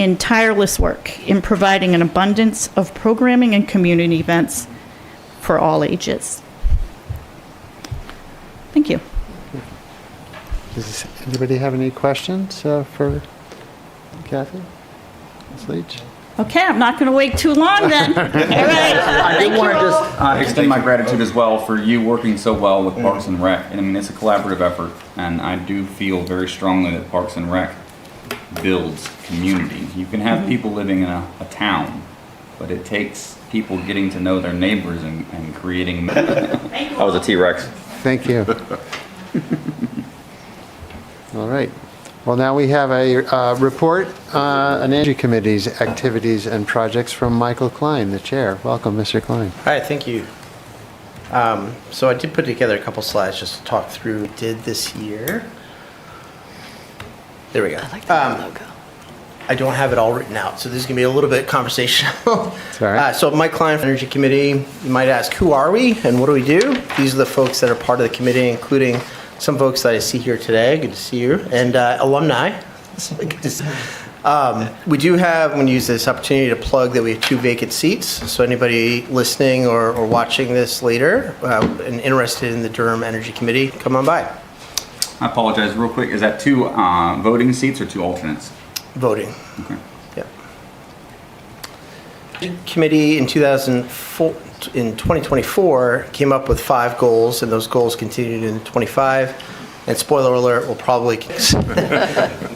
in tireless work in providing an abundance of programming and community events for all ages. Thank you. Does anybody have any questions for Kathy? Ms. Leach? Okay, I'm not going to wait too long then. All right. I Thank do want you to all. just extend my gratitude as well for you working so well with Parks and Rec. And I mean, it's a collaborative effort, and I do feel very strongly that Parks and Rec builds community. You can have people living in a town, but it takes people getting to know their neighbors and creating. That was a T-Rex. Thank you. All right. Well, now we have a report on Energy Committee's activities and projects from Michael Klein, the chair. Welcome, Mr. Klein. All right, thank you. So I did put together a couple slides just to talk through what we did this year. There we go. I like the logo. I don't have it all written out, so this is going to be a little bit conversational. It's all right. So Mike Klein, Energy Committee. You might ask, who are we and what do we do? These are the folks that are part of the committee, including some folks that I see here today. Good to see you. And alumni. Good to see. We do have, I'm going to use this opportunity to plug that we have 2 vacant seats. So anybody listening or watching this later and interested in the Durham Energy Committee, come on by. I apologize real quick. Is that 2 voting seats or 2 alternates? Voting. Okay. Yeah. Committee in 2024 came up with 5 goals, and those goals continued in 25. And spoiler alert, we'll probably.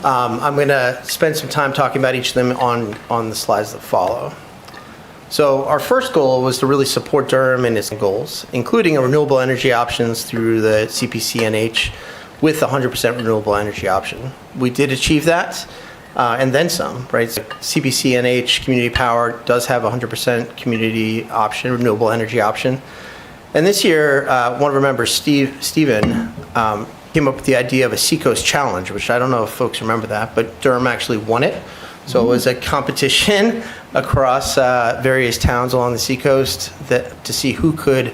I'm going to spend some time talking about each of them on the slides that follow. So our first goal was to really support Durham and its goals, including a renewable energy options through the CPCNH with 100% renewable energy option. We did achieve that. And then some, right? So CPCNH Community Power does have a 100% community option, renewable energy option. And this year, one of our members, Stephen, came up with the idea of a Seacoast Challenge, which I don't know if folks remember that, but Durham actually won it. So it was a competition across various towns along the Seacoast to see who could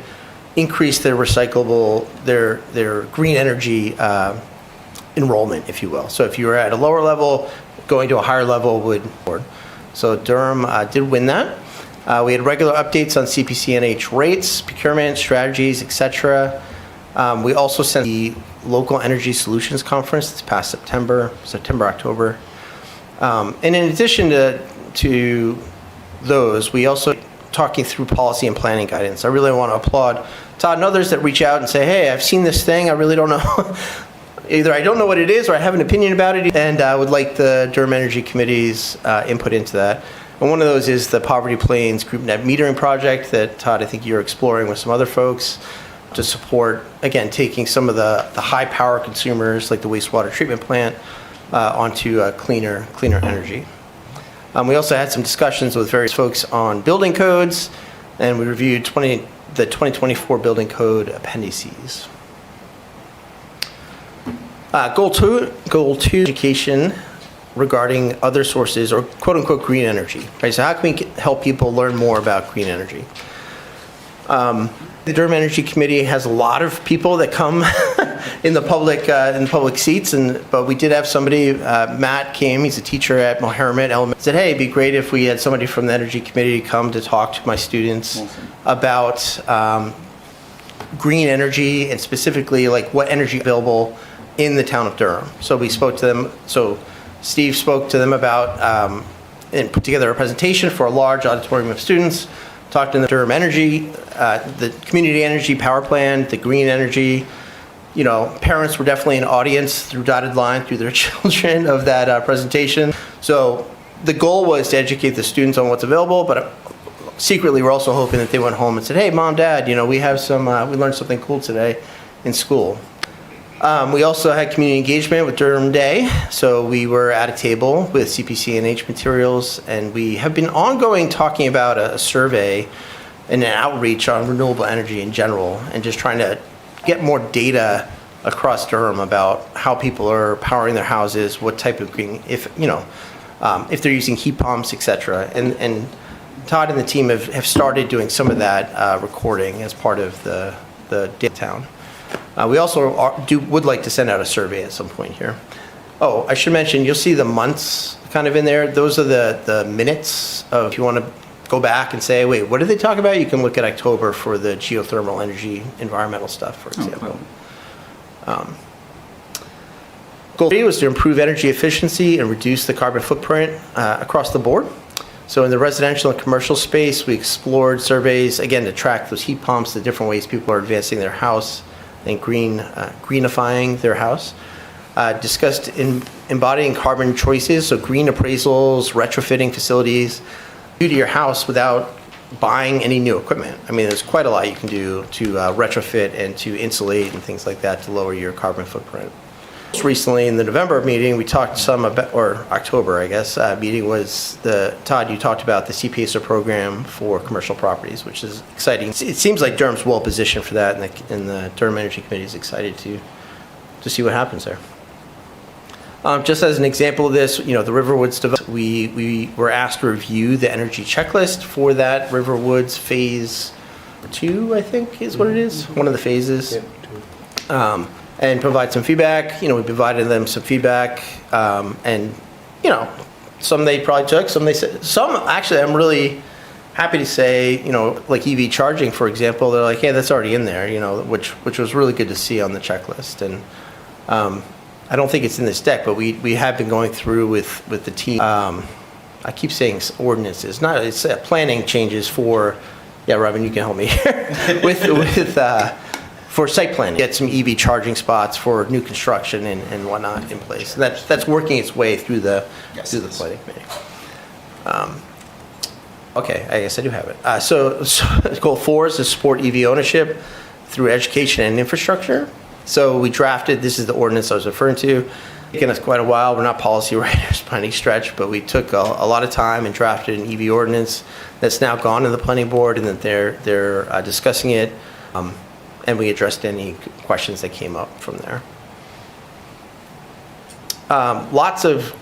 increase their recyclable, their green energy enrollment, if you will. So if you were at a lower level, going to a higher level would. So Durham did win that. We had regular updates on CPCNH rates, procurement strategies, etc. We also sent the Local Energy Solutions Conference this past September, October. And in addition to those, we also talking through policy and planning guidance. I really want to applaud Todd and others that reach out and say, hey, I've seen this thing, I really don't know. Either I don't know what it is or I have an opinion about it, and I would like the Durham Energy Committee's input into that. And one of those is the Poverty Plains Group Net Metering Project that, Todd, I think you're exploring with some other folks to support, again, taking some of the high power consumers like the wastewater treatment plant onto cleaner energy. We also had some discussions with various folks on building codes, and we reviewed the 2024 building code appendices. Goal two, education regarding other sources or quote unquote green energy. Right? So how can we help people learn more about green energy? The Durham Energy Committee has a lot of people that come in the public seats, but we did have somebody, Matt came, he's a teacher at Mohammed Elementary, said, hey, it'd be great if we had somebody from the Energy Committee come to talk to my students about green energy and specifically like what energy available in the town of Durham. So we spoke to them, so Steve spoke to them about and put together a presentation for a large auditorium of students, talked to the Durham Energy, the community energy power plan, the green energy. You know, parents were definitely an audience through dotted line through their children of that presentation. So the goal was to educate the students on what's available, but secretly we're also hoping that they went home and said, hey, Mom, Dad, you know, we have some, we learned something cool today in school. We also had community engagement with Durham Day. So we were at a table with CPCNH materials, and we have been ongoing talking about a survey and an outreach on renewable energy in general, and just trying to get more data across Durham about how people are powering their houses, what type of green, if they're using heat pumps, et cetera. And Todd and the team have started doing some of that recording as part of the data town. We also would like to send out a survey at some point here. Oh, I should mention, you'll see the months kind of in there. Those are the minutes of, if you want to go back and say, wait, what did they talk about? You can look at October for the geothermal energy environmental stuff, for example. Goal 3 was to improve energy efficiency and reduce the carbon footprint across the board. So in the residential and commercial space, we explored surveys, again, to track those heat pumps, the different ways people are advancing their house and greenifying their house. Discussed embodying carbon choices, so green appraisals, retrofitting facilities, do to your house without buying any new equipment. I mean, there's quite a lot you can do to retrofit and to insulate and things like that to lower your carbon footprint. Most recently, in the November meeting, we talked some about, or October, I guess, meeting was Todd, you talked about the CPACER program for commercial properties, which is exciting. It seems like Durham's well positioned for that, and the Durham Energy Committee is excited to see what happens there. Just as an example of this, the Riverwoods development, we were asked to review the energy checklist for that Riverwoods Phase 2, I think is what it is, one of the phases. And provide some feedback. We provided them some feedback, and some they probably took, some they said, some actually I'm really happy to say, like EV charging, for example, they're like, hey, that's already in there, which was really good to see on the checklist. And I don't think it's in this deck, but we have been going through with the team. I keep saying ordinances, it's planning changes for. Yeah, Robin, you can help me here with. For site planning, get some EV charging spots for new construction and whatnot in place. And that's working its way through the planning committee. Okay, I guess I do have it. So goal 4 is to support EV ownership through education and infrastructure. So we drafted, this is the ordinance I was referring to. It's taken us quite a while. We're not policy writers by any stretch, but we took a lot of time and drafted an EV ordinance that's now gone to the planning board, and that they're discussing it. And we addressed any questions that came up from there. Lots of,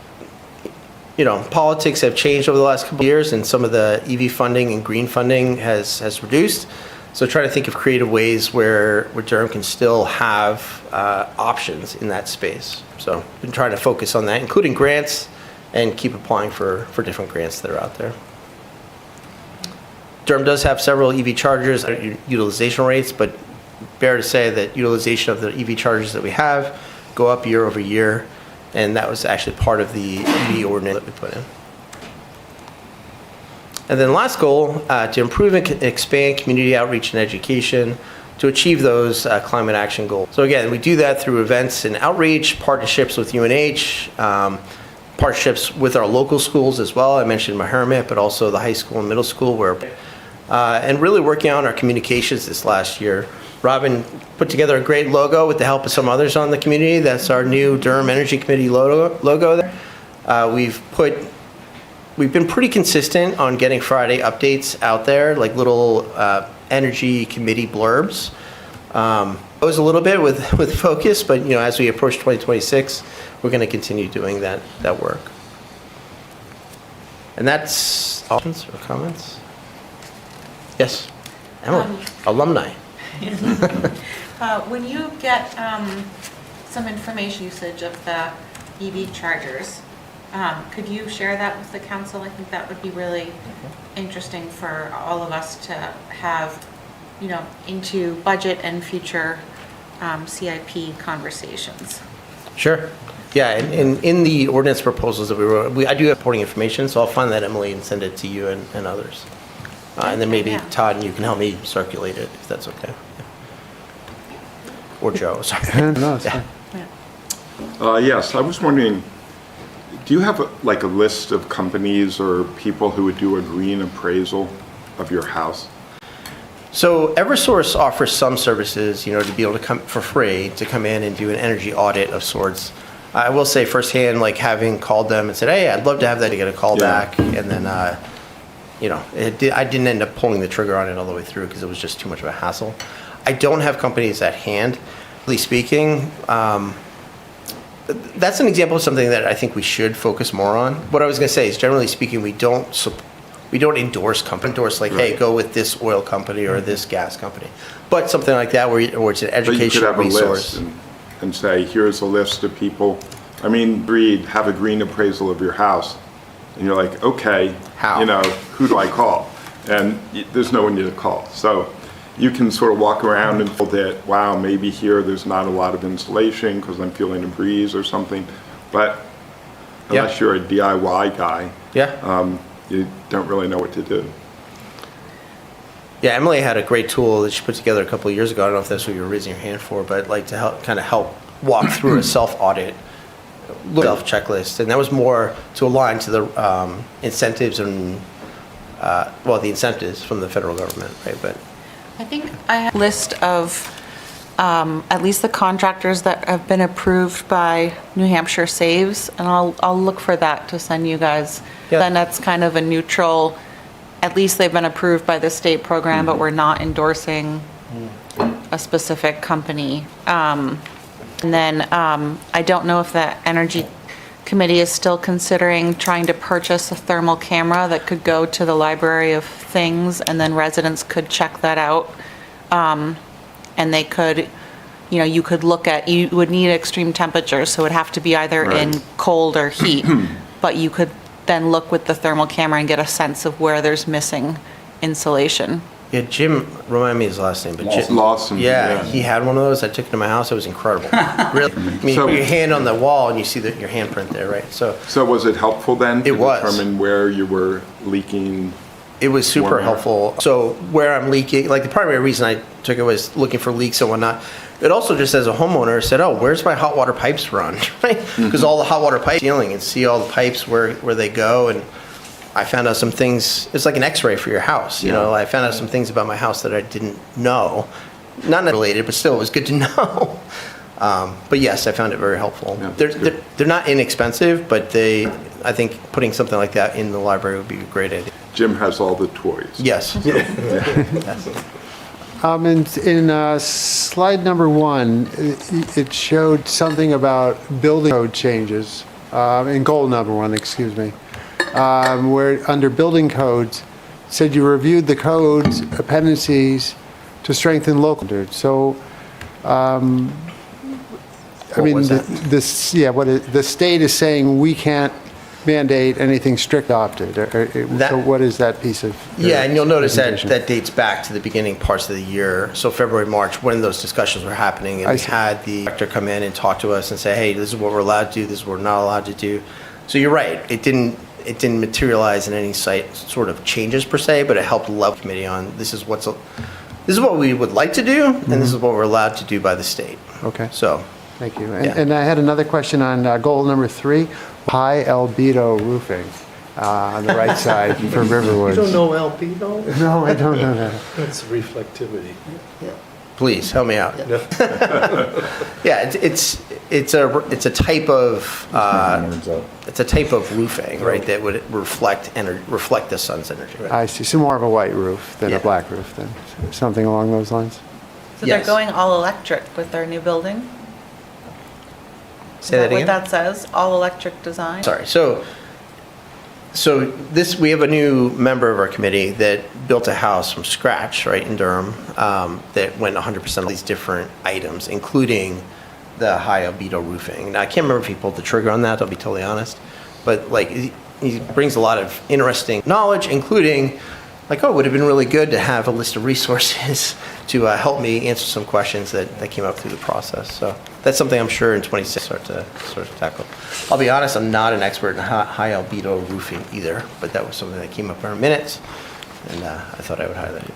politics have changed over the last couple of years, and some of the EV funding and green funding has reduced. So try to think of creative ways where Durham can still have options in that space. So been trying to focus on that, including grants, and keep applying for different grants that are out there. Durham does have several EV chargers at utilization rates, but fair to say that utilization of the EV chargers that we have go up year over year, and that was actually part of the EV ordinance that we put in. And then last goal, to improve and expand community outreach and education to achieve those climate action goals. So again, we do that through events and outreach, partnerships with UNH, partnerships with our local schools as well. I mentioned Mahomet, but also the high school and middle school, and really working on our communications this last year. Robin put together a great logo with the help of some others on the community. That's our new Durham Energy Committee logo there. We've been pretty consistent on getting Friday updates out there, like little energy committee blurbs. It was a little bit with focus, but as we approach 2026, we're going to continue doing that work. And that's questions or comments? Yes, Emily, alumni. When you get some information usage of the EV chargers, could you share that with the council? I think that would be really interesting for all of us to have, into budget and future CIP conversations. Sure. Yeah, and in the ordinance proposals that we wrote, I do have supporting information, so I'll find that, Emily, and send it to you and others. And then maybe Todd and you can help me circulate it, if that's okay. Or Joe, sorry. No, it's fine. Yes, I was wondering, do you have a list of companies or people who would do a green appraisal of your house? So Eversource offers some services, to be able to come for free to come in and do an energy audit of sorts. I will say firsthand, having called them and said, hey, I'd love to have that, to get a call back, and then I didn't end up pulling the trigger on it all the way through because it was just too much of a hassle. I don't have companies at hand. Really speaking, that's an example of something that I think we should focus more on. What I was going to say is, generally speaking, we don't endorse companies. Hey, go with this oil company or this gas company. But something like that where it's an educational resource. But you could have a list and say, here's a list of people. Have a green appraisal of your house. and you're like, okay, How? you know, who do I call? And there's no one to call. So you can sort of walk around and feel that, wow, maybe here there's not a lot of insulation because I'm feeling a breeze or something. But unless you're a DIY guy, you don't really know what to do. Yeah, Emily had a great tool that she put together a couple of years ago. I don't know if that's what you were raising your hand for, but like to help walk through a self-audit, self-checklist. And that was more to align to the incentives and, the incentives from the federal government, right? But I think I have a list of at least the contractors that have been approved by New Hampshire Saves, and I'll look for that to send you guys. Yeah. Then that's kind of a neutral, at least they've been approved by the state program, but we're not endorsing a specific company. And then I don't know if the Energy Committee is still considering trying to purchase a thermal camera that could go to the Library of Things, and then residents could check that out. And they could, you could look at, you would need extreme temperatures, so it would have to be either in cold or heat. But you could then look with the thermal camera and get a sense of where there's missing insulation. yeah, Jim, remind me his last name, but Jim. Lawson. Yeah, he had one of those. I took it to my house. It was incredible. Really. I mean, you So- put your hand on the wall and you see your handprint there, right? So So was it helpful then to It was. determine where you were leaking? it was super Warmer. helpful. So where I'm leaking, like the primary reason I took it was looking for leaks and whatnot. It also just as a homeowner said, oh, where's my hot water pipes run? Right? Because all the hot water pipes ceiling and see all the pipes where they go. And I found out some things, it's like an x-ray for your house. You know, I found out some things about my house that I didn't know. Not related, but still it was good to know. But yes, I found it very helpful. Yeah, that's good. They're not inexpensive, but I think putting something like that in the library would be a great idea. Jim has all the toys. Yes. In slide number 1, it showed something about building code changes, in goal number 1, excuse me, where under building codes, it said you reviewed the codes appendices to strengthen local standards. So, What was that? the state is saying we can't mandate anything strict adopted. So what is that piece of? Yeah, and you'll notice that presentation? that dates back to the beginning parts of the year. So February, March, when those discussions were happening, and I we see. had the director come in and talk to us and say, hey, this is what we're allowed to do, this is what we're not allowed to do. So you're right, it didn't materialize in any sort of changes per se, but it helped level committee on this is what we would like to do, and this is what we're allowed to do by the state. Okay. So, Thank you. Yeah. And I had another question on goal number 3, high albedo roofing on the right side for Riverwoods. You don't know albedo? No, I don't know that. That's reflectivity. please help me out. Yeah, it's a type of roofing, right, that would reflect the sun's energy. I see. So more of a white roof than Yeah. a black roof then, something along those lines? So Yes. they're going all electric with their new building? Say that again? What that says, all electric design? Sorry. So we have a new member of our committee that built a house from scratch, right, in Durham, that went 100% of these different items, including the high albedo roofing. Now, I can't remember if he pulled the trigger on that, I'll be totally honest. But like, he brings a lot of interesting knowledge, including like, oh, it would have been really good to have a list of resources to help me answer some questions that came up through the process. So that's something I'm sure in 26 start to tackle. I'll be honest, I'm not an expert in high albedo roofing either, but that was something that came up in our minutes, and I thought I would highlight it.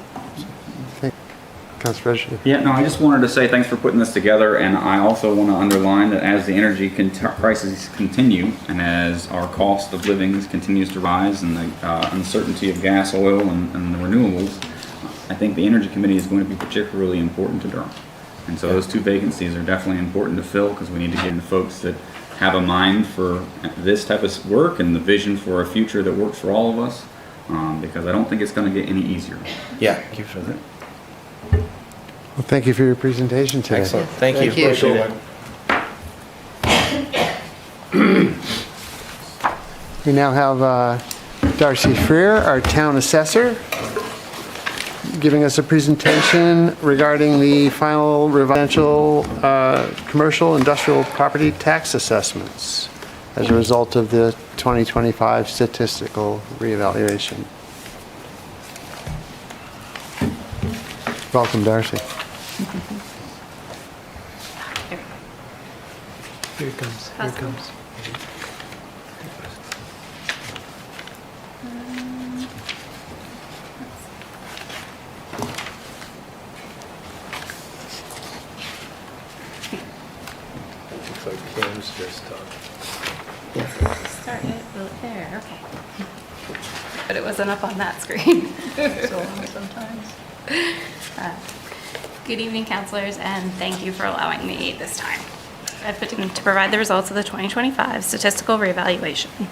Councilor Reggie? Yeah, no, I just wanted to say thanks for putting this together, and I also want to underline that as the energy crises continue, and as our cost of living continues to rise, and the uncertainty of gas, oil, and the renewables, I think the Energy Committee is going to be particularly important to Durham. And so those two vacancies are definitely important to fill, because we need to get in folks that have a mind for this type of work and the vision for a future that works for all of us, because I don't think it's going to get any easier. Yeah, thank you for that. Well, thank you for your presentation today. Excellent, thank you. Thank you. Appreciate it. We now have Darcy Freer, our town assessor, giving us a presentation regarding the final residential, commercial, industrial property tax assessments. as a result of the 2025 statistical reevaluation. Welcome, Darcy. Here it comes, here it comes. Looks like Cam's just Start it there, okay. But it wasn't up on that screen. So long sometimes. Good evening, counselors, and thank you for allowing me this time. I've put in to provide the results of the 2025 statistical reevaluation.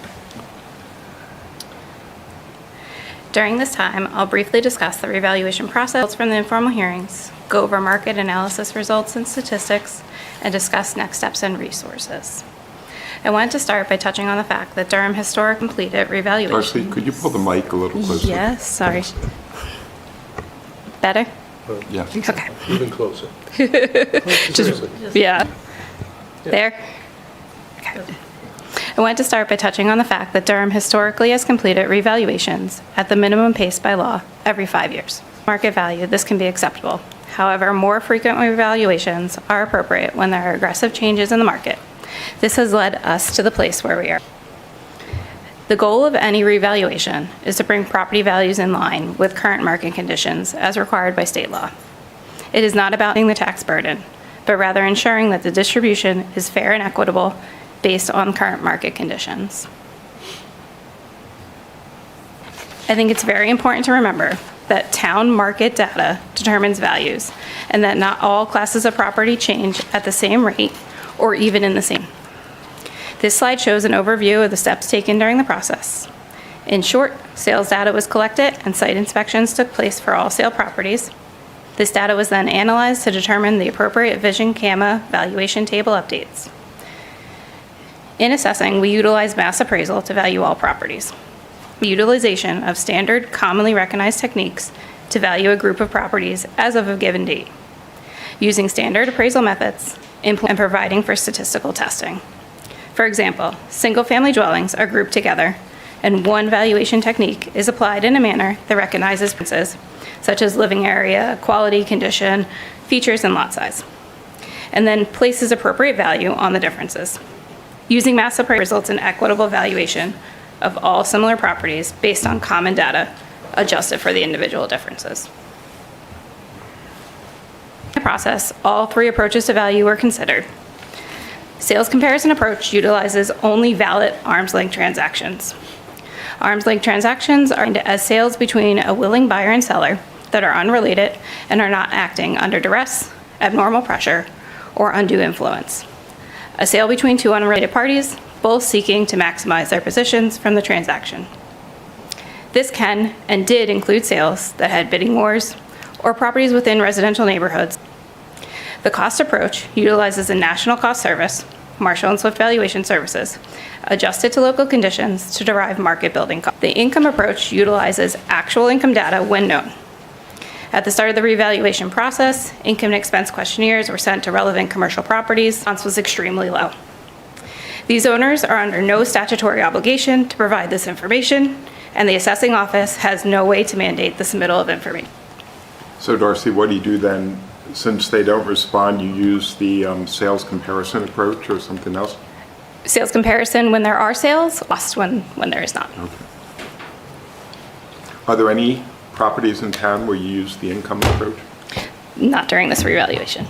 During this time, I'll briefly discuss the reevaluation process from the informal hearings, go over market analysis results and statistics, and discuss next steps and resources. I wanted to start by touching on the fact that Durham Historic completed reevaluation. Darcy, could you pull the mic a little closer? Yes, sorry. Better? Yeah. Okay. even closer. Just, yeah. There? Okay. I want to start by touching on the fact that Durham historically has completed revaluations at the minimum pace by law every 5 years. Market value, this can be acceptable. However, more frequent revaluations are appropriate when there are aggressive changes in the market. This has led us to the place where we are. The goal of any revaluation is to bring property values in line with current market conditions as required by state law. It is not about the tax burden, but rather ensuring that the distribution is fair and equitable based on current market conditions. I think it's very important to remember that town market data determines values, and that not all classes of property change at the same rate or even in the same. This slide shows an overview of the steps taken during the process. In short, sales data was collected and site inspections took place for all sale properties. This data was then analyzed to determine the appropriate Vision Gamma valuation table updates. In assessing, we utilized mass appraisal to value all properties. The utilization of standard, commonly recognized techniques to value a group of properties as of a given date, using standard appraisal methods, and providing for statistical testing. For example, single-family dwellings are grouped together, and one valuation technique is applied in a manner that recognizes differences, such as living area, quality, condition, features, and lot size, and then places appropriate value on the differences. Using mass appraisal results in equitable valuation of all similar properties based on common data adjusted for the individual differences. In the process, all three approaches to value were considered. Sales comparison approach utilizes only valid arm's length transactions. Arm's length transactions are defined as sales between a willing buyer and seller that are unrelated and are not acting under duress, abnormal pressure, or undue influence. A sale between two unrelated parties, both seeking to maximize their positions from the transaction. This can and did include sales that had bidding wars or properties within residential neighborhoods. The cost approach utilizes a national cost service, Marshall and Swift Valuation Services, adjusted to local conditions to derive market building costs. The income approach utilizes actual income data when known. At the start of the revaluation process, income and expense questionnaires were sent to relevant commercial properties. Response was extremely low. These owners are under no statutory obligation to provide this information, and the assessing office has no way to mandate the submittal of information. So Darcy, what do you do then? Since they don't respond, you use the sales comparison approach or something else? Sales comparison when there are sales, lost when there is not. Okay. Are there any properties in town where you use the income approach? Not during this revaluation.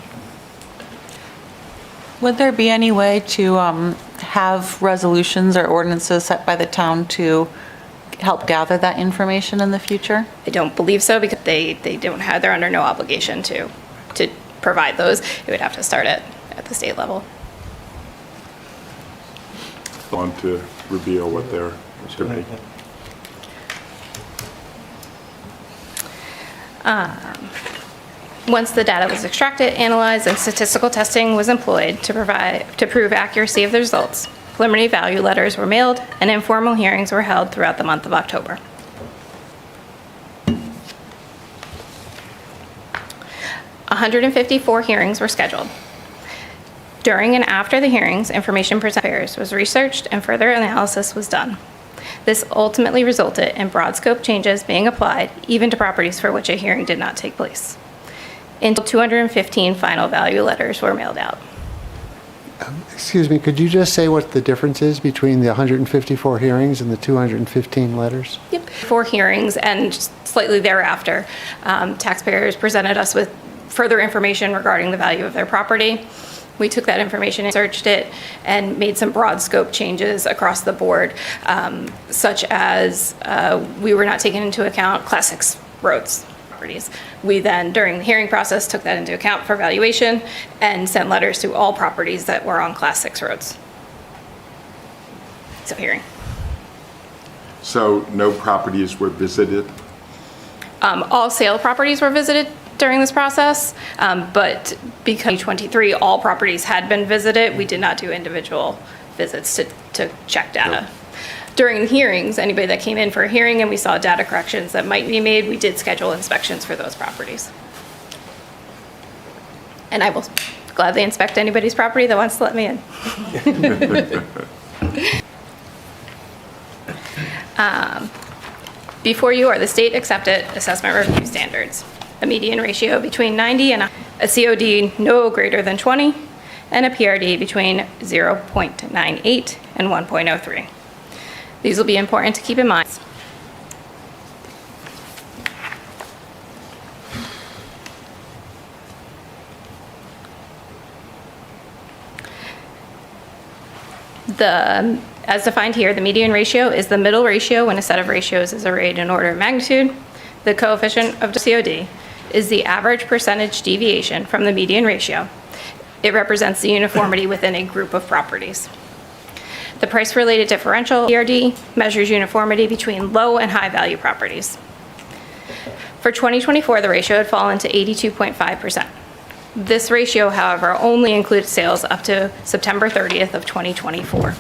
Would there be any way to have resolutions or ordinances set by the town to help gather that information in the future? I don't believe so because they don't have, they're under no obligation to provide those. It would have to start at the state level. On to reveal what they're doing. Once the data was extracted, analyzed, and statistical testing was employed to prove accuracy of the results, preliminary value letters were mailed and informal hearings were held throughout the month of October. .154 hearings were scheduled. During and after the hearings, information presented was researched and further analysis was done. This ultimately resulted in broad scope changes being applied even to properties for which a hearing did not take place. Until 215 final value letters were mailed out. Excuse me, could you just say what the difference is between the 154 hearings and the 215 letters? Yep. 4 hearings and slightly thereafter, taxpayers presented us with further information regarding the value of their property. We took that information and searched it and made some broad scope changes across the board, such as we were not taking into account Class 6 roads properties. We then, during the hearing process, took that into account for valuation and sent letters to all properties that were on Class 6 roads. So hearing. So no properties were visited? All sale properties were visited during this process, but because 2023, all properties had been visited, we did not do individual visits to check data. During the hearings, anybody that came in for a hearing and we saw data corrections that might be made, we did schedule inspections for those properties. And I will gladly inspect anybody's property that wants to let me in. Before you are the state accepted assessment review standards. A median ratio between 90 and a COD no greater than 20, and a PRD between 0.98 and 1.03. These will be important to keep in mind. As defined here, the median ratio is the middle ratio when a set of ratios is arrayed in order of magnitude. The coefficient of COD is the average percentage deviation from the median ratio. It represents the uniformity within a group of properties. The price-related differential, PRD, measures uniformity between low and high value properties. For 2024, the ratio had fallen to 82.5%. This ratio, however, only includes sales up to September 30th of 2024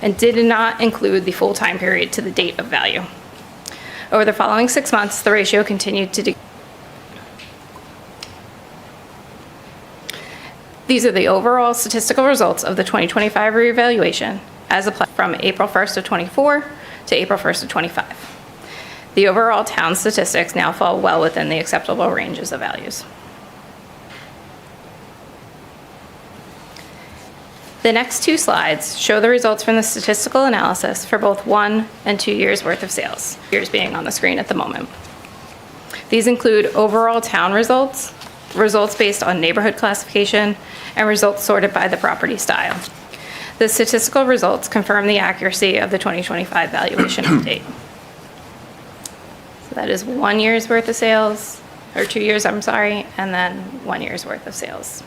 and did not include the full time period to the date of value. Over the following 6 months, the ratio continued to decrease. These are the overall statistical results of the 2025 reevaluation as applied from April 1st of 24 to April 1st of 25. The overall town statistics now fall well within the acceptable ranges of values. The next 2 slides show the results from the statistical analysis for both 1 and 2 years worth of sales, years being on the screen at the moment. These include overall town results, results based on neighborhood classification, and results sorted by the property style. The statistical results confirm the accuracy of the 2025 valuation update. So that is 1 year's worth of sales, or 2 years, I'm sorry, and then 1 year's worth of sales.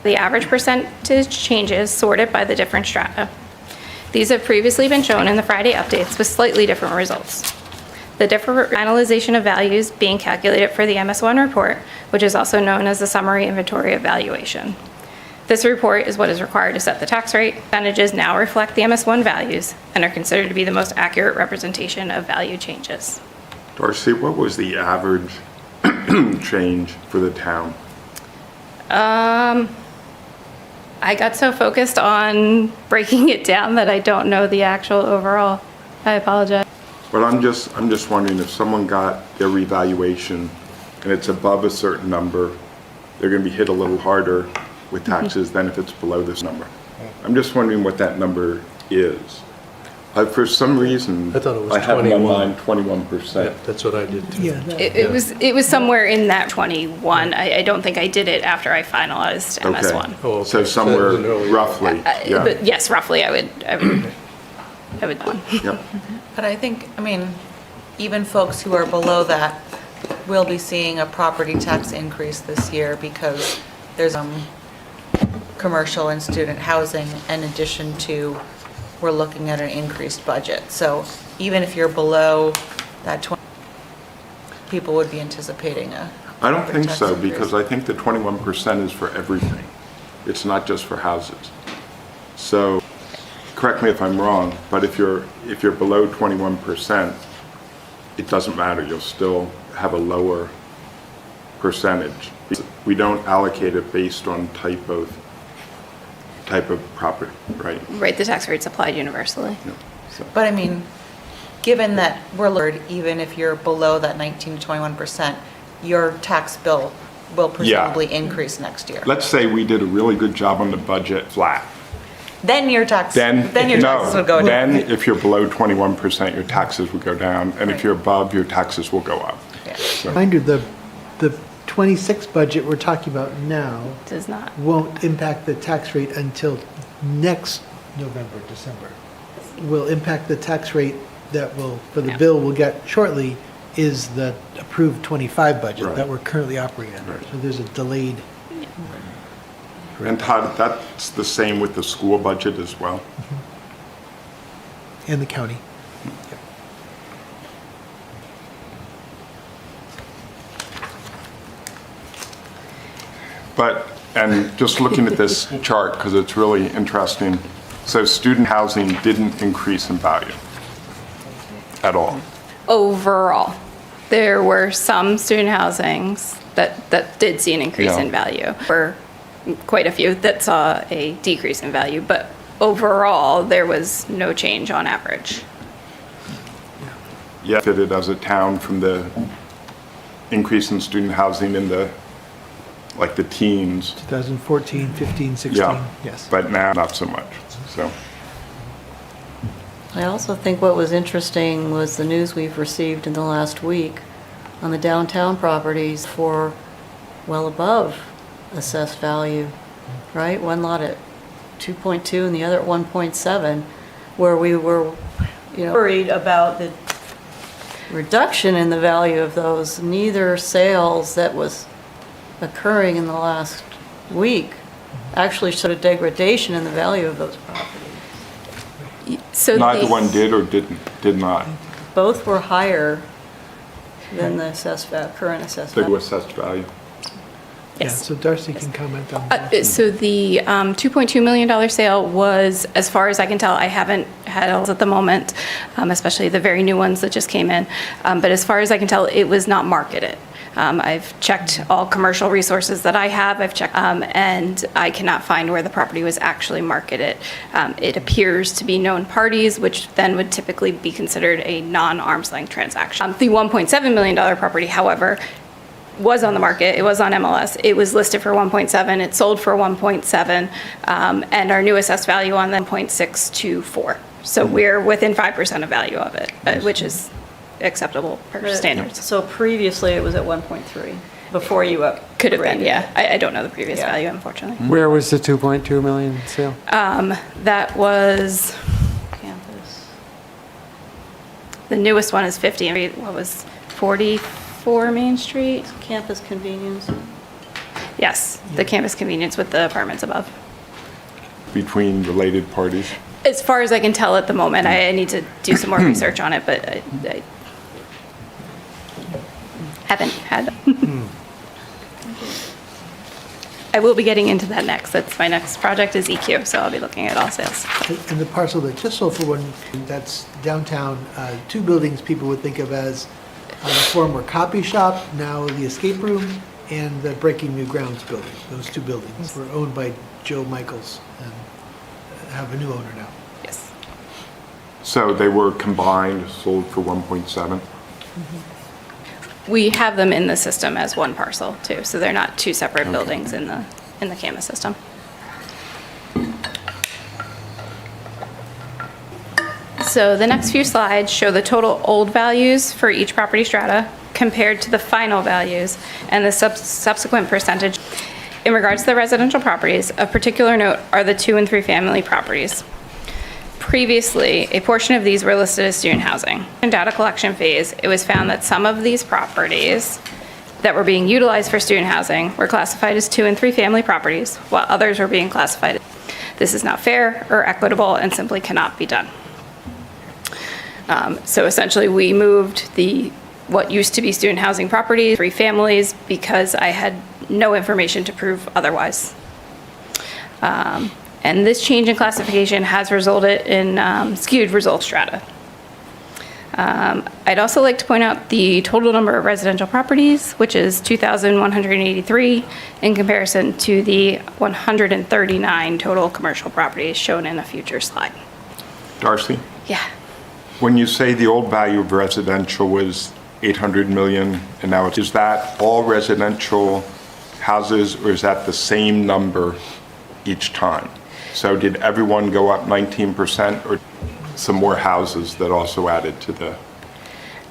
The average percentage changes sorted by the different strata. These have previously been shown in the Friday updates with slightly different results. The different finalization of values being calculated for the MS1 report, which is also known as the Summary Inventory of Valuation. This report is what is required to set the tax rate. Percentages now reflect the MS1 values and are considered to be the most accurate representation of value changes. Darcy, what was the average change for the town? I got so focused on breaking it down that I don't know the actual overall. I apologize. But I'm just wondering if someone got their revaluation and it's above a certain number, they're going to be hit a little harder with taxes than if it's below this number. I'm just wondering what that number is. For some reason, I thought it was I have in my 21. mind 21%. Yeah, that's what I did too. It was somewhere in that 21. I don't think I did it after I finalized MS1. Oh, okay. So somewhere So it was an early- roughly, yeah. But yes, roughly, I would. Yep. But I think, I mean, even folks who are below that will be seeing a property tax increase this year because there's commercial and student housing in addition to we're looking at an increased budget. So even if you're below that 20, people would be anticipating a I don't property think tax so, increase. because I think the 21% is for everything. It's not just for houses. So, correct me if I'm wrong, but if you're below 21%, it doesn't matter, you'll still have a lower percentage. We don't allocate it based on type of property, right? Right, the tax rate's applied universally. Yeah, so- But I mean, given that we're lowered, even if you're below that 19 to 21%, your tax bill will presumably increase next year. Let's say we did a really good job on the budget flat. Then your taxes would go down. Then if you're below 21%, your taxes would go down, and if Right. you're above, your taxes will go up. Yeah. So- Reminder, the 26 budget we're talking about now Does not. won't impact the tax rate until next November, December. Will impact the tax rate that will, for the Yeah. bill we'll get shortly, is the approved 25 budget Right. that we're currently operating under. Right. So there's a delayed, And Todd, that's the same with the school budget as well? in the county. But, and just looking at this chart, because it's really interesting, so student housing didn't increase in value at all. Overall, there were some student housings that did see an increase Yeah. in value. Were quite a few that saw a decrease in value, but overall, there was no change on average. Yeah, fitted as a town from the increase in student housing in the, like the teens. 2014, 15, 16, Yeah. yes. But now, not so much, so. I also think what was interesting was the news we've received in the last week on the downtown properties for well above assessed value, right? One lot at 2.2 and the other at 1.7, where we were, worried about the reduction in the value of those. Neither sales that was occurring in the last week actually showed a degradation in the value of those properties. So Neither the- one did or did not, Both were higher than the current assessed the value. assessed value. Yeah, Yes. so Darcy can comment on that. So the $2.2 million sale was, as far as I can tell, I haven't had those at the moment, especially the very new ones that just came in. But as far as I can tell, it was not marketed. I've checked all commercial resources that I have, and I cannot find where the property was actually marketed. It appears to be known parties, which then would typically be considered a non-arm's length transaction. The $1.7 million property, however, was on the market, it was on MLS, it was listed for 1.7, it sold for 1.7, and our new assessed value on them 0.624. So we're within 5% of value of it, which is acceptable per standards. So previously it was at 1.3, before you up. Could have been, yeah. I don't know the previous Yeah. value, unfortunately. Where was the 2.2 million sale? That was, Campus. the newest one is 50, and what was 44 Main Street? Campus convenience. Yes, the campus convenience with the apartments above. Between related parties. As far as I can tell at the moment, I need to do some more research on it, but I haven't had. I will be getting into that next. That's my next project is EQ, so I'll be looking at all sales. And the parcel that just sold for one, that's downtown, two buildings people would think of as the former copy shop, now the escape room, and the Breaking New Grounds building. Those two buildings were owned by Joe Michaels and have a new owner now. Yes. So they were combined, sold for 1.7? We have them in the system as one parcel too, so they're not two separate buildings in the Canvas system. So the next few slides show the total old values for each property strata compared to the final values and the subsequent percentage. In regards to the residential properties, of particular note are the 2 and 3 family properties. Previously, a portion of these were listed as student housing. In data collection phase, it was found that some of these properties that were being utilized for student housing were classified as 2 and 3 family properties, while others were being classified. This is not fair or equitable and simply cannot be done. So essentially, we moved what used to be student housing property, 3 families, because I had no information to prove otherwise. And this change in classification has resulted in skewed result strata. I'd also like to point out the total number of residential properties, which is 2,183 in comparison to the 139 total commercial properties shown in a future slide. Darcy, Yeah. when you say the old value of residential was 800 million and now is that all residential houses or is that the same number each time? So did everyone go up 19% or some more houses that also added to the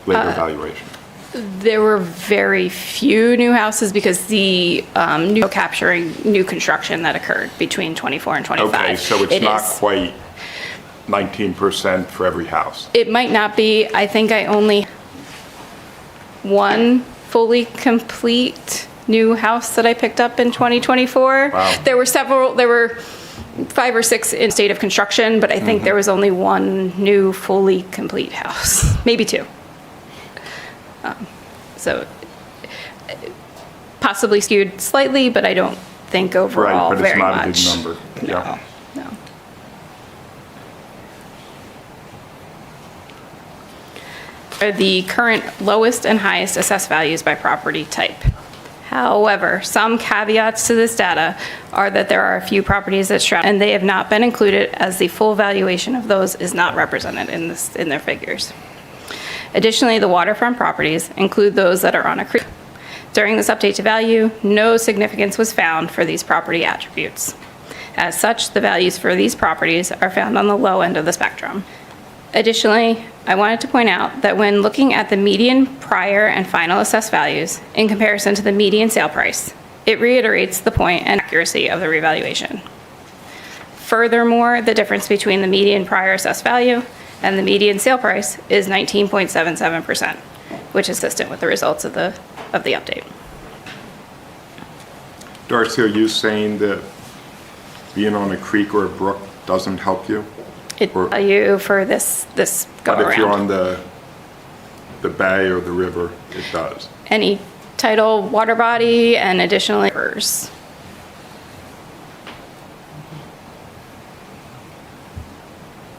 later valuation? There were very few new houses because the new capturing new construction that occurred between 24 and 25. Okay, so it's It not is- quite 19% for every house. It might not be. I think I only one fully complete new house that I picked up in 2024. Wow. There were 5 or 6 in state of construction, but I think there was only one new fully complete house, maybe 2. So possibly skewed slightly, but I don't think overall Right, but it's very not much. a big number. Yeah. No. Are the current lowest and highest assessed values by property type. However, some caveats to this data are that there are a few properties that straddle, and they have not been included as the full valuation of those is not represented in their figures. Additionally, the waterfront properties include those that are on a creek. During this update to value, no significance was found for these property attributes. As such, the values for these properties are found on the low end of the spectrum. Additionally, I wanted to point out that when looking at the median prior and final assessed values in comparison to the median sale price, it reiterates the point and accuracy of the revaluation. Furthermore, the difference between the median prior assessed value and the median sale price is 19.77%, which is consistent with the results of the update. Darcy, are you saying that being on a creek or a brook doesn't help you? It Or- value for this go But if you're around. on the bay or the river, it does. Any tidal water body and additionally rivers.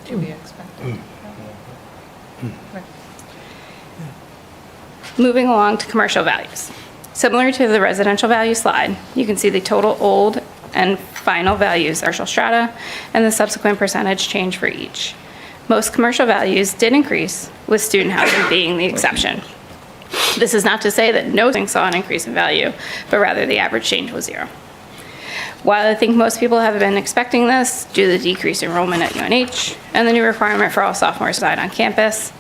Do we expect it? Moving along to commercial values. Similar to the residential value slide, you can see the total old and final values, commercial strata, and the subsequent percentage change for each. Most commercial values did increase, with student housing being the exception. This is not to say that no housing saw an increase in value, but rather the average change was 0. While I think most people have been expecting this due to the decreased enrollment at UNH and the new requirement for all sophomores to reside on campus,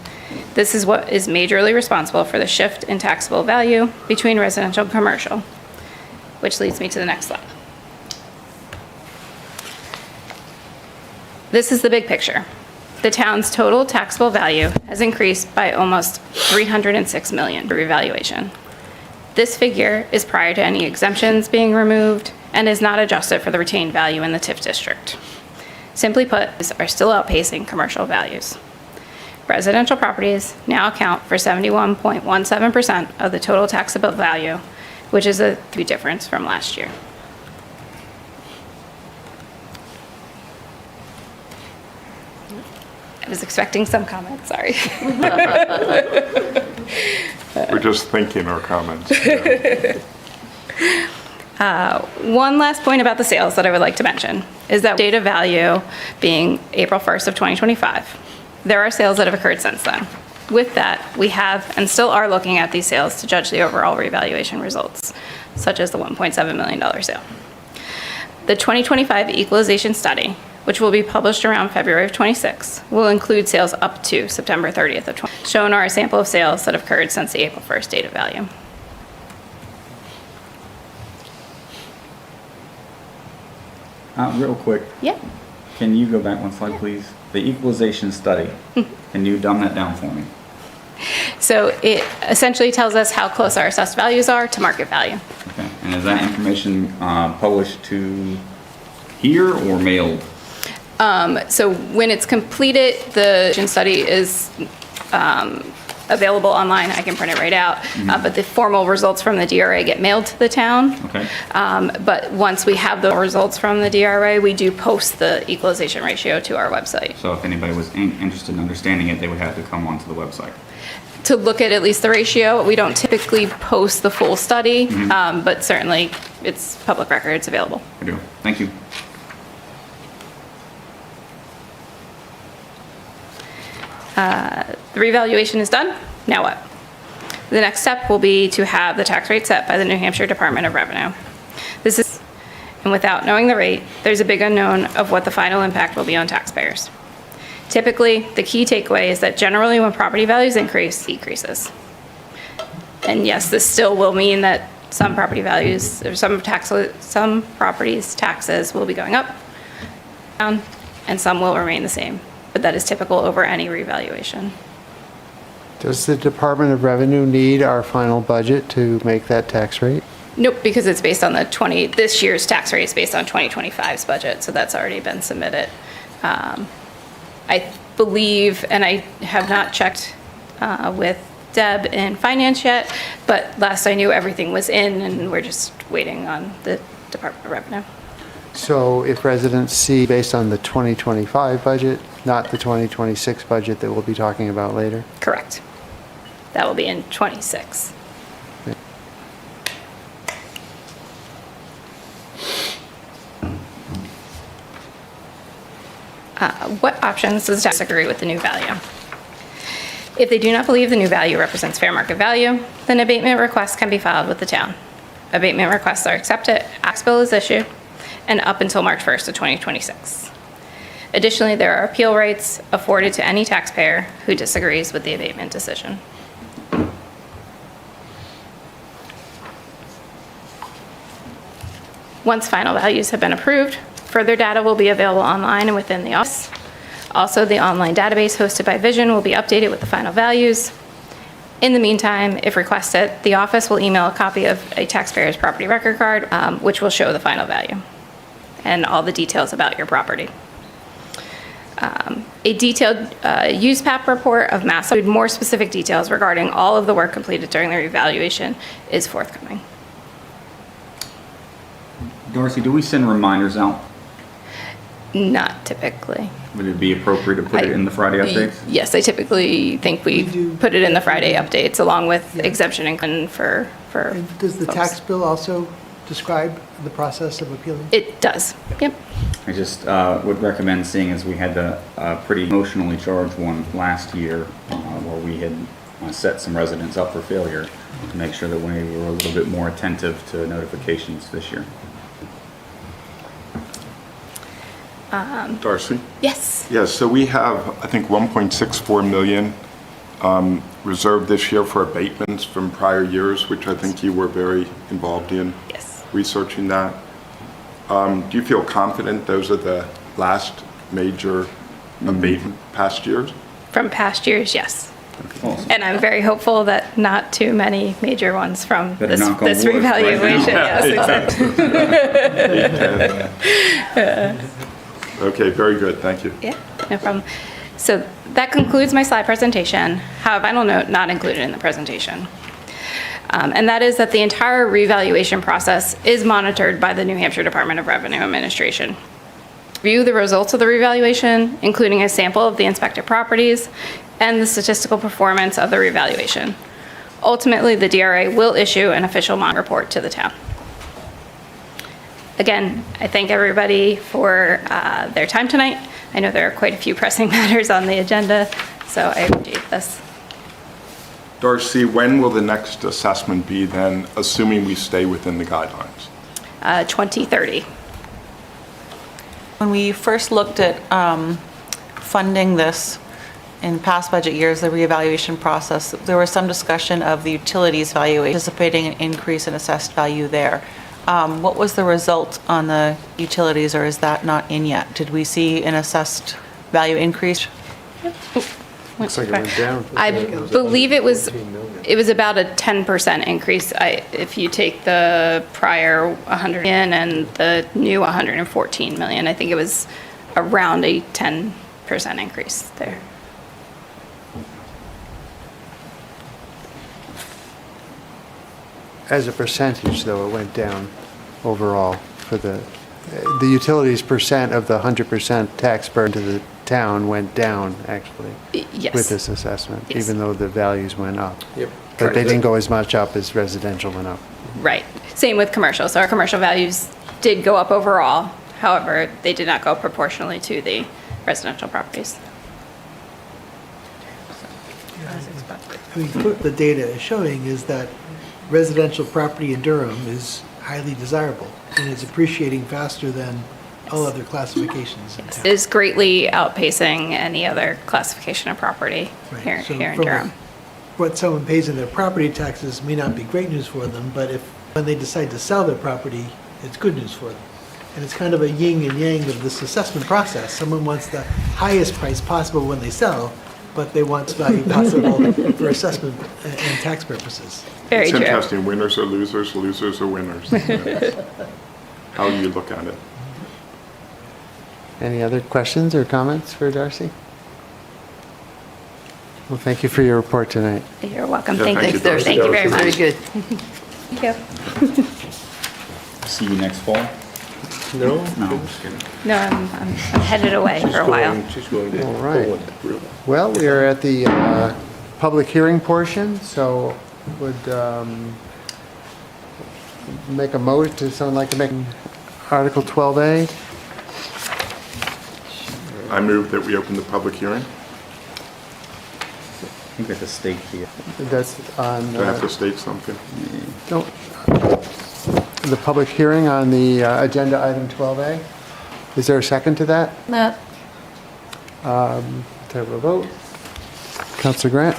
this is what is majorly responsible for the shift in taxable value between residential and commercial, which leads me to the next slide. This is the big picture. The town's total taxable value has increased by almost $306 million for revaluation. This figure is prior to any exemptions being removed and is not adjusted for the retained value in the TIF district. Simply put, these are still outpacing commercial values. Residential properties now account for 71.17% of the total taxable value, which is a huge difference from last year. I was expecting some comments, sorry. We're just thinking our comments. Yeah. One last point about the sales that I would like to mention is that date of value being April 1st of 2025. There are sales that have occurred since then. With that, we have and still are looking at these sales to judge the overall revaluation results, such as the $1.7 million sale. The 2025 equalization study, which will be published around February of 26, will include sales up to September 30th of 20. Shown are a sample of sales that have occurred since the April 1st date of value. Real quick, Yeah. can you go back one slide, please? The equalization study. Can you dumb that down for me? So it essentially tells us how close our assessed values are to market value. Okay. And is that information published to here or mailed? So when it's completed, the study is available online. I can print it right out. But the formal results from the DRA get mailed to the town. Okay. But once we have the results from the DRA, we do post the equalization ratio to our website. So if anybody was interested in understanding it, they would have to come onto the website. To look at least the ratio, we don't typically post the full study, but certainly it's public record, it's available. I do. Thank you. The revaluation is done. Now what? The next step will be to have the tax rate set by the New Hampshire Department of Revenue. This is, and without knowing the rate, there's a big unknown of what the final impact will be on taxpayers. Typically, the key takeaway is that generally when property values increase, decreases. And yes, this still will mean that some property values, or some properties' taxes will be going up, down, and some will remain the same. But that is typical over any revaluation. Does the Department of Revenue need our final budget to make that tax rate? Nope, because it's based on this year's tax rate is based on 2025's budget, so that's already been submitted. I believe, and I have not checked with Deb in finance yet, but last I knew everything was in and we're just waiting on the Department of Revenue. So if residents see based on the 2025 budget, not the 2026 budget that we'll be talking about later? Correct. That will be in '26. What options does tax agree with the new value? If they do not believe the new value represents fair market value, then abatement requests can be filed with the town. Abatement requests are accepted, tax bill is issued, and up until March 1st of 2026. Additionally, there are appeal rights afforded to any taxpayer who disagrees with the abatement decision. Once final values have been approved, further data will be available online and within the office. Also, the online database hosted by Vision will be updated with the final values. In the meantime, if requested, the office will email a copy of a taxpayer's property record card, which will show the final value and all the details about your property. A detailed use PAP report of Massa with more specific details regarding all of the work completed during the revaluation is forthcoming. Darcy, do we send reminders out? Not typically. Would it be appropriate to put it in the Friday updates? Yes, I typically think we do. put it in the Friday updates along with exemption income for And does the folks. tax bill also describe the process of appealing? It does, yep. I just would recommend, seeing as we had the pretty emotionally charged one last year where we had set some residents up for failure, to make sure that we were a little bit more attentive to notifications this year. Darcy? Yes. Yes, so we have, I think, 1.64 million reserved this year for abatements from prior years, which I think you were very involved in. Yes. Researching that. Do you feel confident those are the last major abatement past years? From past years, yes. Awesome. And I'm very hopeful that not too many major ones from Better knock on this wood right now. revaluation. Yes, exactly. Okay, very good, thank you. Yeah, no problem. So that concludes my slide presentation. However, final note not included in the presentation. And that is that the entire revaluation process is monitored by the New Hampshire Department of Revenue Administration. Review the results of the revaluation, including a sample of the inspected properties and the statistical performance of the revaluation. Ultimately, the DRA will issue an official report to the town. Again, I thank everybody for their time tonight. I know there are quite a few pressing matters on the agenda, so I appreciate this. Darcy, when will the next assessment be then, assuming we stay within the guidelines? 2030. When we first looked at funding this in past budget years, the reevaluation process, there was some discussion of the utilities valuation, anticipating an increase in assessed value there. What was the result on the utilities, or is that not in yet? Did we see an assessed value increase? Looks like it went down. I believe it was about a 10% increase. If you take the prior 100 million and the new 114 million, I think it was around a 10% increase there. as a percentage, though, it went down overall for the utilities percent of the 100% tax burden to the town went down, actually, Yes. with this assessment, Yes. even though the values went up. Yep. But they didn't go as much up as residential went up. Right. Same with commercial. So our commercial values did go up overall. However, they did not go proportionally to the residential properties. I mean, what the data is showing is that residential property in Durham is highly desirable and is appreciating faster than all other classifications in It town. is greatly outpacing any other classification of property Right. here So in from Durham. What someone pays in their property taxes may not be great news for them, but when they decide to sell their property, it's good news for them. And it's kind of a yin and yang of this assessment process. Someone wants the highest price possible when they sell, but they want value possible for assessment and tax purposes. Very It's true. interesting, winners are losers, losers are winners. How you look at it. Any other questions or comments for Darcy? Well, thank you for your report tonight. You're welcome. Yeah, Thank thank you. you, Darcy. Thank you very Very much. good. Thank you. See you next fall? No? No, I'm just kidding. No, I'm headed away for a while. She's going to. All right. Well, we are at the public hearing portion, so would make a motion, does someone like to make Article 12A? I move that we open the public hearing. I think we have to state the, That's on, Do I have to state something? don't- the public hearing on the agenda item 12A. Is there a second to that? Matt, To have a vote? Counselor Grant?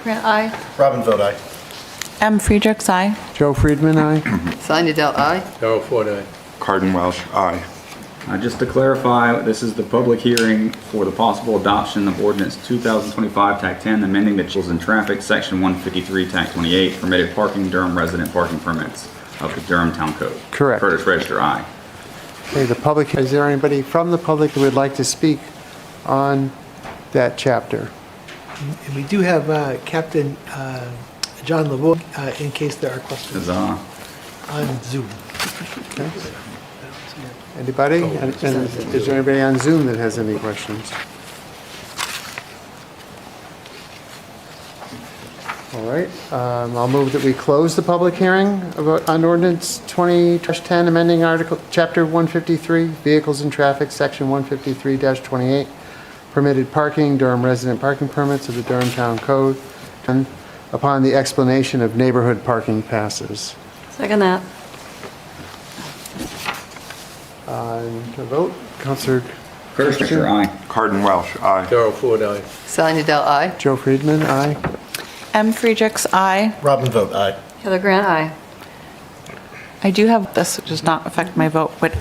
Grant, aye. Robin vote aye. M. Friedrichs, aye. Joe Friedman, aye. Sign Adele, aye. Darrell Ford, aye. Cardin Welsh, aye. just to clarify, this is the public hearing for the possible adoption of ordinance 2025 TAC 10, amending the Chills and Traffic, section 153 TAC 28, permitted parking, Durham resident parking permits of the Durham Town Code. Correct. Curtis Register, aye. Okay, the public, is there anybody from the public who would like to speak on that chapter? And we do have Captain John LeBeau in case there are questions Huzzah. on Zoom. Anybody? And is there anybody on Zoom that has any questions? All right, I'll move that we close the public hearing on ordinance 20-10, amending article, chapter 153, vehicles and traffic, section 153-28, permitted parking, Durham resident parking permits of the Durham Town Code, and upon the explanation of neighborhood parking passes. Second that. To vote, Counselor Curtis Register, aye. Cardin Welsh, aye. Darrell Ford, aye. Sign Adele, aye. Joe Friedman, aye. M. Friedrichs, aye. Robin vote aye. Heather Grant, aye. I do have, this does not affect my vote, but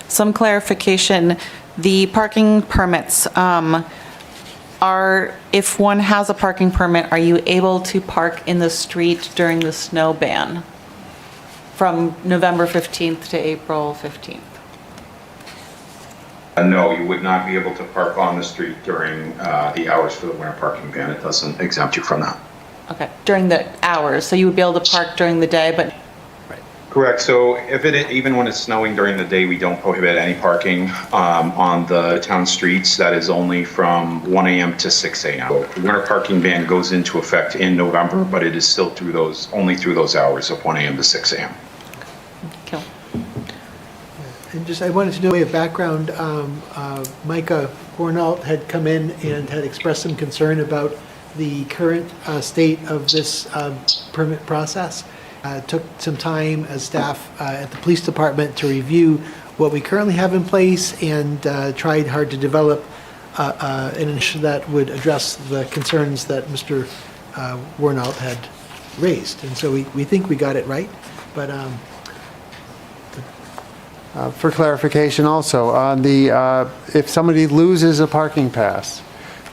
some clarification. The parking permits are, if one has a parking permit, are you able to park in the street during the snow ban from November 15th to April 15th? No, you would not be able to park on the street during the hours for the winter parking ban. It doesn't exempt you from that. Okay, during the hours, so you would be able to park during the day, but, Correct. So if even when it's snowing during the day, we don't prohibit any parking on the town streets. That is only from 1 a.m. to 6 a.m. The winter parking ban goes into effect in November, but it is still only through those hours of 1 a.m. to 6 a.m. kill. And just, I wanted to know a background, Micah Cornalt had come in and had expressed some concern about the current state of this permit process. Took some time as staff at the police department to review what we currently have in place and tried hard to develop an initiative that would address the concerns that Mr. Warnaut had raised. And so we think we got it right, but For clarification also, on the, if somebody loses a parking pass,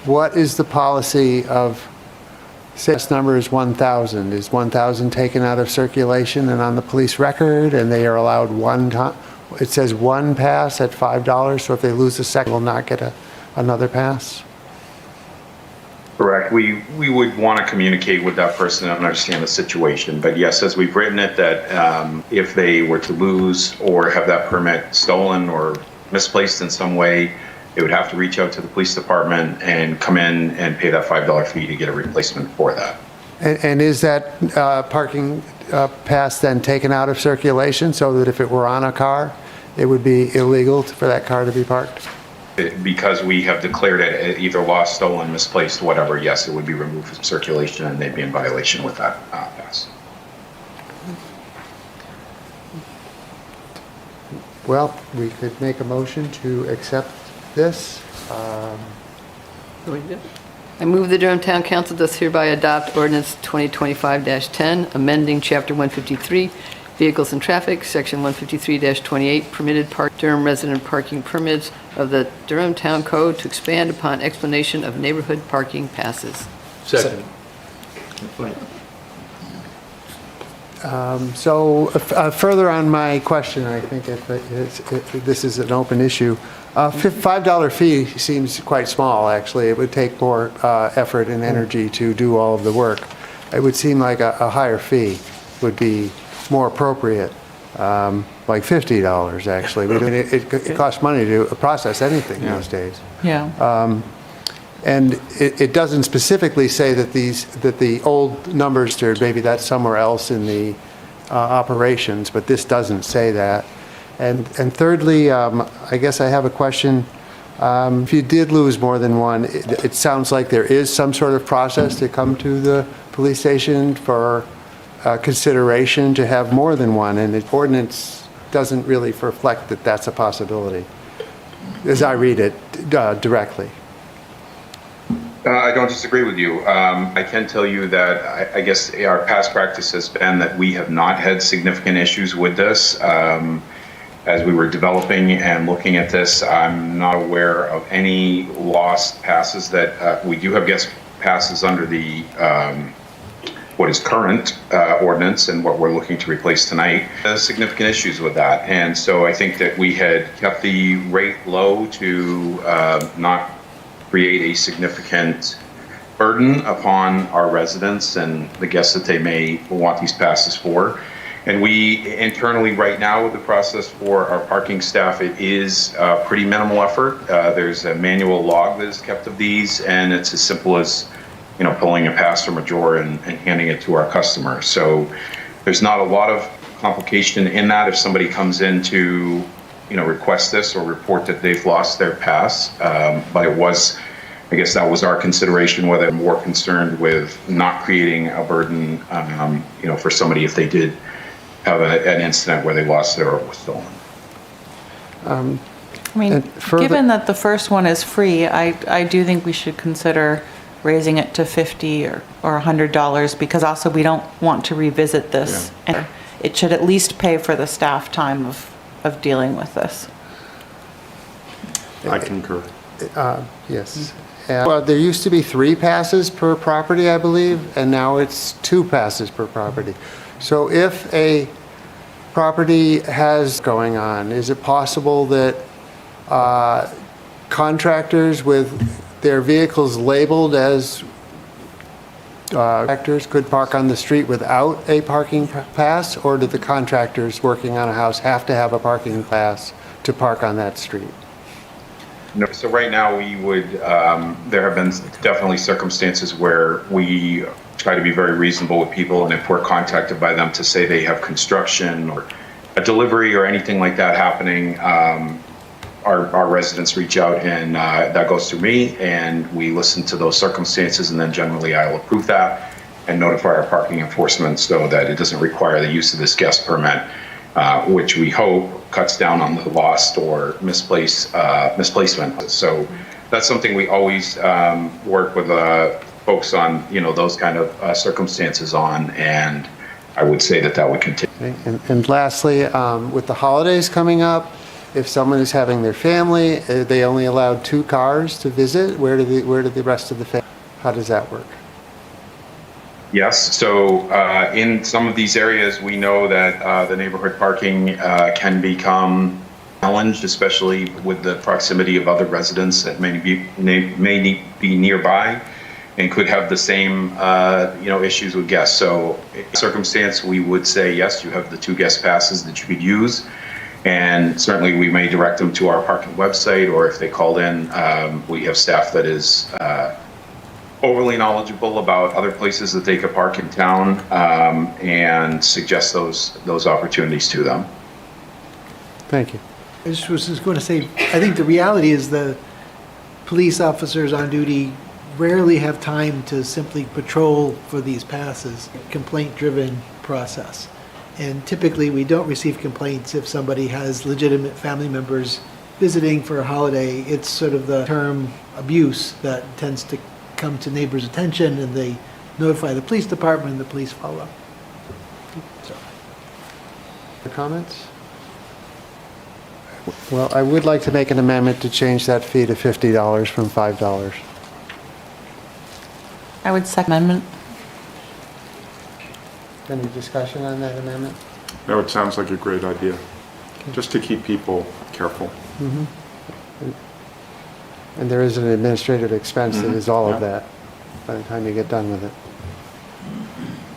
what is the policy of, say this number is 1,000, is 1,000 taken out of circulation and on the police record, and they are allowed one time, it says one pass at $5, so if they lose the second, will not get another pass? Correct. We would want to communicate with that person and understand the situation. But yes, as we've written it, that if they were to lose or have that permit stolen or misplaced in some way, they would have to reach out to the police department and come in and pay that $5 fee to get a replacement for that. And is that parking pass then taken out of circulation so that if it were on a car, it would be illegal for that car to be parked? Because we have declared it either lost, stolen, misplaced, whatever, yes, it would be removed from circulation and they'd be in violation with that pass. Well, we could make a motion to accept this. I move the Durham Town Council does hereby adopt ordinance 2025-10, amending Chapter 153, Vehicles and Traffic, Section 153-28, permitted Durham resident parking permits of the Durham Town Code to expand upon explanation of neighborhood parking passes. Second. So further on my question, I think if this is an open issue, $5 fee seems quite small, actually. It would take more effort and energy to do all of the work. It would seem like a higher fee would be more appropriate, like $50, actually. I mean, it costs money to process anything these days. Yeah. And it doesn't specifically say that the old numbers, maybe that's somewhere else in the operations, but this doesn't say that. And thirdly, I guess I have a question. If you did lose more than one, it sounds like there is some sort of process to come to the police station for consideration to have more than one, and the ordinance doesn't really reflect that that's a possibility, as I read it directly. I don't disagree with you. I can tell you that I guess our past practice has been that we have not had significant issues with this. As we were developing and looking at this, I'm not aware of any lost passes. That we do have guest passes under the what is current ordinance and what we're looking to replace tonight. There's significant issues with that, and so I think that we had kept the rate low to not create a significant burden upon our residents and the guests that they may want these passes for. And we internally right now with the process for our parking staff, it is pretty minimal effort. There's a manual log that is kept of these, and it's as simple as pulling a pass from a drawer and handing it to our customer. So there's not a lot of complication in that if somebody comes in to request this or report that they've lost their pass. But it was, I guess that was our consideration, whether more concerned with not creating a burden, for somebody if they did have an incident where they lost their or was stolen. I mean, given that the first one is free, I do think we should consider raising it to $50 or $100, because also we don't want to revisit this. Yeah. And it should at least pay for the staff time of dealing with this. I concur. Yes. Well, there used to be 3 passes per property, I believe, and now it's 2 passes per property. So if a property has going on, is it possible that contractors with their vehicles labeled as contractors could park on the street without a parking pass, or do the contractors working on a house have to have a parking pass to park on that street? No, so right now we would, there have been definitely circumstances where we try to be very reasonable with people, and if we're contacted by them to say they have construction or a delivery or anything like that happening, our residents reach out, and that goes through me, and we listen to those circumstances, and then generally I'll approve that and notify our parking enforcement so that it doesn't require the use of this guest permit, which we hope cuts down on the lost or misplacement. So that's something we always work with folks on, those kind of circumstances on, and I would say that would continue. Okay. And lastly, with the holidays coming up, if someone is having their family, they only allowed 2 cars to visit. Where do the rest of the family? How does that work? Yes. So in some of these areas, we know that the neighborhood parking can become challenged, especially with the proximity of other residents that may be nearby. and could have the same, issues with guests. So in circumstance, we would say, yes, you have the 2 guest passes that you could use. And certainly we may direct them to our parking website, or if they called in, we have staff that is overly knowledgeable about other places that they could park in town, and suggest those opportunities to them. Thank you. I just was just going to say, I think the reality is the police officers on duty rarely have time to simply patrol for these passes, complaint-driven process. And typically, we don't receive complaints if somebody has legitimate family members visiting for a holiday. It's sort of the term abuse that tends to come to neighbors' attention, and they notify the police department, and the police follow. So. Comments? Well, I would like to make an amendment to change that fee to $50 from $5. I would second amendment. Any discussion on that amendment? No, it sounds like a great idea, just to keep people careful. And there is an administrative expense that is all of that by the time you get done with it.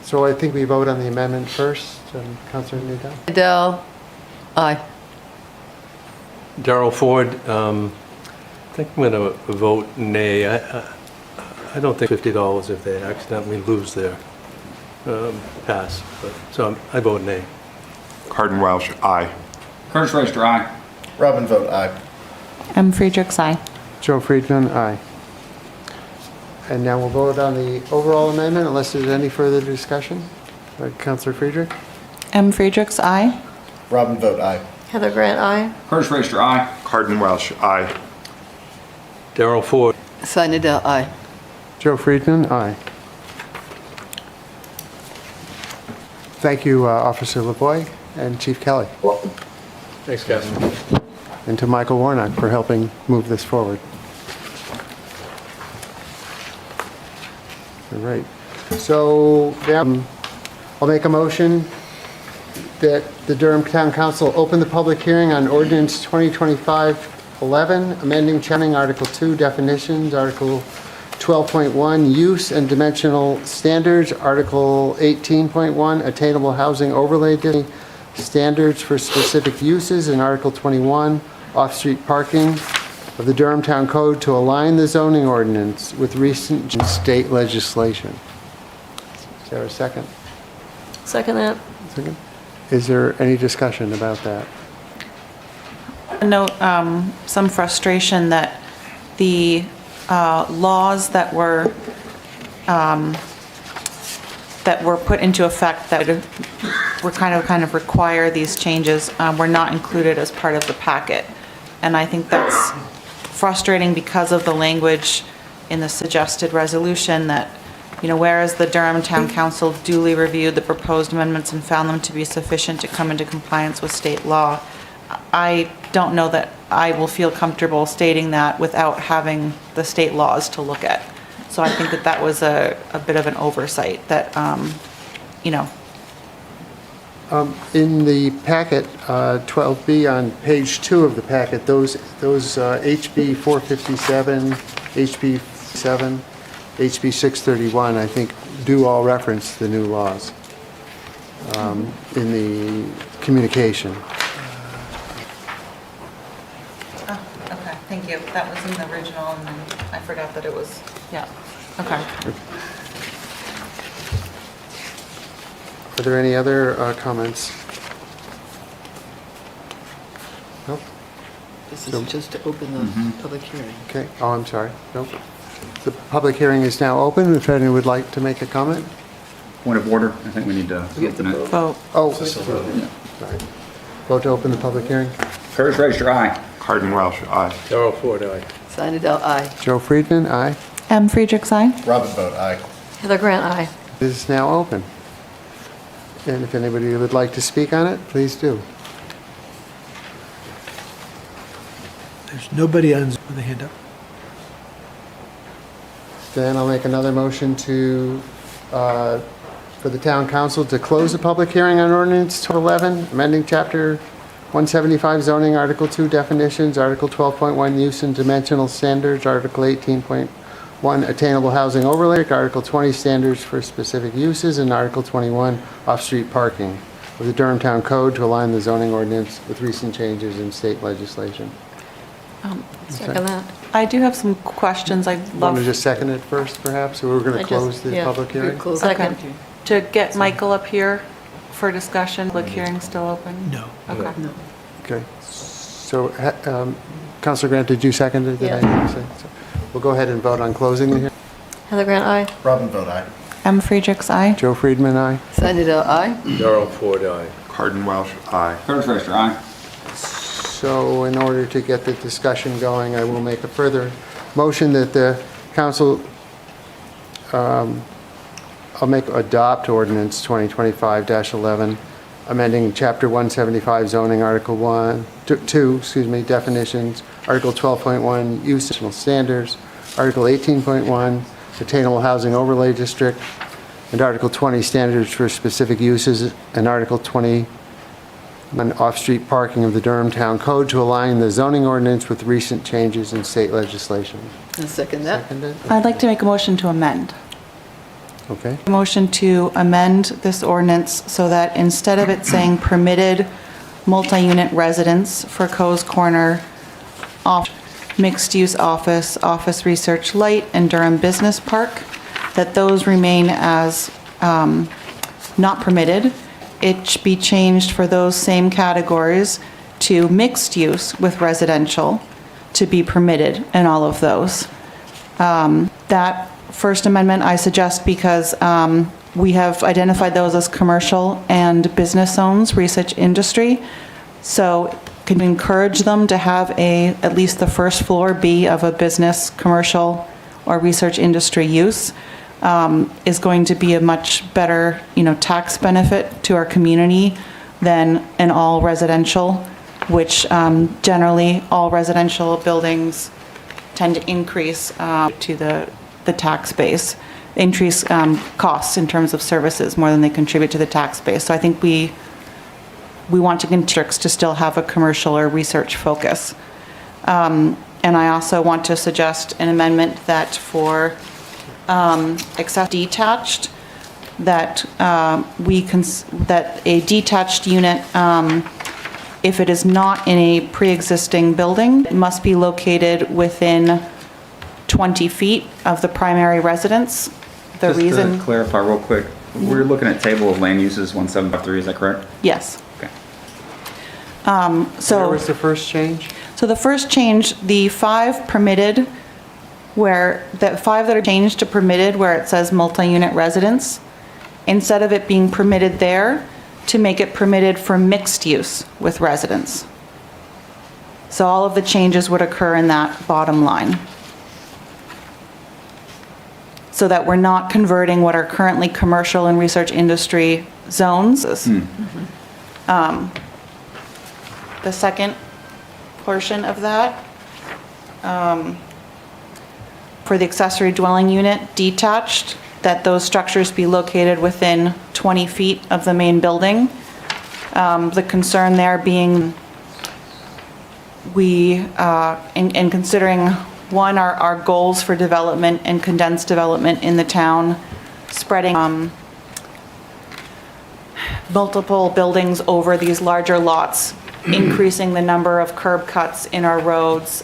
So I think we vote on the amendment first. Councilor Newtown? Adele? Aye. Darrell Ford, I think I'm going to vote nay. I don't think $50 if they accidentally lose their pass. So I vote nay. Cardin Welsh, aye. Curtis Reister, aye. Robin vote aye. M. Friedrichs, aye. Joe Friedman, aye. And now we'll vote on the overall amendment unless there's any further discussion. Councilor Friedrich? M. Friedrichs, aye. Robin vote aye. Heather Grant, aye. Curtis Reister, aye. Cardin Welsh, aye. Darrell Ford, Sonia Adele, aye. Joe Friedman, aye. Thank you, Officer LaVoy and Chief Kelly, thanks, guys. and to Michael Warnock for helping move this forward. All right. So I'll make a motion that the Durham Town Council open the public hearing on ordinance 2025-11, amending Channing Article 2 definitions, Article 12.1 use and dimensional standards, Article 18.1 attainable housing overlay district standards for specific uses, and Article 21 off-street parking of the Durham Town Code to align the zoning ordinance with recent state legislation. Is there a second? Second that. Second. Is there any discussion about that? Note some frustration that the laws that were put into effect that were kind of require these changes were not included as part of the packet. And I think that's frustrating because of the language in the suggested resolution that, whereas the Durham Town Council duly reviewed the proposed amendments and found them to be sufficient to come into compliance with state law, I don't know that I will feel comfortable stating that without having the state laws to look at. So I think that was a bit of an oversight that, In the packet, 12B on page 2 of the packet, those HB 457, HB 7, HB 631, I think, do all reference the new laws in the communication. Oh, okay, thank you. That was in the original, and then I forgot that it was, yeah, okay. Are there any other comments? No? This is just to open the public hearing. Okay. Oh, I'm sorry. Nope. The public hearing is now open. If anyone would like to make a comment? Point of order, I think we need to open it. Vote. Oh, sorry. Vote to open the public hearing. Curtis Reister, aye. Cardin Welsh, aye. Darrell Ford, aye. Sonia Adele, aye. Joe Friedman, aye. M. Friedrichs, aye. Robin vote aye. Heather Grant, aye. It is now open. And if anybody would like to speak on it, please do. There's nobody on Zoom with a hand up. Then I'll make another motion for the town council to close the public hearing on ordinance 1211, amending chapter 175 zoning, Article 2 definitions, Article 12.1 use and dimensional standards, Article 18.1 1, attainable housing overlay, Article 20, standards for specific uses, and Article 21, off-street parking of the Durham Town Code to align the zoning ordinance with recent changes in state legislation. Second that. I do have some questions I'd Want love to just second it first, perhaps, or we're going I to just- close the yeah, public hearing? close it. Okay. To get Michael up here for discussion. Public hearing still open? No. Okay. Okay. So, Councilor Grant, did you second it? Did I Yeah. say so? We'll go ahead and vote on closing the hearing. Heather Grant, aye. Robin vote aye. M. Friedrichs, aye. Joe Friedman, aye. Sandy Dale, aye. Darrell Ford, aye. Cardin Welsh, aye. Curtis Racer, aye. So in order to get the discussion going, I will make a further motion that the council, I'll make adopt ordinance 2025-11, amending Chapter 175 zoning, Article 2, definitions, Article 12.1, use of standards, Article 18.1, attainable housing overlay district, and Article 20, standards for specific uses, and Article 20, on off-street parking of the Durham Town Code to align the zoning ordinance with recent changes in state legislation. I'll second that. Seconded? I'd like to make a motion to amend. Okay. A motion to amend this ordinance so that instead of it saying permitted multi-unit residence for Coe's Corner, off mixed-use office, office research light, and Durham Business Park, that those remain as not permitted. It should be changed for those same categories to mixed use with residential to be permitted in all of those. That First Amendment I suggest because we have identified those as commercial and business zones, research industry. So can encourage them to have at least the first floor be of a business, commercial, or research industry use. Is going to be a much better, tax benefit to our community than an all residential, which generally all residential buildings tend to increase to the tax base, increase costs in terms of services more than they contribute to the tax base. So I think we want to continue to still have a commercial or research focus. And I also want to suggest an amendment that for except detached, that that a detached unit, if it is not in a pre-existing building, it must be located within 20 feet of the primary residence. The Just reason, to clarify real quick, we're looking at table of land uses 1753, is that correct? yes. Okay. Where was the first change? So the first change, the 5 permitted, the 5 that are changed to permitted where it says multi-unit residence, instead of it being permitted there, to make it permitted for mixed use with residents. So all of the changes would occur in that bottom line. So that we're not converting what are currently commercial and research industry zones. The second portion of that, for the accessory dwelling unit detached, that those structures be located within 20 feet of the main building. The concern there being in considering, one, our goals for development and condensed development in the town, spreading multiple buildings over these larger lots, increasing the number of curb cuts in our roads,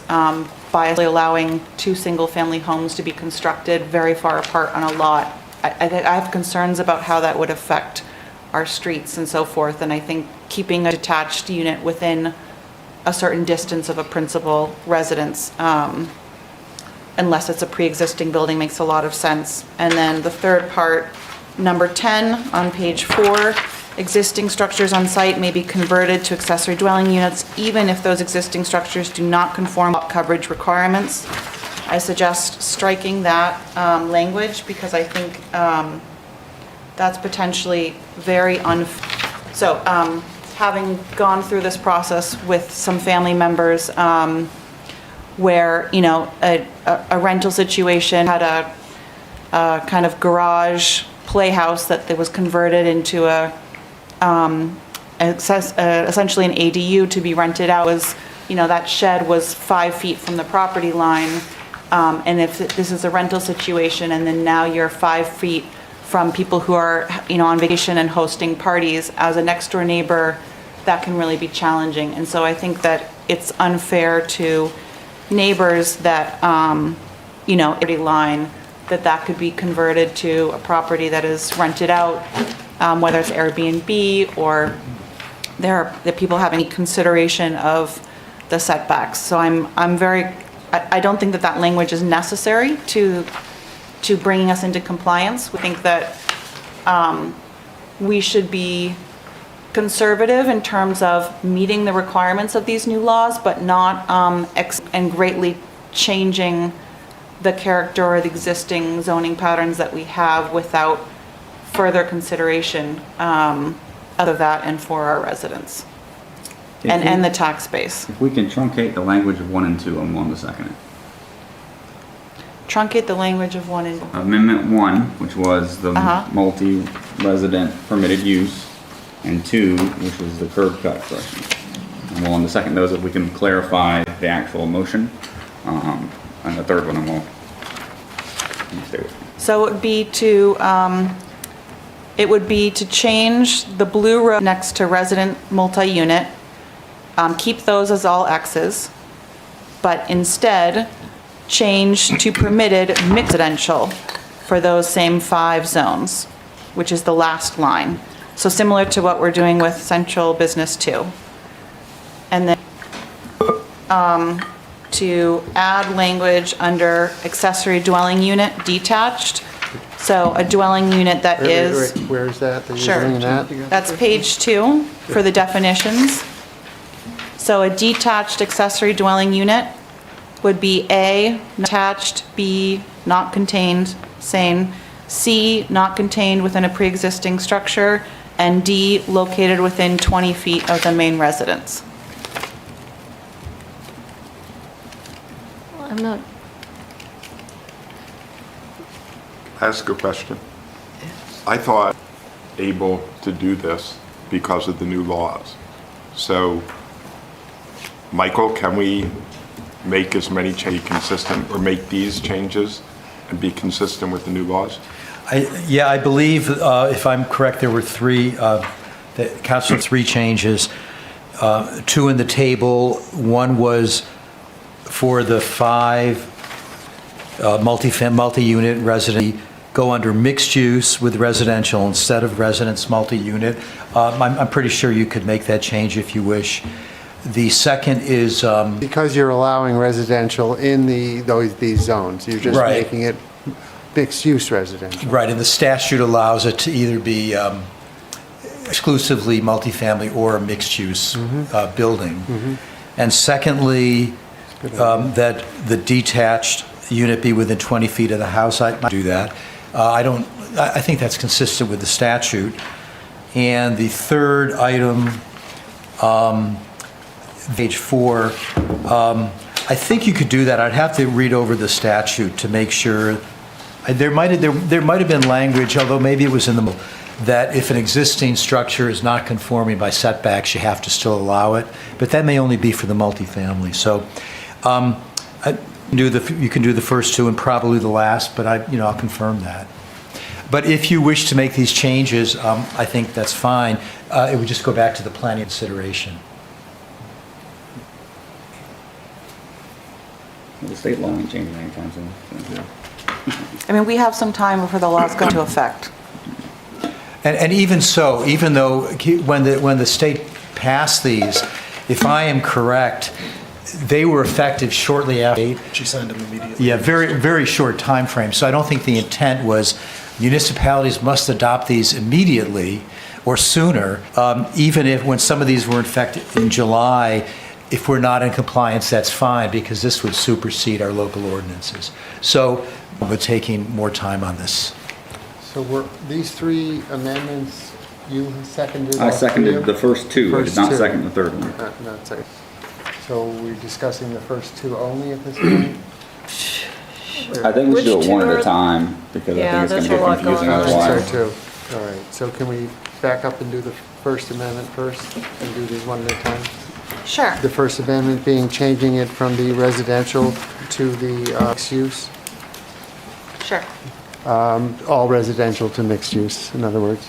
by allowing 2 single-family homes to be constructed very far apart on a lot. I have concerns about how that would affect our streets and so forth, and I think keeping a detached unit within a certain distance of a principal residence, unless it's a pre-existing building, makes a lot of sense. And then the third part, number 10 on page 4, existing structures on site may be converted to accessory dwelling units, even if those existing structures do not conform to lot coverage requirements. I suggest striking that language because I think that's potentially very So having gone through this process with some family members where, a rental situation had a kind of garage playhouse that was converted into essentially an ADU to be rented out, that shed was 5 feet from the property line. And if this is a rental situation, and then now you're 5 feet from people who are, on vacation and hosting parties, as a next door neighbor, that can really be challenging. And so I think that it's unfair to neighbors that, every line, that could be converted to a property that is rented out, whether it's Airbnb or that people have any consideration of the setbacks. So I don't think that language is necessary to bringing us into compliance. We think that we should be conservative in terms of meeting the requirements of these new laws, but not and greatly changing the character or the existing zoning patterns that we have without further consideration of that and for our residents and the tax base. If we can truncate the language of 1 and 2, I'm willing to second it. Truncate the language of 1 and Amendment 1, which was the multi-resident permitted use, and 2, which was the curb cut question. I'm willing to second those if we can clarify the actual motion. And the third one, I'm willing to stay with me. So it would be to change the blue row next to resident multi-unit, keep those as all X's, but instead change to permitted mixed residential for those same 5 zones, which is the last line. So similar to what we're doing with central business 2. And then to add language under accessory dwelling unit detached. So a dwelling unit that is. Where is that? That you're Sure. doing that? That's page 2 for the definitions. So a detached accessory dwelling unit would be A, attached, B, not contained, same, C, not contained within a pre-existing structure, and D, located within 20 feet of the main residence. I'm not, Ask a question. I thought able to do this because of the new laws. So, Michael, can we make as many changes consistent, or make these changes and be consistent with the new laws? Yeah, I believe, if I'm correct, there were 3, Council 3 changes, 2 in the table. One was for the 5 multi-unit resident, go under mixed use with residential instead of residence multi-unit. I'm pretty sure you could make that change if you wish. The second is... Because you're allowing residential in these zones, you're just Right. making it mixed-use residential. Right, and the statute allows it to either be exclusively multifamily or a mixed-use building. And secondly, that the detached unit be within 20 feet of the house. I might do that. I think that's consistent with the statute. And the third item, page 4, I think you could do that. I'd have to read over the statute to make sure. There might have been language, although maybe it was in the, that if an existing structure is not conforming by setbacks, you have to still allow it. But that may only be for the multifamily. So you can do the first 2 and probably the last, but I'll confirm that. But if you wish to make these changes, I think that's fine. It would just go back to the planning consideration. The state law ain't changing anytime soon. So. I mean, we have some time before the laws go into effect. And even so, even though when the state passed these, if I am correct, they were effective shortly after. She signed them immediately. Yeah, very, very short time frame. So I don't think the intent was municipalities must adopt these immediately or sooner, even if when some of these were in effect in July. If we're not in compliance, that's fine, because this would supersede our local ordinances. So we're taking more time on this. So were these 3 amendments, you seconded? I all 3 seconded of the them? first 2. I did not 2. second the third one. Not second. So we're discussing the first 2 only at this point? I think we should do Which it one two at are- a time, because Yeah, I think it's there's going a to get lot confusing going on. So otherwise. too. All right, so can we back up and do the First Amendment first and do these one at a time? Sure. The First Amendment being changing it from the residential to the mixed use? Sure. All residential to mixed use, in other words.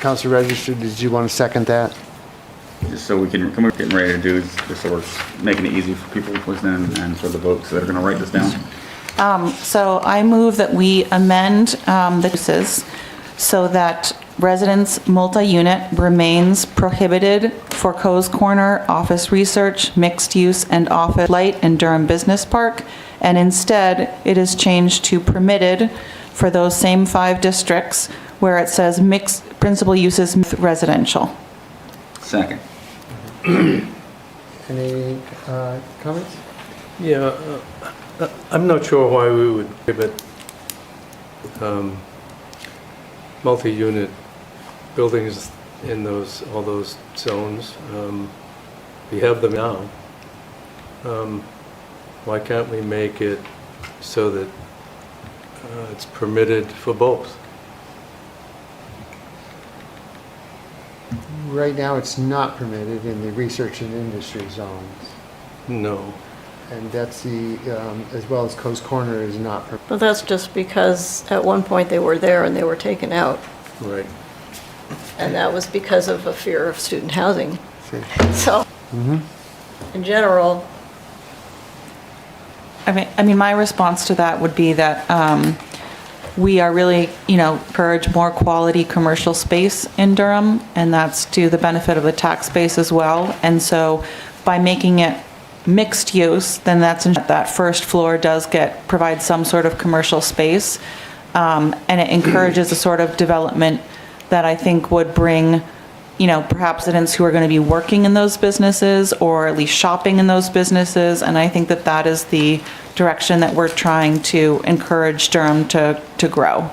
Councilor Register, did you want to second that? Just so we're getting ready to do, just so we're making it easy for people listening and for the folks that are going to write this down. So I move that we amend the uses so that residence multi-unit remains prohibited for Coe's Corner, office research, mixed use, and office light and Durham Business Park. And instead, it is changed to permitted for those same 5 districts where it says mixed principal uses residential. Second. Any comments? Yeah, I'm not sure why we would prohibit multi-unit buildings in all those zones. We have them now. Why can't we make it so that it's permitted for both? Right now, it's not permitted in the research and industry zones. No. And that's as well as Coe's Corner is not permitted. But that's just because at one point they were there and they were taken out. Right. And that was because of a fear of student housing. See. So, in general, I mean, my response to that would be that we are really, encourage more quality commercial space in Durham, and that's to the benefit of the tax base as well. And so by making it mixed use, then that first floor does provide some sort of commercial space. And it encourages a sort of development that I think would bring, perhaps residents who are going to be working in those businesses or at least shopping in those businesses. And I think that is the direction that we're trying to encourage Durham to grow,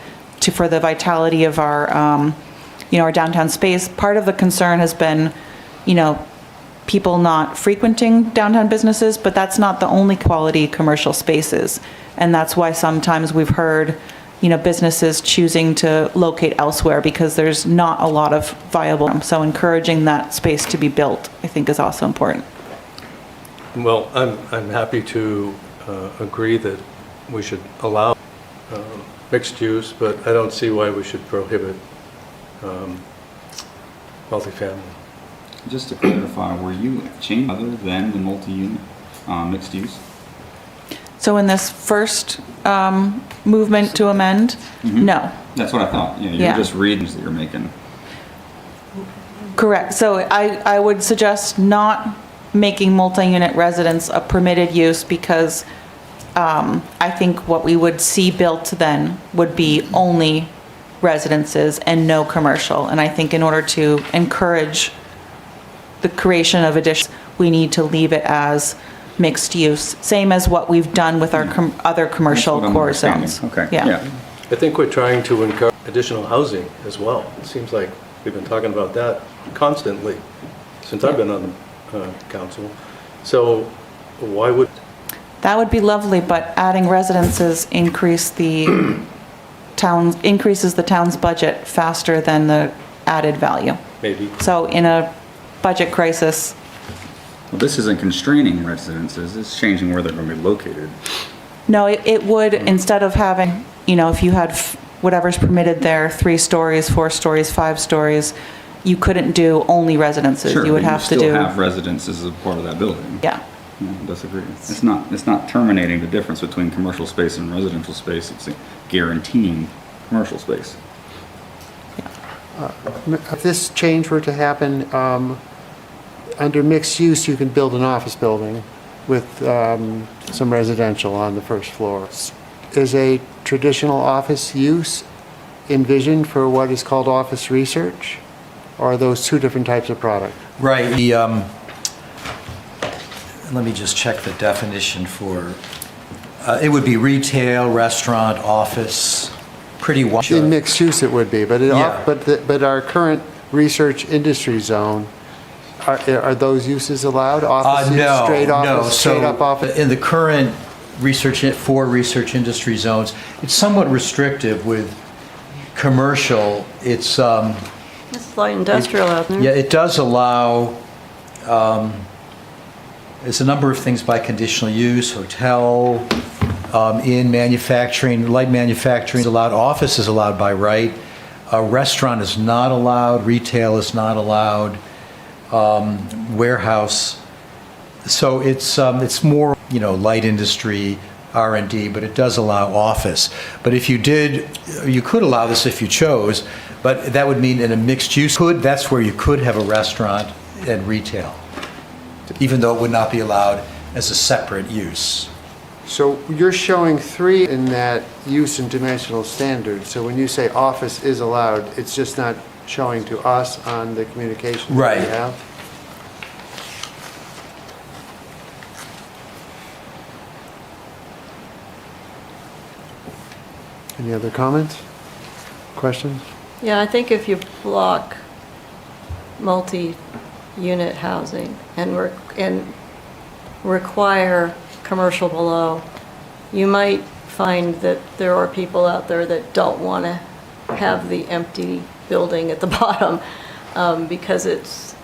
for the vitality of our, our downtown space. Part of the concern has been, people not frequenting downtown businesses, but that's not the only quality commercial spaces. And that's why sometimes we've heard, businesses choosing to locate elsewhere because there's not a lot of viable. So encouraging that space to be built, I think, is also important. Well, I'm happy to agree that we should allow mixed use, but I don't see why we should prohibit multifamily. Just to clarify, were you changing other than the multi-unit mixed use? So in this first movement to amend, no. That's what I thought. Yeah, you're just reading that you're making. Correct. So I would suggest not making multi-unit residence a permitted use because I think what we would see built then would be only residences and no commercial. And I think in order to encourage the creation of additions, we need to leave it as mixed use, same as what we've done with our other commercial core zones. Okay. Yeah. I think we're trying to encourage additional housing as well. It seems like we've been talking about that constantly since I've been on the council. So why would... That would be lovely, but adding residences increases the town's budget faster than the added value. Maybe. So in a budget crisis, Well, this isn't constraining residences, it's changing where they're going to be located. no, it would, instead of having, if you had whatever's permitted there, 3 stories, 4 stories, 5 stories, you couldn't do only residences. Sure, You would but have to still do. have residences as part of that building. Yeah. No, disagree. It's not terminating the difference between commercial space and residential space, it's guaranteeing commercial space. If this change were to happen, under mixed use, you can build an office building with some residential on the first floor. Is a traditional office use envisioned for what is called office research? Or are those 2 different types of product? Right. Let me just check the definition for, it would be retail, restaurant, office, pretty wide. In mixed use it would be, but Yeah. but our current research industry zone, are those uses allowed? Office use, No, straight no. office, straight up office? In the current research industry zones, it's somewhat restrictive with commercial. It's, it's light industrial out there. yeah, it does allow There's a number of things by conditional use, hotel, in manufacturing, light manufacturing is allowed, office is allowed by right, a restaurant is not allowed, retail is not allowed, warehouse. So it's more, light industry, R&D, but it does allow office. But if you could allow this if you chose, but that would mean in a mixed use, that's where you could have a restaurant and retail, even though it would not be allowed as a separate use. So you're showing 3 in that use and dimensional standard. So when you say office is allowed, it's just not showing to us on the communication that we Right. have? Any other comments? Questions? Yeah, I think if you block multi-unit housing and require commercial below, you might find that there are people out there that don't want to have the empty building at the bottom because it's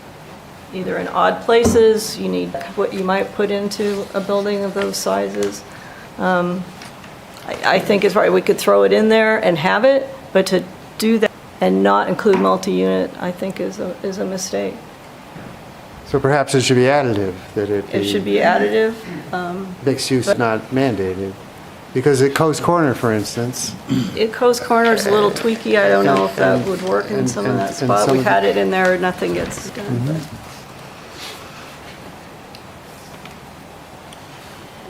either in odd places, you need what you might put into a building of those sizes. I think it's right, we could throw it in there and have it, but to do that and not include multi-unit, I think is a mistake. So perhaps it should be additive, that It should be additive. mixed use, not mandated. Because at Coast Corner, for instance, At Coast Corner is a little tweaky, I don't know if that would work in some of that and spot. some We've of had it in there, nothing gets done. but-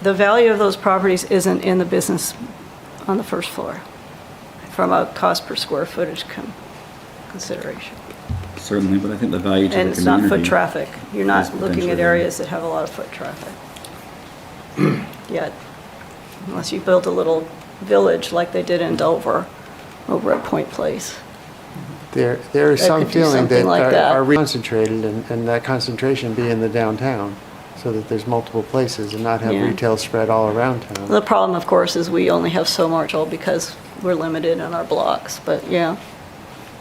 The value of those properties isn't in the business on the first floor, from a cost per square footage consideration. Certainly, but I think the value to the And community. it's not foot traffic. You're is not looking potentially at there. areas that have a lot of foot traffic yet, unless you build a little village like they did in Dover over at Point Place. there is That some could do feeling that something like that. are concentrated, and that concentration be in the downtown, so that there's multiple places and not have Yeah. retail spread all around town. The problem, of course, is we only have so much because we're limited in our blocks, but yeah.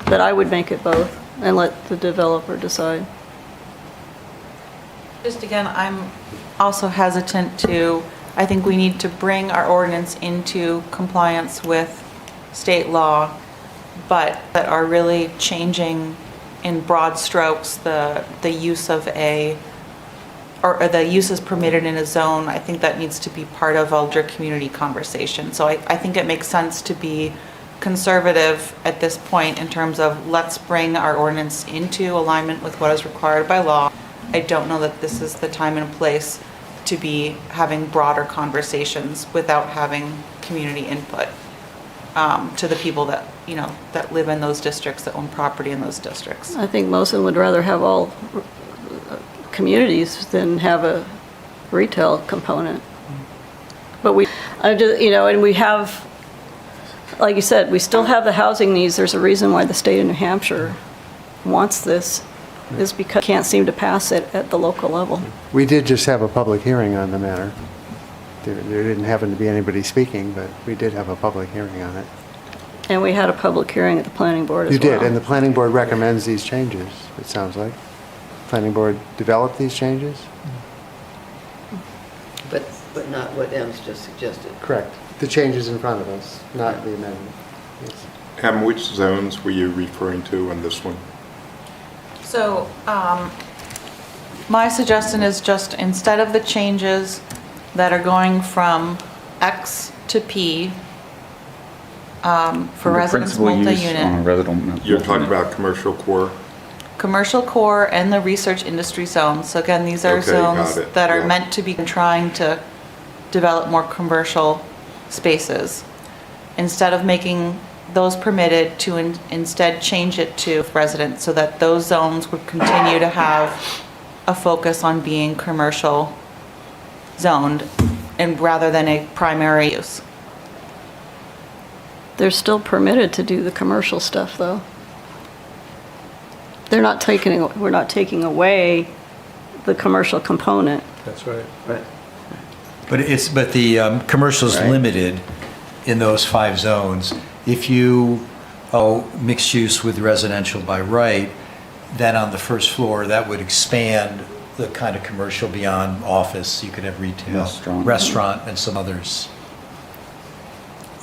But I would make it both and let the developer decide. Just again, I'm also hesitant I think we need to bring our ordinance into compliance with state law, but that are really changing in broad strokes the use of or the uses permitted in a zone. I think that needs to be part of a community conversation. So I think it makes sense to be conservative at this point in terms of let's bring our ordinance into alignment with what is required by law. I don't know that this is the time and place to be having broader conversations without having community input to the people that, that live in those districts, that own property in those districts. I think most of them would rather have all communities than have a retail component. But and we have, like you said, we still have the housing needs. There's a reason why the state of New Hampshire wants this, is because it can't seem to pass it at the local level. We did just have a public hearing on the matter. There didn't happen to be anybody speaking, but we did have a public hearing on it. And we had a public hearing at the planning board as You well. did, and the planning board recommends these changes, it sounds like. Planning board developed these changes? But not what Em's just suggested. Correct. The changes in front of us, not the amendment. Yes. And which zones were you referring to on this one? So, my suggestion is just instead of the changes that are going from X to P for The residence principal use on a multi-unit, resident. You're talking about commercial core? commercial core and the research industry zones. So again, these are Okay, got zones it, that are yeah. meant to be trying to develop more commercial spaces. Instead of making those permitted, to instead change it to resident, so that those zones would continue to have a focus on being commercial zoned, and rather than a primary use. They're still permitted to do the commercial stuff, though. We're not taking away the commercial component. That's right. But the commercial is limited in those 5 zones. If you mixed use with residential by right, then on the first floor, that would expand the kind of commercial beyond office. You could have retail, restaurant, and some others.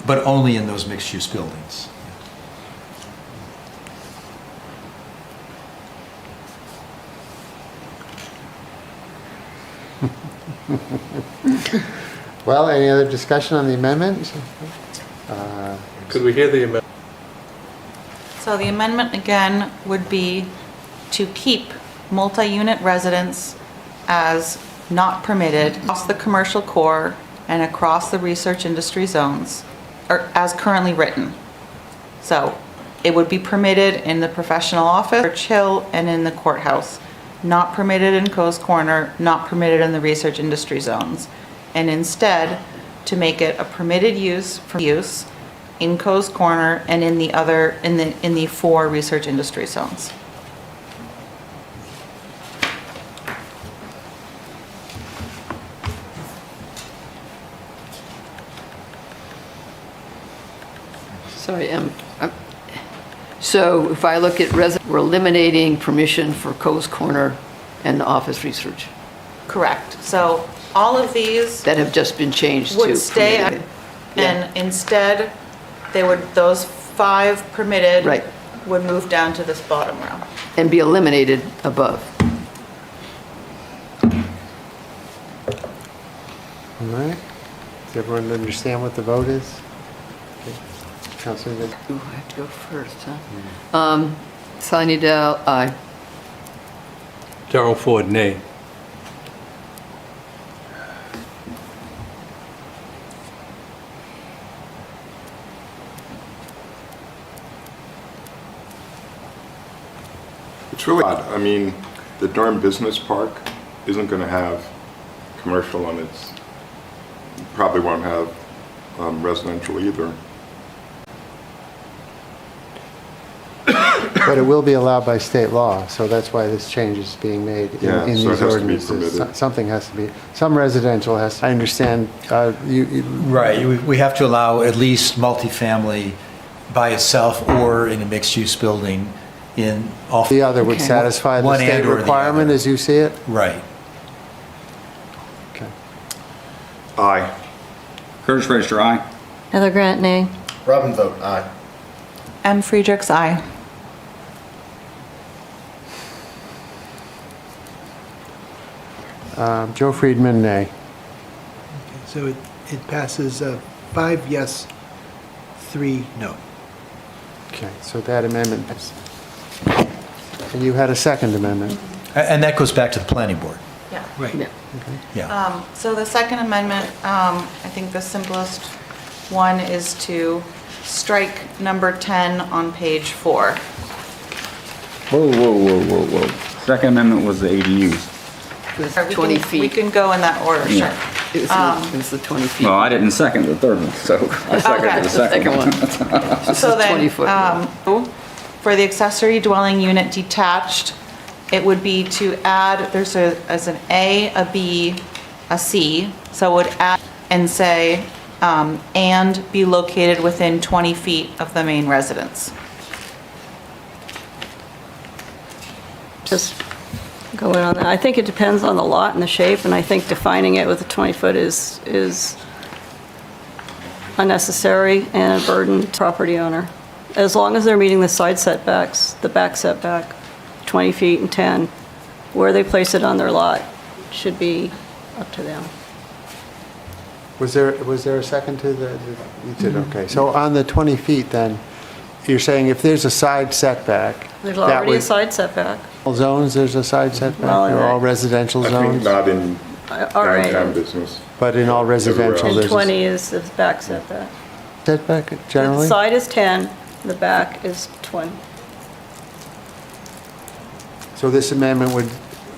But only in those mixed-use buildings. Well, any other discussion on the amendment? Could we hear the amendment? So the amendment again would be to keep multi-unit residence as not permitted across the commercial core and across the research industry zones, or as currently written. So it would be permitted in the professional office, Church Hill, and in the courthouse. Not permitted in Coe's Corner, not permitted in the research industry zones. And instead, to make it a permitted use for use in Coe's Corner and in the other, in the 4 research industry zones. Sorry, so if I look at we're eliminating permission for Coe's Corner and the office research Correct. So all of these that have just been changed to would stay, permitted. and instead, those 5 permitted Right. would move down to this bottom row. And be eliminated above. All right. Does everyone understand what the vote is? Okay. Councilor Vick. Ooh, I have to go first, huh? Sunny Dell, aye. Darrell Ford, nay. It's really odd. I mean, the Durham Business Park isn't going to have commercial on its, probably won't have residential either. But it will be allowed by state law, so that's why this change is being made Yeah, in so it these has to be ordinances. permitted. Something has to be, some residential has, I understand, Right, we have to allow at least multifamily by itself or in a mixed-use building in all. the other would Okay. satisfy the One state and or the requirement other. as you see it? Right. Okay. Aye. Curtis Fraser, aye. Heather Grant, nay. Robin vote aye. M. Friedrichs, aye. Joe Friedman, nay. So it passes 5 yes, 3 no. Okay, so that amendment passes. And you had a second amendment. And that goes back to the planning board. Yeah. Right. Yeah. Yeah. So the second amendment, I think the simplest one is to strike number 10 on page 4. Whoa. Second amendment was the ADUs. With Or we 20 can- We feet. can go in that order, sure. Yeah. It was the 20 feet. Well, I didn't second the third one, so I seconded Okay. the The second second one. one. This So is 20 then, foot. for the accessory dwelling unit detached, it would be to add, as an A, a B, a C, so it would add and say, and be located within 20 feet of the main residence. Just go in on that. I think it depends on the lot and the shape, and I think defining it with a 20-foot is unnecessary and a burden to property owner. As long as they're meeting the side setbacks, the back setback, 20 feet and 10, where they place it on their lot should be up to them. Was there a second to you did, okay. So on the 20 feet then, you're saying if there's a side setback. There's that already a would- side setback. All zones, there's a side setback? Well, They're all residential I think zones? not in All right. downtown business. But in all residential, And there's a 20 is the back setback. setback The generally? side is 10, the back is 20. So this amendment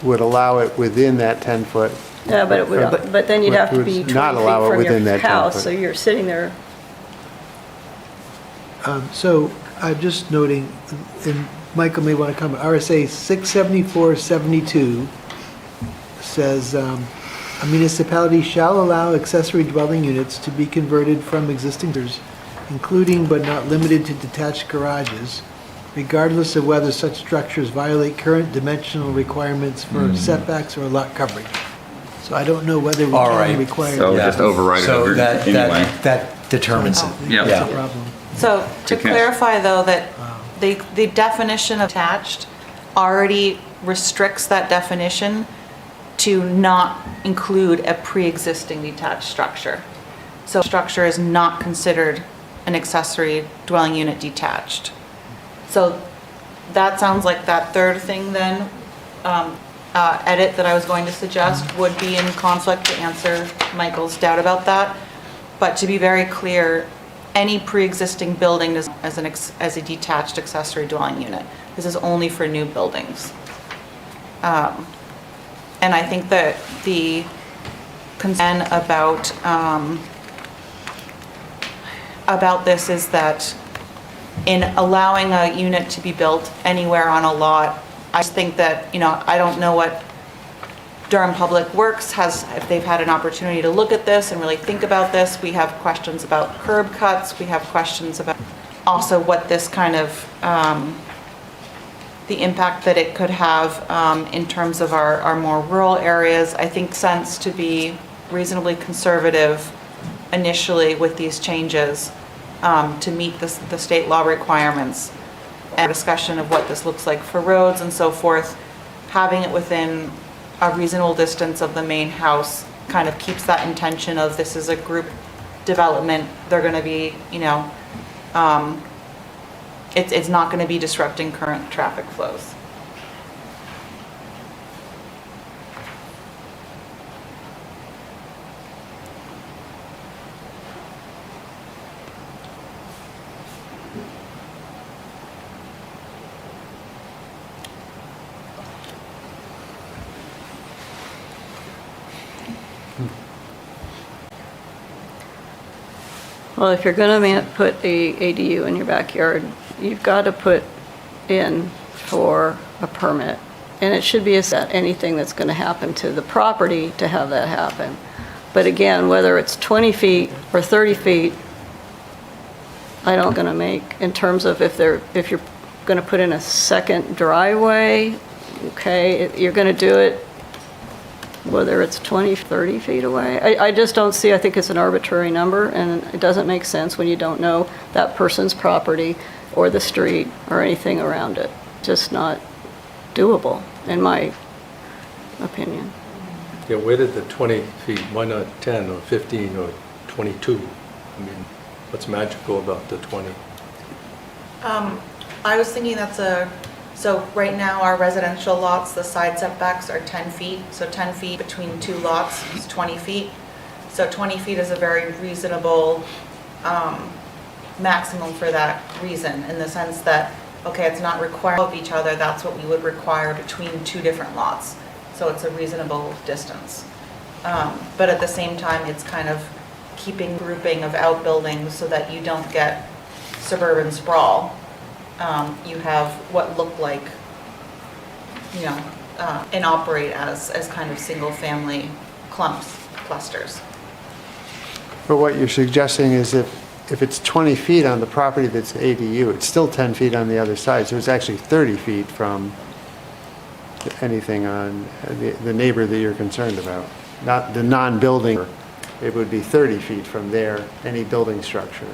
would allow it within that 10-foot? Yeah, but it would, but then you'd have to be 20 feet Not allow it from within your that 10 house, foot. so you're sitting there. So I'm just noting, and Michael may want to comment, RSA 674-72 says, a municipality shall allow accessory dwelling units to be converted from existing, including but not limited to detached garages, regardless of whether such structures violate current dimensional requirements for setbacks or lot coverage. So I don't know whether we All can right. require. So that. just override it So over that, anyway. that determines it. Yeah. That's a problem. So to Okay. clarify though, that the definition of attached already restricts that definition to not include a pre-existing detached structure. So structure is not considered an accessory dwelling unit detached. So that sounds like that third thing then, edit that I was going to suggest would be in conflict to answer Michael's doubt about that. But to be very clear, any pre-existing building is as a detached accessory dwelling unit. This is only for new buildings. And I think that the concern about this is that in allowing a unit to be built anywhere on a lot, I just think that, I don't know what Durham Public Works has, if they've had an opportunity to look at this and really think about this. We have questions about curb cuts. We have questions about also what this kind of, the impact that it could have in terms of our more rural areas. I think sense to be reasonably conservative initially with these changes to meet the state law requirements. And discussion of what this looks like for roads and so forth, having it within a reasonable distance of the main house kind of keeps that intention of this is a group development. They're going to be, it's not going to be disrupting current traffic flows. Well, if you're going to put a ADU in your backyard, you've got to put in for a permit. And it should be anything that's going to happen to the property to have that happen. But again, whether it's 20 feet or 30 feet, I don't going to make, in terms of if you're going to put in a second driveway, okay, you're going to do it whether it's 20, 30 feet away. I just don't see, I think it's an arbitrary number, and it doesn't make sense when you don't know that person's property or the street or anything around it. Just not doable, in my opinion. Yeah, where did the 20 feet, why not 10 or 15 or 22? I mean, what's magical about the 20? I was thinking so right now our residential lots, the side setbacks are 10 feet. So 10 feet between two lots is 20 feet. So 20 feet is a very reasonable maximum for that reason, in the sense that, okay, it's not required of each other. That's what we would require between two different lots. So it's a reasonable distance. But at the same time, it's kind of keeping grouping of outbuildings so that you don't get suburban sprawl. You have what look like, and operate as kind of single-family clusters. But what you're suggesting is if it's 20 feet on the property that's ADU, it's still 10 feet on the other side, so it's actually 30 feet from anything on the neighbor that you're concerned about, not the non-building. It would be 30 feet from there, any building structure.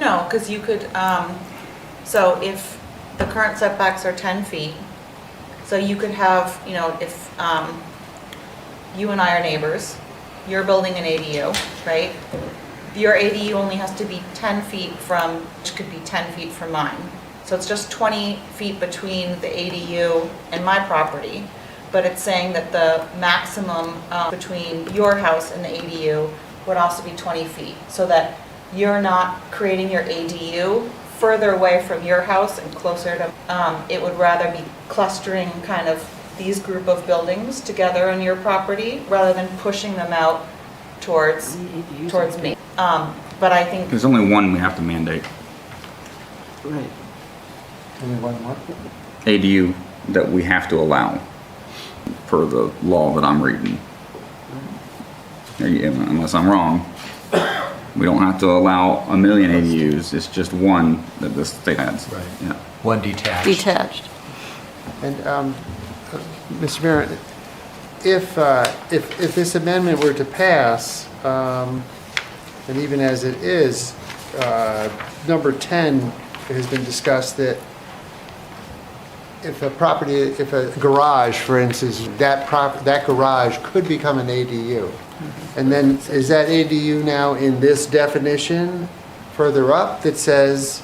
No, because you could, so if the current setbacks are 10 feet, so you could have, if you and I are neighbors, you're building an ADU, right? Your ADU only has to be 10 feet from, which could be 10 feet from mine. So it's just 20 feet between the ADU and my property, but it's saying that the maximum between your house and the ADU would also be 20 feet, so that you're not creating your ADU further away from your house and closer to, it would rather be clustering kind of these group of buildings together on your property rather than pushing them out towards me. But I think There's only one we have to mandate, Right. Only one more? ADU, that we have to allow per the law that I'm reading. Unless I'm wrong. We don't have to allow a million ADUs, it's just one that the state has. Right. Yeah. one detached. Detached. And, Mr. Mayor, if this amendment were to pass, and even as it is, number 10 has been discussed that if a garage, for instance, that garage could become an ADU. And then is that ADU now in this definition further up that says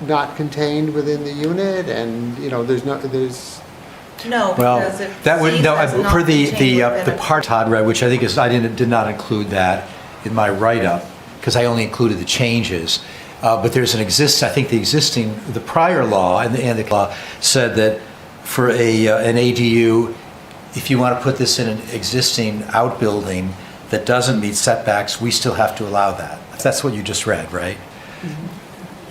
not contained within the unit, and, you know, there's No, Well, because it that would, sees no, as not for the contained within a- part Todd read, which I think is, I did not include that in my write-up, because I only included the changes. But there's I think the prior law and the law said that for an ADU, if you want to put this in an existing outbuilding that doesn't meet setbacks, we still have to allow that. That's what you just read, right?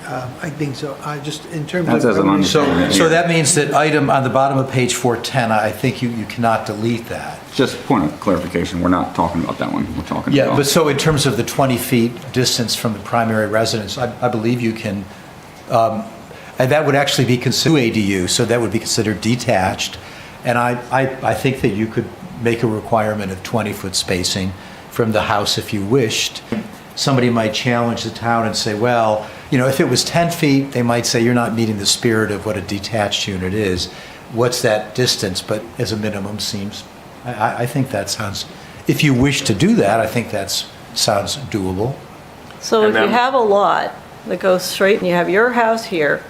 I think so. Just in terms That of. doesn't understand. So that means that item on the bottom of page 410, I think you cannot delete that. Just point of clarification, we're not talking about that one. We're talking Yeah, about. but so in terms of the 20 feet distance from the primary residence, I believe you can, and that would actually be considered ADU, so that would be considered detached. And I think that you could make a requirement of 20-foot spacing from the house if you wished. Somebody might challenge the town and say, well, you know, if it was 10 feet, they might say you're not meeting the spirit of what a detached unit is. What's that distance? But as a minimum seems, I think that sounds, if you wish to do that, I think that sounds doable. So And if you then- have a lot that goes straight and you have your house here,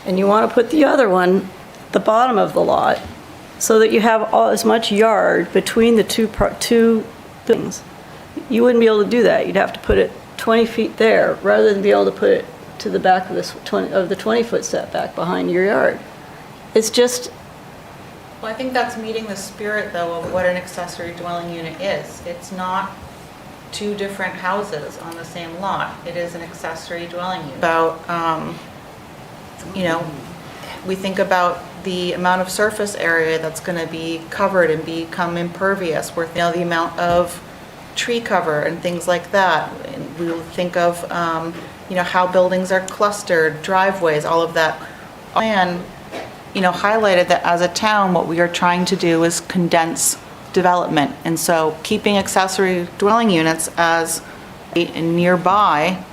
and you want to put the other one at the bottom of the lot, so that you have as much yard between the two things, you wouldn't be able to do that. You'd have to put it 20 feet there, rather than be able to put it to the back of the 20-foot setback behind your yard. It's just, Well, I think that's meeting the spirit, though, of what an accessory dwelling unit is. It's not two different houses on the same lot. It is an accessory dwelling unit. About, you know, we think about the amount of surface area that's going to be covered and become impervious, where, you know, the amount of tree cover and things like that. And we will think of, you know, how buildings are clustered, driveways, all of that. Plan, you know, highlighted that as a town, what we are trying to do is condense development. And so keeping accessory dwelling units as nearby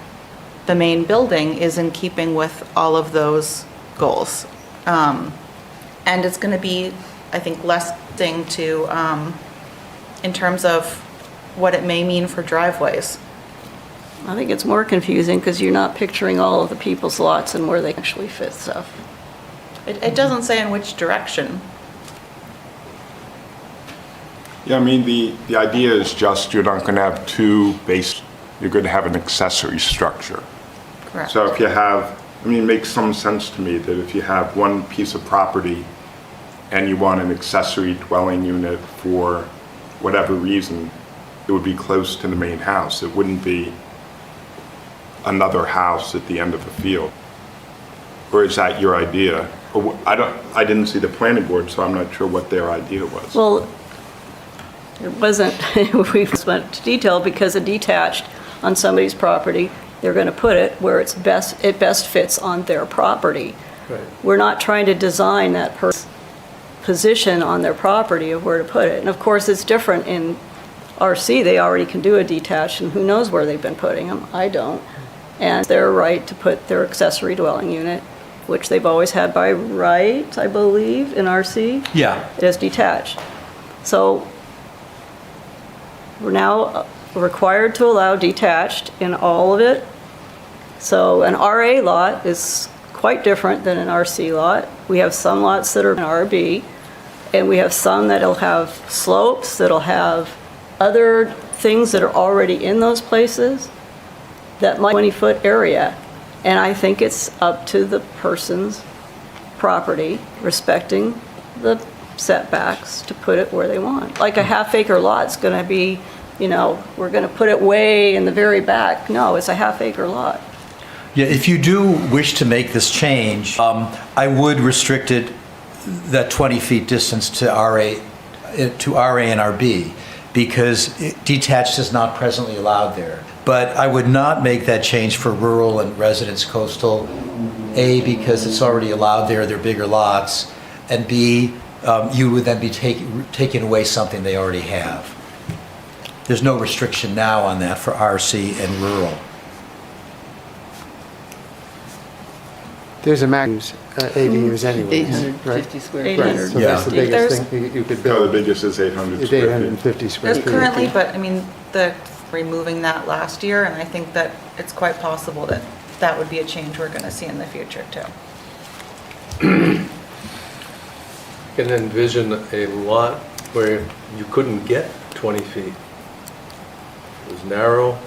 the main building is in keeping with all of those goals. And it's going to be, I think, less thing to, in terms of what it may mean for driveways. I think it's more confusing because you're not picturing all of the people's lots and where they actually fit stuff. It doesn't say in which direction. Yeah, I mean, the idea is just you're not going to have two base, you're going to have an accessory structure. Correct. So if you have, I mean, it makes some sense to me that if you have one piece of property and you want an accessory dwelling unit for whatever reason, it would be close to the main house. It wouldn't be another house at the end of the field. Or is that your idea? Or I didn't see the planning board, so I'm not sure what their idea was. Well, it wasn't, we went into detail because a detached on somebody's property, they're going to put it where it best fits on their property. Right. We're not trying to design that position on their property of where to put it. And of course, it's different in RC. They already can do a detached, and who knows where they've been putting them. I don't. And their right to put their accessory dwelling unit, which they've always had by right, I believe, in RC. Yeah. It is detached. So we're now required to allow detached in all of it. So an RA lot is quite different than an RC lot. We have some lots that are in RB, and we have some that'll have slopes, that'll have other things that are already in those places that might 20-foot area. And I think it's up to the person's property, respecting the setbacks, to put it where they want. Like a half-acre lot's going to be, you know, we're going to put it way in the very back. No, it's a half-acre lot. Yeah, if you do wish to make this change, I would restrict it, that 20 feet distance to RA and RB, because detached is not presently allowed there. But I would not make that change for rural and residence coastal, A, because it's already allowed there, they're bigger lots, and B, you would then be taking away something they already have. There's no restriction now on that for RC and rural. There's a max ADUs anyways, right? 850 square Right, feet. so that's the Yeah. biggest thing you could No, build. the biggest is 800 It's square feet. 850 square There's feet. currently, but I mean, removing that last year, and I think that it's quite possible that that would be a change we're going to see in the future too. Can envision a lot where you couldn't get 20 feet. It was narrow,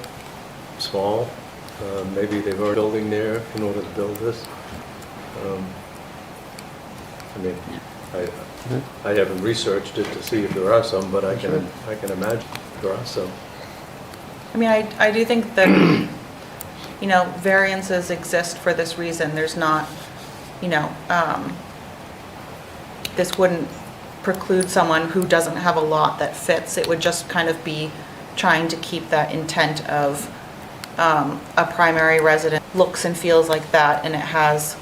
small, maybe they were building there in order to build this. I mean, I haven't researched it to see if there are some, but I can imagine there are some. I mean, I do think that, you know, variances exist for this reason. There's not, you know, this wouldn't preclude someone who doesn't have a lot that fits. It would just kind of be trying to keep that intent of a primary residence looks and feels like that, and it has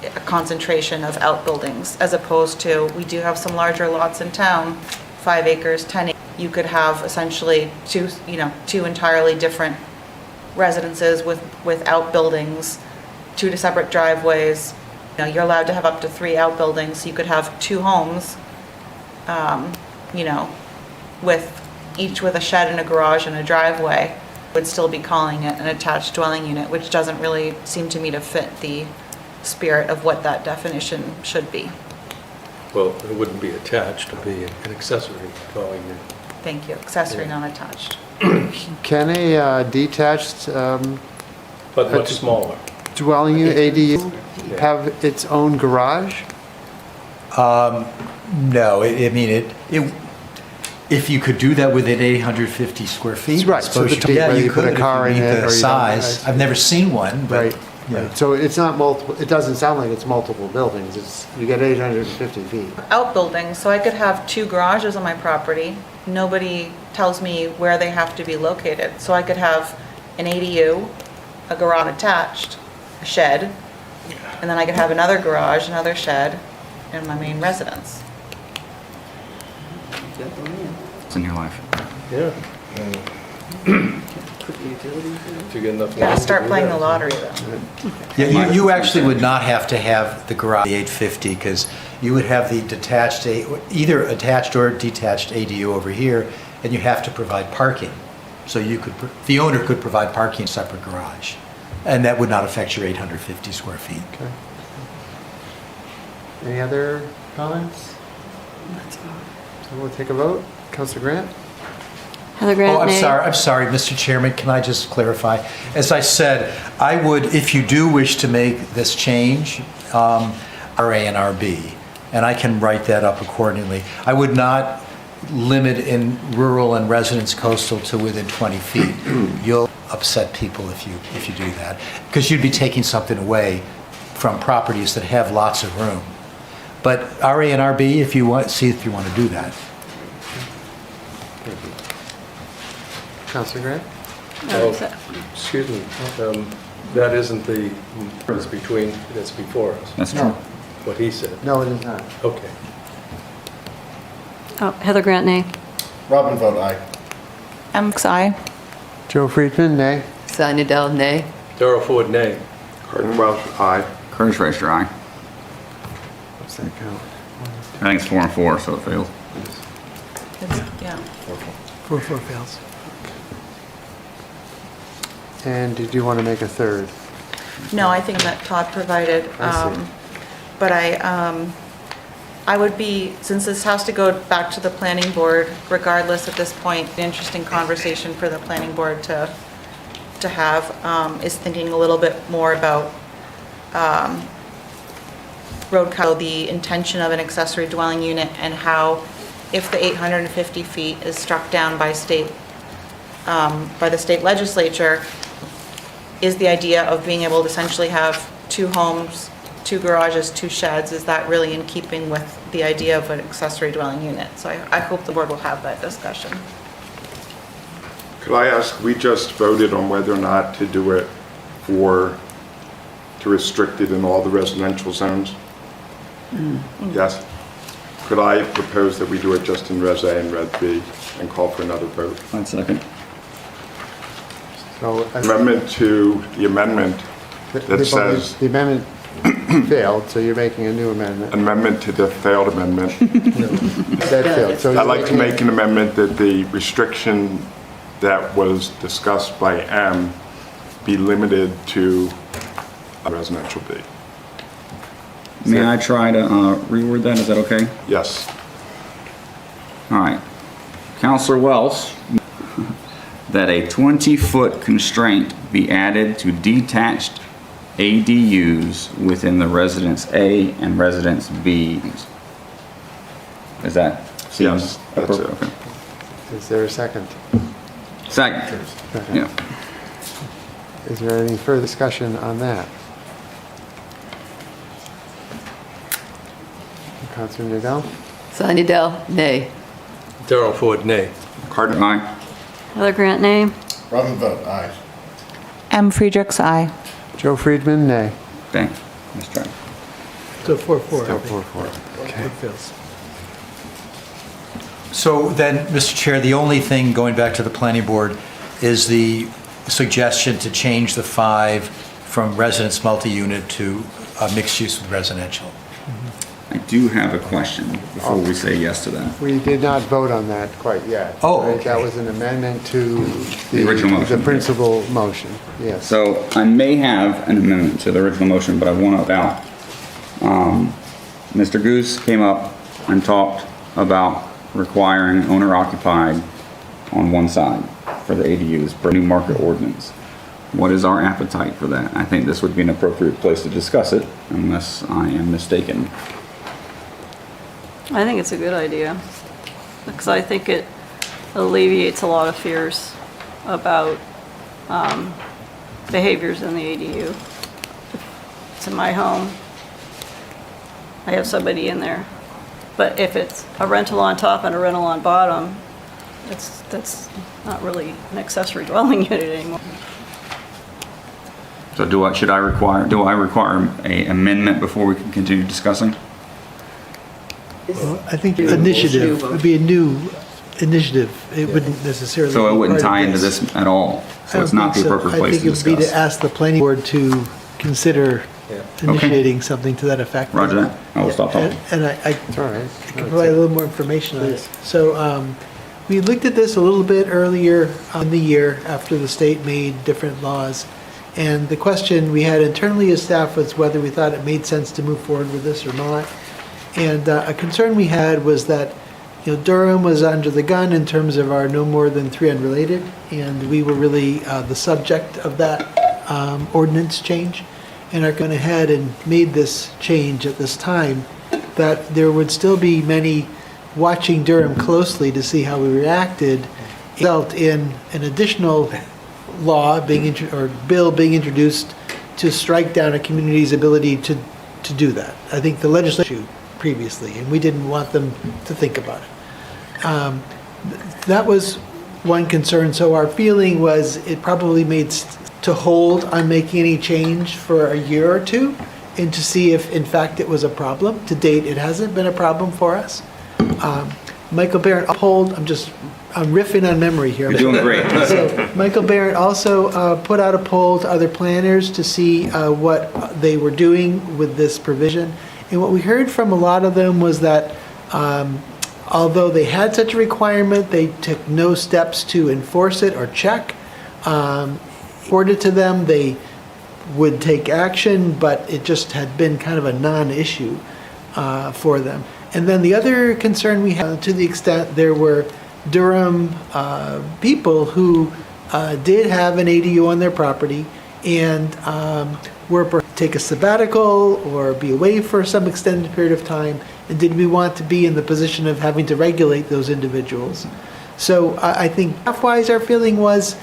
a concentration of outbuildings, as opposed to, we do have some larger lots in town, 5 acres, 10 acres. You could have essentially two entirely different residences with outbuildings, 2 separate driveways. You know, you're allowed to have up to 3 outbuildings. You could have 2 homes, you know, each with a shed and a garage and a driveway. Would still be calling it an attached dwelling unit, which doesn't really seem to me to fit the spirit of what that definition should be. Well, it wouldn't be attached, to be an accessory dwelling unit. Thank you, accessory non-attached. Can a detached But much smaller. dwelling unit, ADU, have its own garage? No, if you could do that within 850 square feet, Right, I so suppose the you type could. Yeah, where you you put could a car if in you meet it, the or you don't- size. I've never seen one, but Right, yeah. right. So it's not multiple, it doesn't sound like it's multiple buildings, you get 850 feet. Outbuildings, so I could have 2 garages on my property. Nobody tells me where they have to be located. So I could have an ADU, a garage attached, a shed, and then I could have another garage, another shed, and my main residence. It's in your life. Yeah. To get enough. You gotta land to start do playing that. the lottery though. Yeah, you actually would not have to have the garage, the 850, because you would have the detached, either attached or detached ADU over here, and you have to provide parking. So the owner could provide parking in a separate garage, and that would not affect your 850 square feet. Okay. Any other comments? So we'll take a vote. Councilor Grant? Heather Grant, Oh, nay. I'm sorry, Mr. Chairman, can I just clarify? As I said, I would, if you do wish to make this change, RA and RB, and I can write that up accordingly. I would not limit in rural and residence coastal to within 20 feet. You'll upset people if you do that, because you'd be taking something away from properties that have lots of room. But RA and RB, if you want to do that. Councilor Grant? Oh, excuse me, that isn't the difference between, that's before us, That's No. true. what he said. No, it is not. Okay. Oh, Heather Grant, nay. Robin vote aye. MXI. Joe Friedman, nay. Sign it down, nay. Darrell Ford, nay. Cardin Welsh, aye. Curtis Racer, aye. What's that count? I think it's 4 and 4, so it fails. Yeah. 4-4 fails. And did you want to make a third? No, I think that Todd provided, I see. but I would be, since this has to go back to the planning board regardless at this point, an interesting conversation for the planning board to have, is thinking a little bit more about road cut, the intention of an accessory dwelling unit, and how, if the 850 feet is struck down by the state legislature, is the idea of being able to essentially have 2 homes, 2 garages, 2 sheds, is that really in keeping with the idea of an accessory dwelling unit? So I hope the board will have that discussion. Could I ask, we just voted on whether or not to do it for to restrict it in all the residential zones? Yes? Could I propose that we do it just in Res A and Res B and call for another vote? 1 second. So, Amendment to the amendment that says, the amendment failed, so you're making a new amendment. amendment to the failed amendment. That failed. So I'd you're like to making- make an amendment that the restriction that was discussed by M be limited to residential B. May I try to reword that? Is that okay? Yes. All right. Counselor Wells, that a 20-foot constraint be added to detached ADUs within the Residence A and Residence B. Is that? Yes, that's it. Okay. Is there a second? Second. Yeah. Is there any further discussion on that? Councilor Nadell? Sonia Dell, nay. Darrell Ford, nay. Carter, aye. Heather Grant, nay. Robin vote, aye. M. Friedrichs, aye. Joe Friedman, nay. Okay. Let's try. So 4-4. Still I think. 4-4. Okay. It fails. So then, Mr. Chair, the only thing, going back to the planning board, is the suggestion to change the 5 from residence multi-unit to mixed use with residential. I do have a question before we say yes to that. We did not vote on that quite yet. Oh, right? okay. That was an amendment to The original motion. The principal motion, yes. So I may have an amendment to the original motion, but I want to about. Mr. Goose came up and talked about requiring owner occupied on one side for the ADUs per new market ordinance. What is our appetite for that? I think this would be an appropriate place to discuss it, unless I am mistaken. I think it's a good idea, because I think it alleviates a lot of fears about behaviors in the ADU. It's in my home, I have somebody in there, but if it's a rental on top and a rental on bottom, that's not really an accessory dwelling unit anymore. So do I require a amendment before we can continue discussing? Well, I think initiative would be a new initiative. It wouldn't necessarily. So it be wouldn't part of tie into this at all? I So don't it's not the think so. appropriate place to I think it would be discuss? to ask the planning board to consider initiating something to that effect. Roger that. I will stop talking. And I It's all right. can provide a little more information on it. So we looked at this a little bit earlier in the year after the state made different laws. And the question we had internally as staff was whether we thought it made sense to move forward with this or not. And a concern we had was that, Durham was under the gun in terms of our no more than 3 unrelated, and we were really the subject of that ordinance change, and are going ahead and made this change at this time, that there would still be many watching Durham closely to see how we reacted, result in an additional law bill being introduced to strike down a community's ability to do that. I think the legislature previously, and we didn't want them to think about it. That was one concern. So our feeling was it probably made to hold on making any change for a year or two and to see if in fact it was a problem. To date, it hasn't been a problem for us. Michael Barrett, I'm riffing on memory here. You're doing great. So Michael Barrett also put out a poll to other planners to see what they were doing with this provision. And what we heard from a lot of them was that although they had such a requirement, they took no steps to enforce it or check. Reported to them, they would take action, but it just had been kind of a non-issue for them. And then the other concern we had, to the extent there were Durham people who did have an ADU on their property and were take a sabbatical or be away for some extended period of time, and did we want to be in the position of having to regulate those individuals? So I think staff-wise our feeling was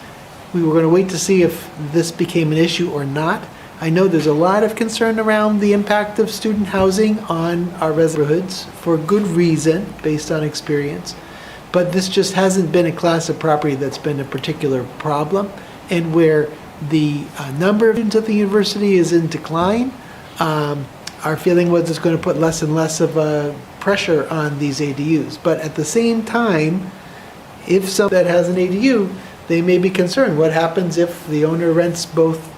we were going to wait to see if this became an issue or not. I know there's a lot of concern around the impact of student housing on our neighborhoods for good reason, based on experience. But this just hasn't been a class of property that's been a particular problem, and where The number of students at the university is in decline. Our feeling was it's going to put less and less of a pressure on these ADUs. But at the same time, if someone that has an ADU, they may be concerned, what happens if the owner rents both,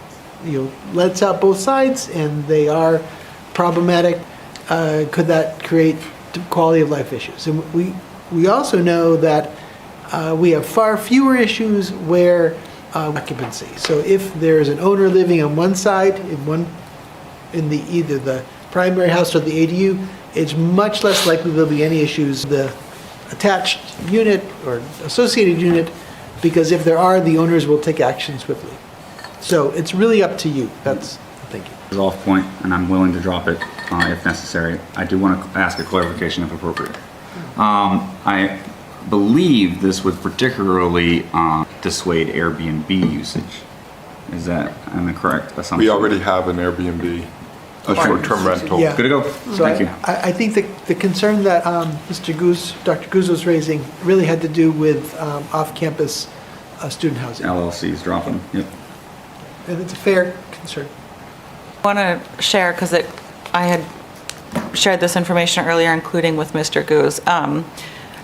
lets out both sides and they are problematic? Could that create quality of life issues? And we also know that we have far fewer issues where occupancy. So if there's an owner living on one side, in either the primary house or the ADU, it's much less likely there'll be any issues with the attached unit or associated unit, because if there are, the owners will take action swiftly. So it's really up to you. That's the thinking. It's off point, and I'm willing to drop it if necessary. I do want to ask a clarification if appropriate. I believe this would particularly dissuade Airbnb usage. Is that a correct assumption? We already have an Airbnb, a short-term rental. Yeah. Good to go. So Thank you. I think the concern that Dr. Goose was raising really had to do with off-campus student housing. LLCs dropping. Yep. And it's a fair concern. I want to share, because I had shared this information earlier, including with Mr. Goose.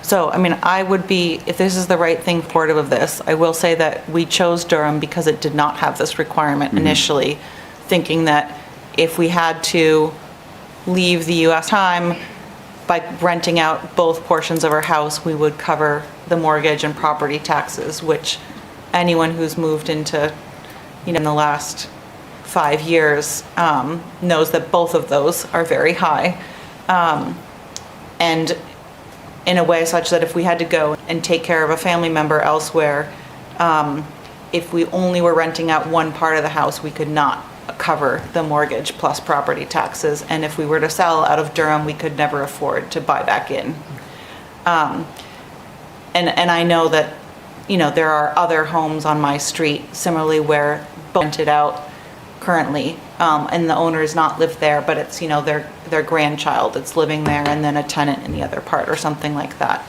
So, I mean, I would be, if this is the right thing supportive of this, I will say that we chose Durham because it did not have this requirement initially, thinking that if we had to leave the US time by renting out both portions of our house, we would cover the mortgage and property taxes, which anyone who's moved into, in the last 5 years knows that both of those are very high. And in a way such that if we had to go and take care of a family member elsewhere, if we only were renting out one part of the house, we could not cover the mortgage plus property taxes. And if we were to sell out of Durham, we could never afford to buy back in. And I know that, there are other homes on my street similarly where rented out currently, and the owners not live there, but it's, their grandchild that's living there and then a tenant in the other part or something like that.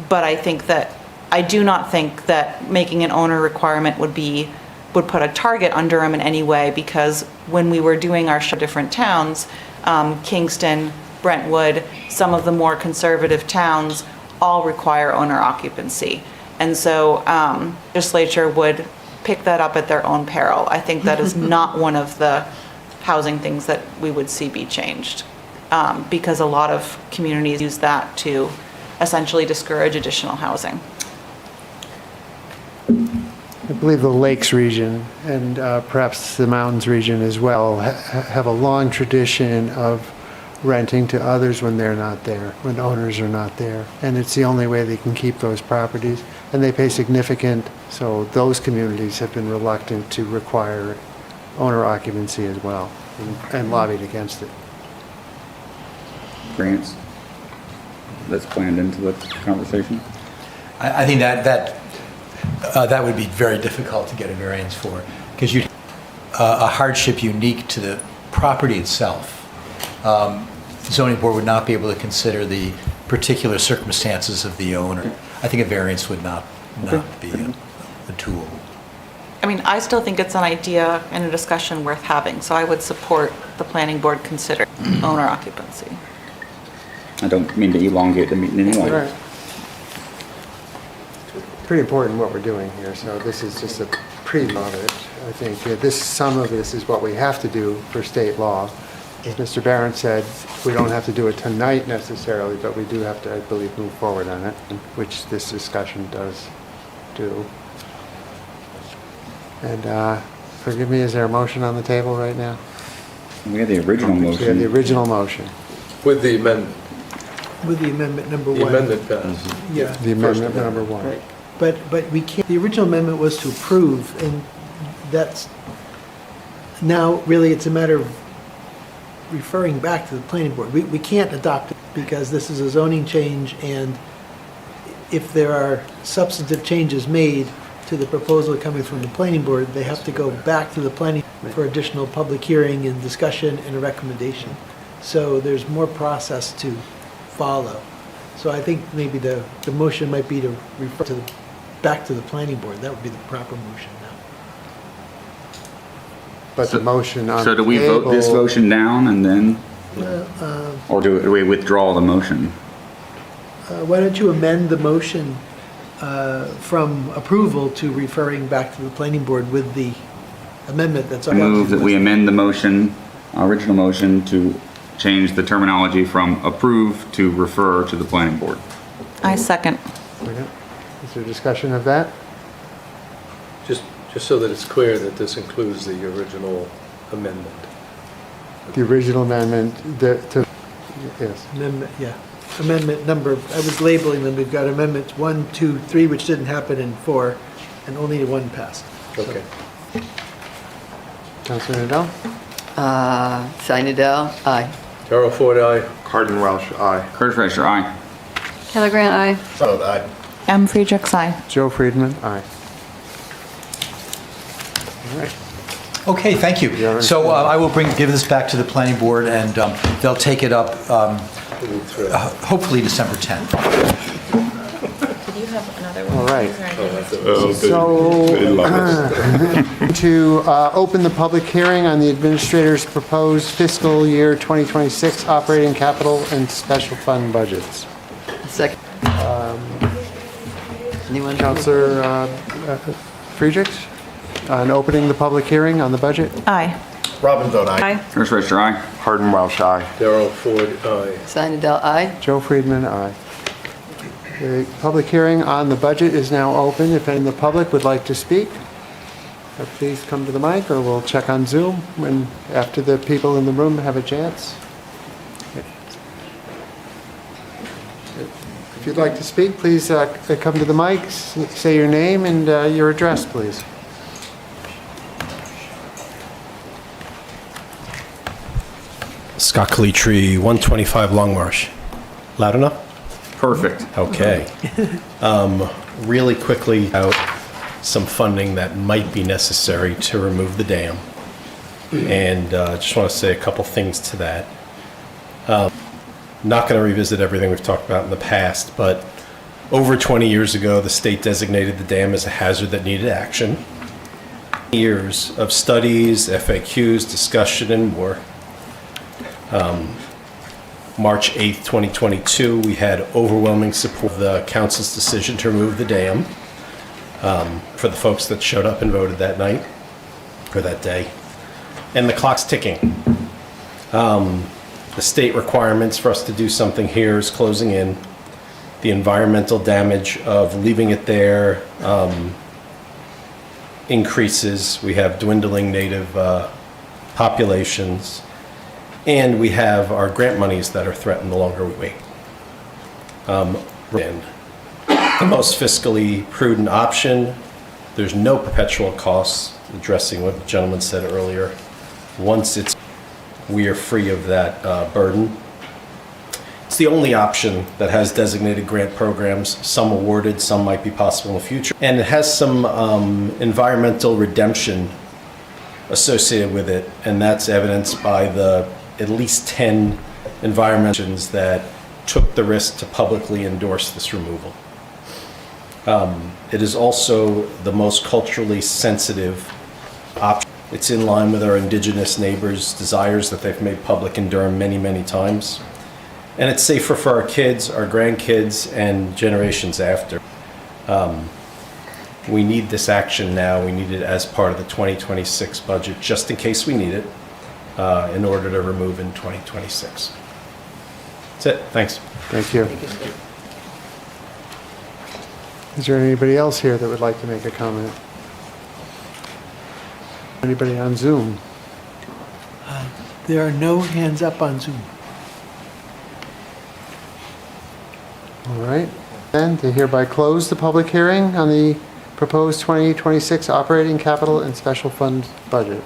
But I do not think that making an owner requirement would put a target on Durham in any way, because when we were doing our different towns, Kingston, Brentwood, some of the more conservative towns all require owner occupancy. And so legislature would pick that up at their own peril. I think that is not one of the housing things that we would see be changed, because a lot of communities use that to essentially discourage additional housing. I believe the Lakes region and perhaps the Mountains region as well have a long tradition of renting to others when they're not there, when owners are not there. And it's the only way they can keep those properties. And they pay significant, so those communities have been reluctant to require owner occupancy as well and lobbied against it. Grants that's planned into the conversation? I think that would be very difficult to get a variance for, because a hardship unique to the property itself. The zoning board would not be able to consider the particular circumstances of the owner. I think a variance would not be a tool. I mean, I still think it's an idea and a discussion worth having, so I would support the planning board consider owner occupancy. I don't mean to elongate the meeting anyway. Right. Pretty important what we're doing here, so this is just a preview of it. I think some of this is what we have to do for state law. As Mr. Barron said, we don't have to do it tonight necessarily, but we do have to, I believe, move forward on it, which this discussion does do. And forgive me, is there a motion on the table right now? We have the original motion. We have the original motion. With the amendment. With the amendment number The one. amendment passed. Yeah. The amendment number one. Right. But we can't, the original amendment was to approve, and that's, now really it's a matter of referring back to the planning board. We can't adopt it because this is a zoning change, and if there are substantive changes made to the proposal coming from the planning board, they have to go back to the planning for additional public hearing and discussion and a recommendation. So there's more process to follow. So I think maybe the motion might be to refer back to the planning board. That would be the proper motion now. but the motion on So do the we vote this table- motion down and then, or do we withdraw the motion? Why don't you amend the motion from approval to referring back to the planning board with the amendment that's I on the move that we list? amend the motion, original motion, to change the terminology from approve to refer to the planning board. I second. Okay. Is there discussion of that? Just so that it's clear that this includes the original amendment. The original amendment to, yes. Amendment, yeah. Amendment number, I was labeling them. We've got amendments 1, 2, 3, which didn't happen in 4, and only 1 passed. Okay. Councilor Nadell? Cy Nadell, aye. Darrell Ford, aye. Cardin Welsh, aye. Kurt Fraser, aye. Kelly Grant, aye. So, aye. M. Friedrichs, aye. Joe Friedman, aye. All right. Okay, thank you. Yeah, So I will give this back to the planning board, and they'll take it up hopefully December 10th. Did you have another one? All right. So. They love it. To open the public hearing on the administrator's proposed fiscal year 2026 operating capital and special fund budgets. Second. Anyone? Councilor Friedrichs, on opening the public hearing on the budget? Aye. Robin vote aye. Aye. Kurt Fraser, aye. Cardin Welsh, aye. Darrell Ford, aye. Cy Nadell, aye. Joe Friedman, aye. The public hearing on the budget is now open. If any in the public would like to speak, please come to the mic, or we'll check on Zoom when, after the people in the room have a chance. If you'd like to speak, please come to the mic, say your name and your address, please. Scott Calitri, 125 Long Marsh. Loud enough? Perfect. Okay. Really quickly, out some funding that might be necessary to remove the dam. And just want to say a couple things to that. Not going to revisit everything we've talked about in the past, but over 20 years ago, the state designated the dam as a hazard that needed action. Years of studies, FAQs, discussion, and more. March 8th, 2022, we had overwhelming support of the council's decision to remove the dam for the folks that showed up and voted that night, or that day. And the clock's ticking. The state requirements for us to do something here is closing in. The environmental damage of leaving it there increases. We have dwindling native populations. And we have our grant monies that are threatened the longer we wait. The most fiscally prudent option, there's no perpetual costs, addressing what the gentleman said earlier. Once we are free of that burden. It's the only option that has designated grant programs, some awarded, some might be possible in the future. And it has some environmental redemption associated with it, and that's evidenced by the at least 10 environmentalists that took the risk to publicly endorse this removal. It is also the most culturally sensitive option. It's in line with our indigenous neighbors' desires that they've made public in Durham many, many times. And it's safer for our kids, our grandkids, and generations after. We need this action now. We need it as part of the 2026 budget, just in case we need it, in order to remove in 2026. That's it. Thanks. Thank you. Is there anybody else here that would like to make a comment? Anybody on Zoom? There are no hands up on Zoom. All right. Then to hereby close the public hearing on the proposed 2026 operating capital and special fund budget.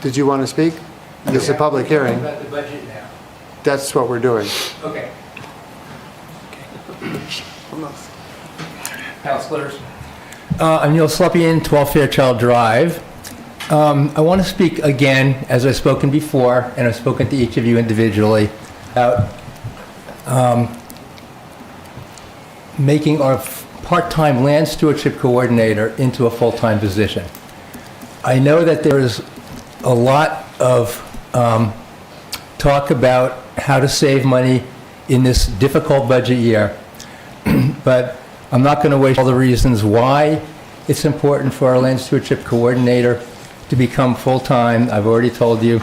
Did you want to speak? This is a public hearing. About the budget now. That's what we're doing. Okay. Councilors. I'm Neil Slepian, 12 Fairchild Drive. I want to speak again, as I've spoken before, and I've spoken to each of you individually, about making our part-time land stewardship coordinator into a full-time position. I know that there is a lot of talk about how to save money in this difficult budget year, but I'm not going to waste all the reasons why it's important for our land stewardship coordinator to become full-time. I've already told you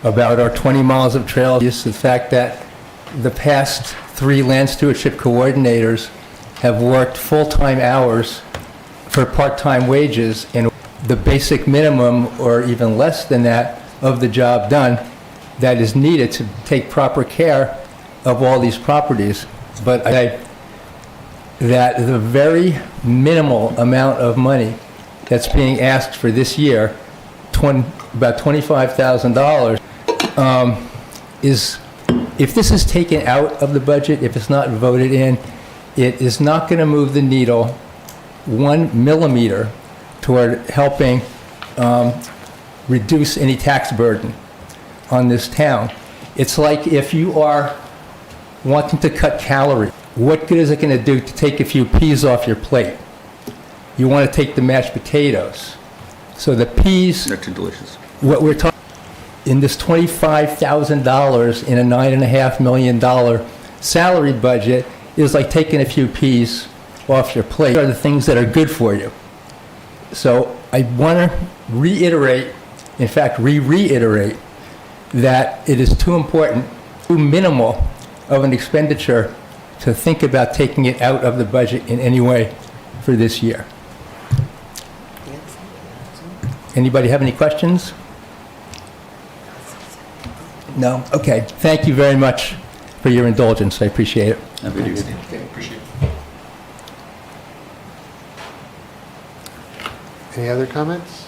about our 20 miles of trail use, the fact that the past 3 land stewardship coordinators have worked full-time hours for part-time wages, and the basic minimum, or even less than that, of the job done that is needed to take proper care of all these properties. But I that the very minimal amount of money that's being asked for this year, about $25,000, is, if this is taken out of the budget, if it's not voted in, it is not going to move the needle 1 millimeter toward helping reduce any tax burden on this town. It's like if you are wanting to cut calories, what good is it going to do to take a few peas off your plate? You want to take the mashed potatoes. So the peas... They're too delicious. What we're talking in this $25,000 in a $9.5 million salary budget is like taking a few peas off your plate. These are the things that are good for you. So I want to reiterate, in fact, reiterate, that it is too important, too minimal of an expenditure to think about taking it out of the budget in any way for this year. Anybody have any questions? No? Okay. Thank you very much for your indulgence. I appreciate it. Have a good evening. Any other comments?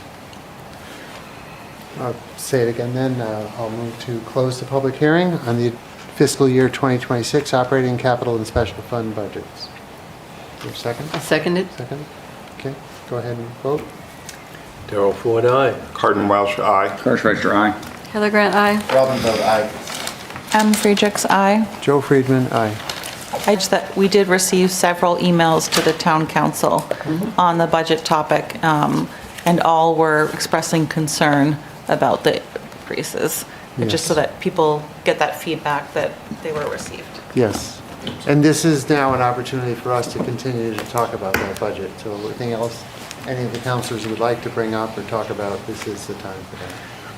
I'll say it again then. I'll move to close the public hearing on the fiscal year 2026 operating capital and special fund budgets. Is there a second? I'll second it. Second? Okay, go ahead and vote. Darrell Ford, aye. Cardin Welsh, aye. Kirschreister, aye. Heather Grant, aye. Robin vote aye. M. Friedrichs, aye. Joe Friedman, aye. That we did receive several emails to the town council on the budget topic, and all were expressing concern about the increases, just so that people get that feedback that they were received. Yes. And this is now an opportunity for us to continue to talk about that budget. So anything else any of the councilors would like to bring up or talk about, this is the time for that.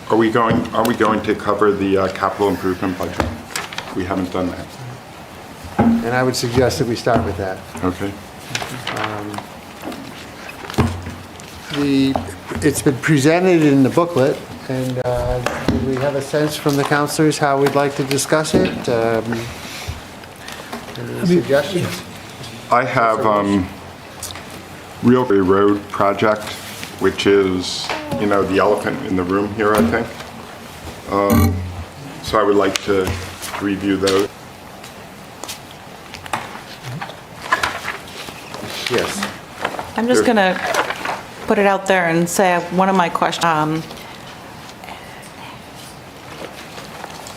Are we going to cover the capital improvement budget? We haven't done that. And I would suggest that we start with that. Okay. It's been presented in the booklet, and do we have a sense from the councilors how we'd like to discuss it? Any suggestions? I have Realbury Road project, which is, the elephant in the room here, I think. So I would like to review those. Yes. I'm just going to put it out there and say one of my questions,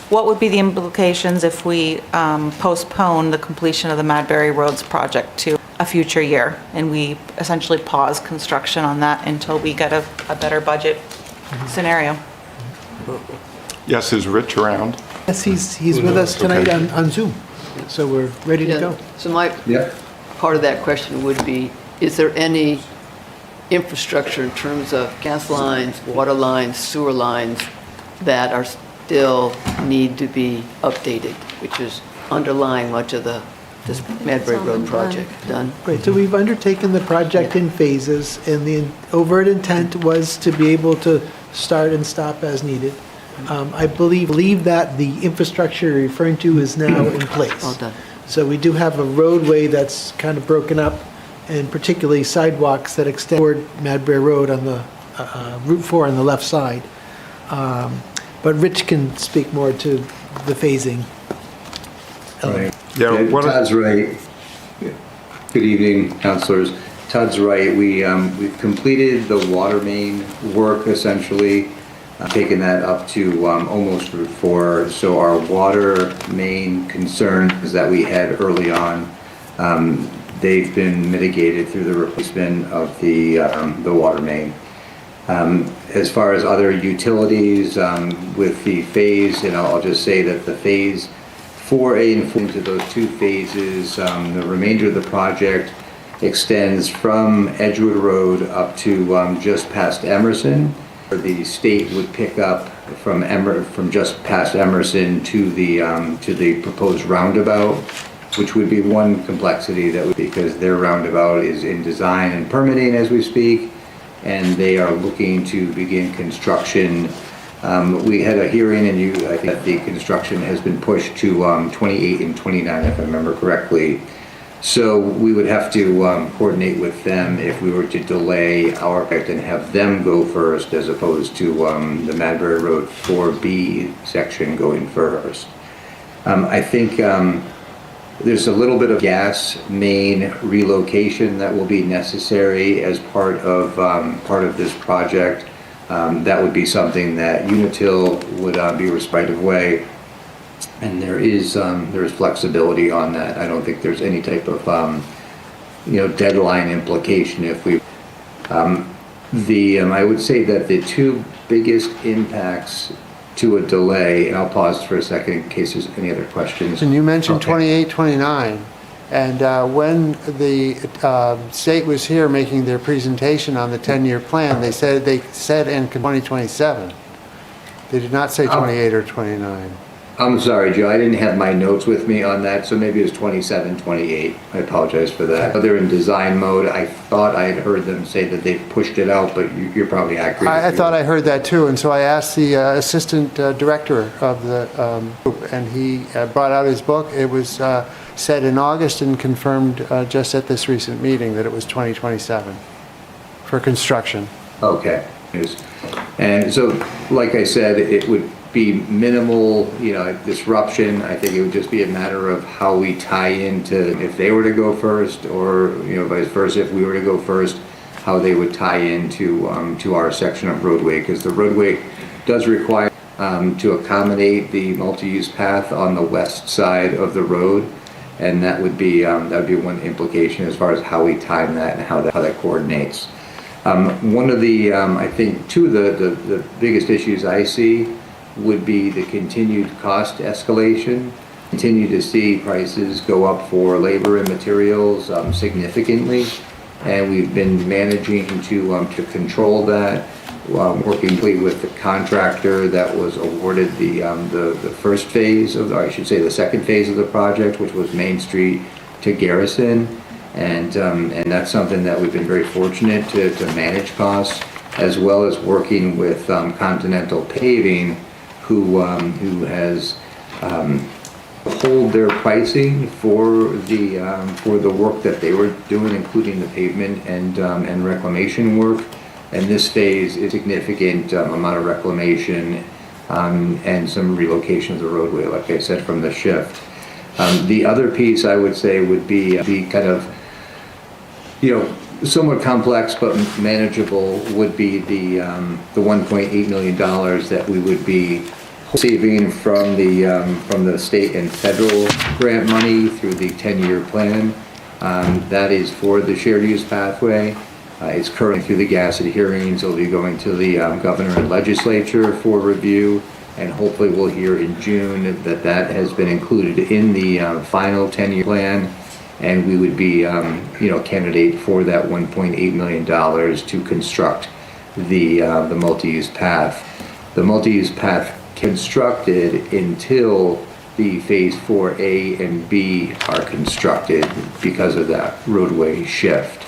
what would be the implications if we postpone the completion of the Madbury Roads project to a future year, and we essentially pause construction on that until we get a better budget scenario? Yes, is Rich around? Yes, he's with us tonight Okay. on Zoom, so we're ready to go. So my part of that question would be, is there any infrastructure in terms of gas lines, water lines, sewer lines that are still need to be updated, which is underlying much of this Madbury Road project done? Great, so we've undertaken the project in phases, and the overt intent was to be able to start and stop as needed. I believe that the infrastructure you're referring to is now in place. All done. So we do have a roadway that's kind of broken up, and particularly sidewalks that extend toward Madbury Road on the Route 4 on the left side. But Rich can speak more to the phasing. Right. Yeah, what are- Todd's right. Good evening, councilors. Todd's right. We've completed the water main work, essentially, taken that up to almost Route 4. So our water main concerns that we had early on, they've been mitigated through the replacement of the water main. As far as other utilities, with the phase, I'll just say that the phase 4A and 4 into those two phases, the remainder of the project extends from Edgewood Road up to just past Emerson. The state would pick up from just past Emerson to the proposed roundabout, which would be one complexity because their roundabout is in design and permitting as we speak, and they are looking to begin construction. We had a hearing, and I think the construction has been pushed to 28 and 29, if I remember correctly. So we would have to coordinate with them if we were to delay our project and have them go first, as opposed to the Madbury Road 4B section going first. I think there's a little bit of gas main relocation that will be necessary as part of this project. That would be something that Unitil would be right of way, and there is flexibility on that. I don't think there's any type of deadline implication if we. I would say that the two biggest impacts to a delay, and I'll pause for a second in case there's any other questions. And you mentioned Okay. 28, 29, and when the state was here making their presentation on the 10-year plan, they said in 2027. They did not say 28 or 29. I'm sorry, Joe, I didn't have my notes with me on that, so maybe it was 27, 28. I apologize for that. They're in design mode. I thought I had heard them say that they pushed it out, but you're probably accurate. I thought I heard that too, and so I asked the assistant director of the group, and he brought out his book. It was said in August and confirmed just at this recent meeting that it was 2027 for construction. Okay. And so, like I said, it would be minimal, disruption. I think it would just be a matter of how we tie into, if they were to go first, or, vice versa, if we were to go first, how they would tie into to our section of roadway, because the roadway does require to accommodate the multi-use path on the west side of the road, and that would be one implication as far as how we time that and how that coordinates. One of the, I think, two of the biggest issues I see would be the continued cost escalation. Continue to see prices go up for labor and materials significantly, and we've been managing to control that, working with the contractor that was awarded the first phase of, or I should say the second phase of the project, which was Main Street to Garrison. And that's something that we've been very fortunate to manage costs, as well as working with Continental Paving, who has hold their pricing for the work that they were doing, including the pavement and reclamation work. And this phase is significant amount of reclamation and some relocation of the roadway, like I said, from the shift. The other piece I would say would be kind of, somewhat complex but manageable, would be the $1.8 million that we would be receiving from the state and federal grant money through the 10-year plan. That is for the shared use pathway. It's currently through the GASSET hearings. It'll be going to the governor and legislature for review, and hopefully we'll hear in June that has been included in the final 10-year plan, and we would be candidate for that $1.8 million to construct the multi-use path. The multi-use path constructed until the phase 4A and B are constructed because of that roadway shift.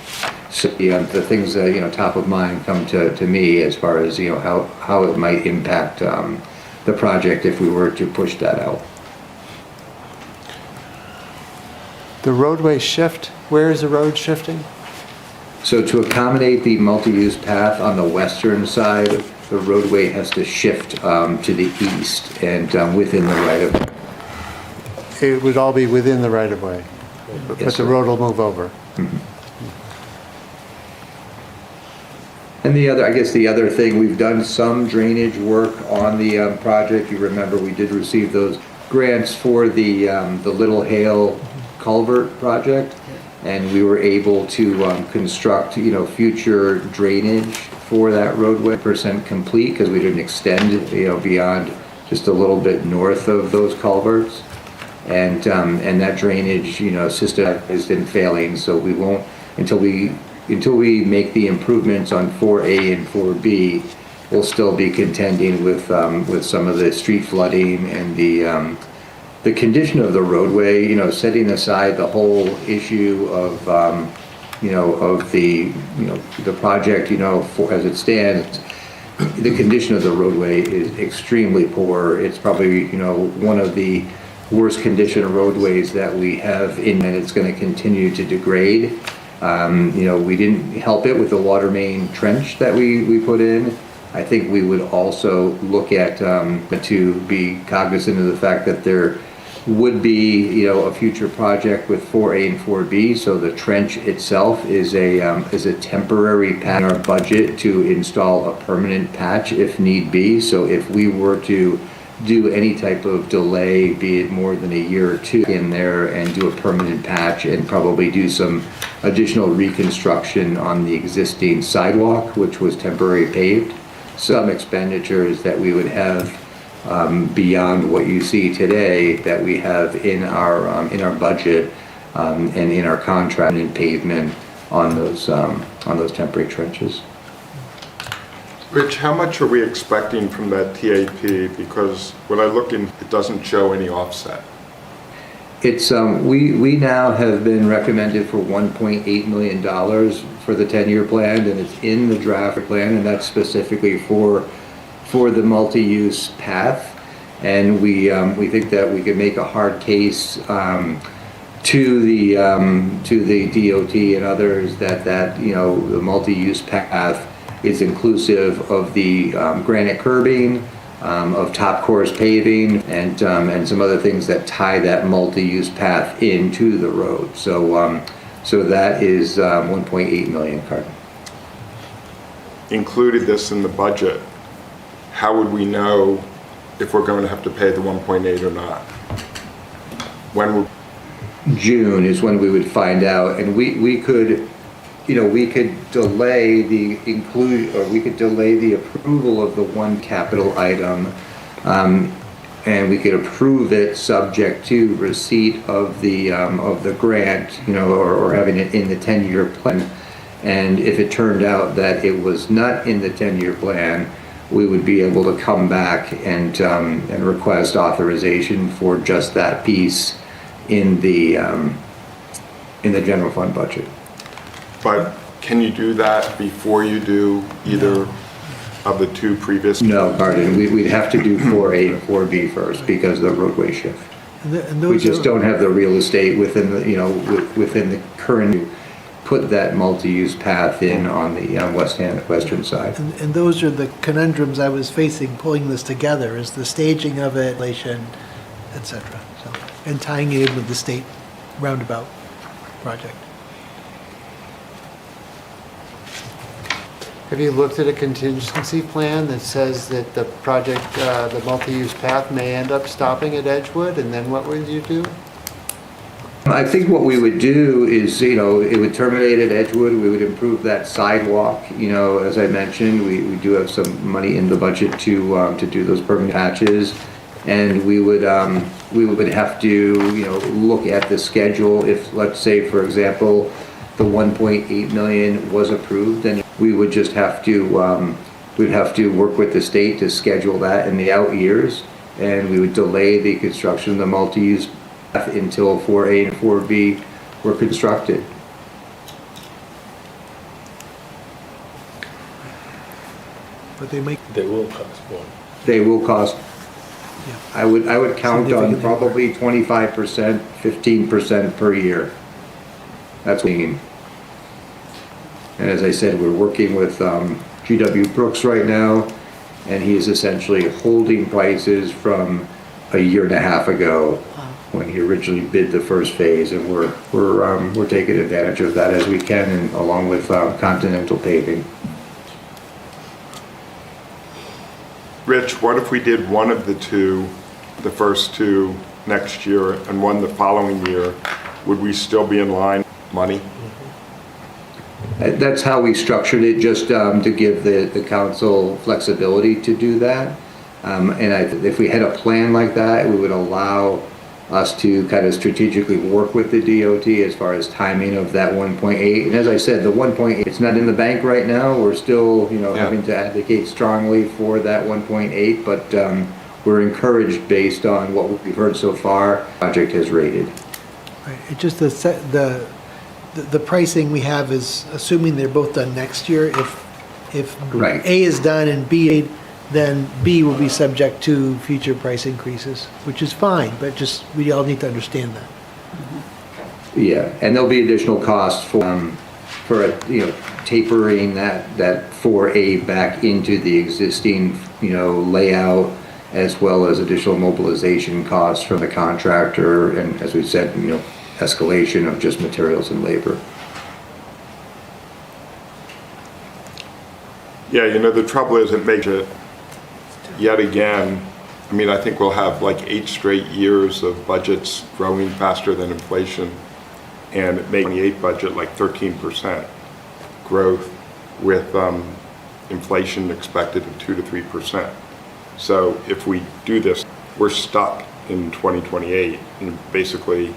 So the things that top of mind come to me as far as how it might impact the project if we were to push that out. The roadway shift, where is the road shifting? So to accommodate the multi-use path on the western side, the roadway has to shift to the east and within the right-of-way. It would all be within the right-of-way, but Yes, the sir. road will move over. And the other thing, we've done some drainage work on the project. You remember we did receive those grants for the Little Hale culvert project, and we were able to construct future drainage for that roadway % complete because we didn't extend, beyond just a little bit north of those culverts. And that drainage, system has been failing, so we won't, until we make the improvements on 4A and 4B, we'll still be contending with some of the street flooding and the condition of the roadway, setting aside the whole issue of, of the project, as it stands. The condition of the roadway is extremely poor. It's probably, one of the worst condition roadways that we have and it's going to continue to degrade. We didn't help it with the water main trench that we put in. I think we would also look at to be cognizant of the fact that there would be, a future project with 4A and 4B. So the trench itself is a temporary patch in our budget to install a permanent patch if need be. So if we were to do any type of delay, be it more than a year or two in there and do a permanent patch and probably do some additional reconstruction on the existing sidewalk, which was temporary paved. Some expenditures that we would have beyond what you see today that we have in our budget and in our contract and pavement on those temporary trenches. Rich, how much are we expecting from that TAP? Because when I look in, it doesn't show any offset. It's we now have been recommended for $1.8 million for the 10-year plan, and it's in the draft plan, and that's specifically for the multi-use path. And we think that we could make a hard case to the DOT and others that the multi-use path is inclusive of the granite curbing, of top course paving, and some other things that tie that multi-use path into the road. So that is 1.8 million, Carter. Included this in the budget. How would we know if we're going to have to pay the 1.8 or not? June is when we would find out, and we could delay we could delay the approval of the one capital item, and we could approve it subject to receipt of the grant, or having it in the 10-year plan. And if it turned out that it was not in the 10-year plan, we would be able to come back and request authorization for just that piece in the general fund budget. But can you do that before you do either of the two previous? No, pardon. We'd have to do 4A and 4B first because of the roadway shift. And We just don't have the real estate within the current, put that multi-use path in on the western side. And those are the conundrums I was facing pulling this together, is the staging of it, et cetera. So, and tying it in with the state roundabout project. Have you looked at a contingency plan that says that the project, the multi-use path may end up stopping at Edgewood, and then what would you do? I think what we would do is, it would terminate at Edgewood. We would improve that sidewalk. As I mentioned, we do have some money in the budget to do those permanent patches, and we would have to, look at the schedule. If, let's say, for example, the 1.8 million was approved, then we would just have to, we'd have to work with the state to schedule that in the out years, and we would delay the construction of the multi-use path until 4A and 4B were constructed. But they will cost more. They will cost, yeah. I would count on Significantly probably 25%, 15% per year. That's what I mean. And as I said, we're working with G.W. Brooks right now, and he is essentially holding prices from a year and a half ago when he originally bid the first phase, and we're taking advantage of that as we can, and along with Continental Paving. Rich, what if we did one of the two, the first two next year, and one the following year? Would we still be in line, money? That's how we structured it, just to give the council flexibility to do that. If we had a plan like that, we would allow us to kind of strategically work with the DOT as far as timing of that 1.8. And as I said, the 1.8, it's not in the bank right now. We're still, having to advocate strongly for that 1.8, but we're encouraged based on what we've heard so far, project has rated. Right, it just the pricing we have is assuming they're both done next year. If Right. A is done and B, then B will be subject to future price increases, which is fine, but just, we all need to understand that. Yeah, and there'll be additional costs for tapering that 4A back into the existing, layout, as well as additional mobilization costs from the contractor, and as we said, escalation of just materials and labor. Yeah, the trouble is it makes it, yet again, I think we'll have like 8 straight years of budgets growing faster than inflation, and making the 8 budget like 13% growth with inflation expected of 2 to 3%. So if we do this, we're stuck in 2028, and basically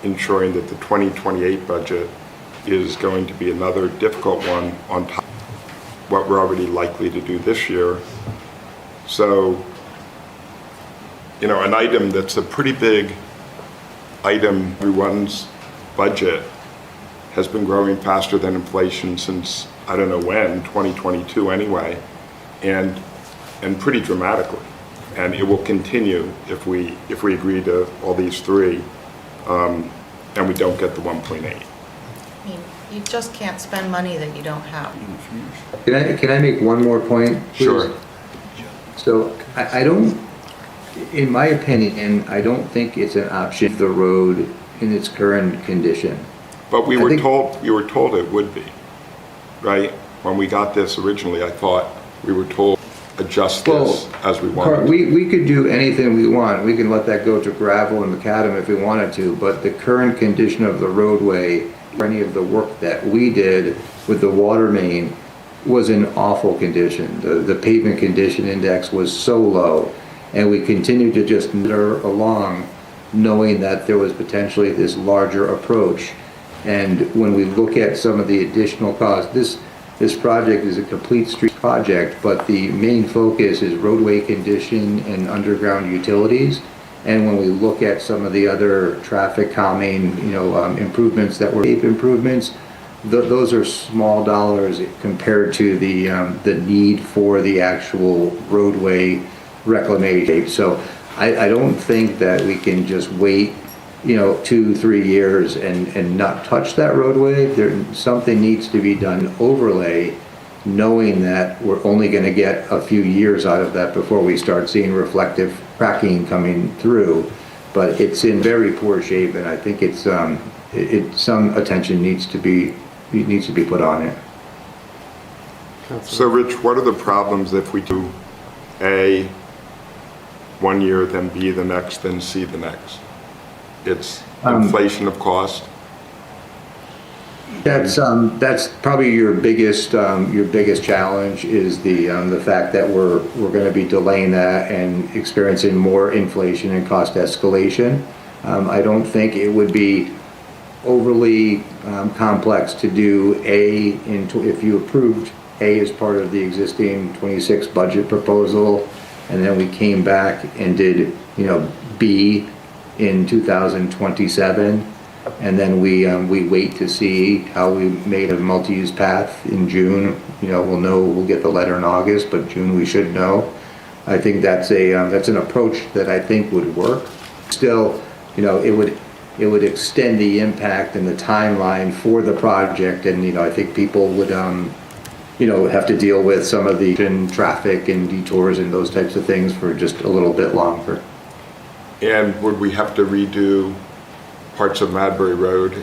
ensuring that the 2028 budget is going to be another difficult one on top of what we're already likely to do this year. So, an item that's a pretty big item, everyone's budget has been growing faster than inflation since, I don't know when, 2022 anyway, and pretty dramatically. And it will continue if we agree to all these 3, and we don't get the 1.8. You just can't spend money that you don't have. Can I make one more point, please? Sure. So I don't, in my opinion, I don't think it's an option, the road in its current condition. But we were told it would be, right? When we got this originally, I thought we were told adjust this as we wanted. We could do anything we want. We can let that go to gravel and macadam if we wanted to, but the current condition of the roadway, any of the work that we did with the water main, was in awful condition. The pavement condition index was so low, and we continued to just litter along, knowing that there was potentially this larger approach. And when we look at some of the additional costs, this project is a complete street project, but the main focus is roadway condition and underground utilities. And when we look at some of the other traffic calming, improvements that were improvements, those are small dollars compared to the need for the actual roadway reclamation. So I don't think that we can just wait, 2-3 years and not touch that roadway. Something needs to be done overlay, knowing that we're only going to get a few years out of that before we start seeing reflective cracking coming through. But it's in very poor shape, and I think it's some attention needs to be put on it. So Rich, what are the problems if we do A 1 year, then B the next, then C the next? It's inflation of cost. That's probably your biggest challenge is the fact that we're going to be delaying that and experiencing more inflation and cost escalation. I don't think it would be overly complex to do if you approved A as part of the existing 26 budget proposal, and then we came back and did B in 2027, and then we wait to see how we made a multi-use path in June. We'll get the letter in August, but June we should know. I think that's an approach that I think would work. Still, it would extend the impact and the timeline for the project, and I think people would have to deal with some of the traffic and detours and those types of things for just a little bit longer. And would we have to redo parts of Madbury Road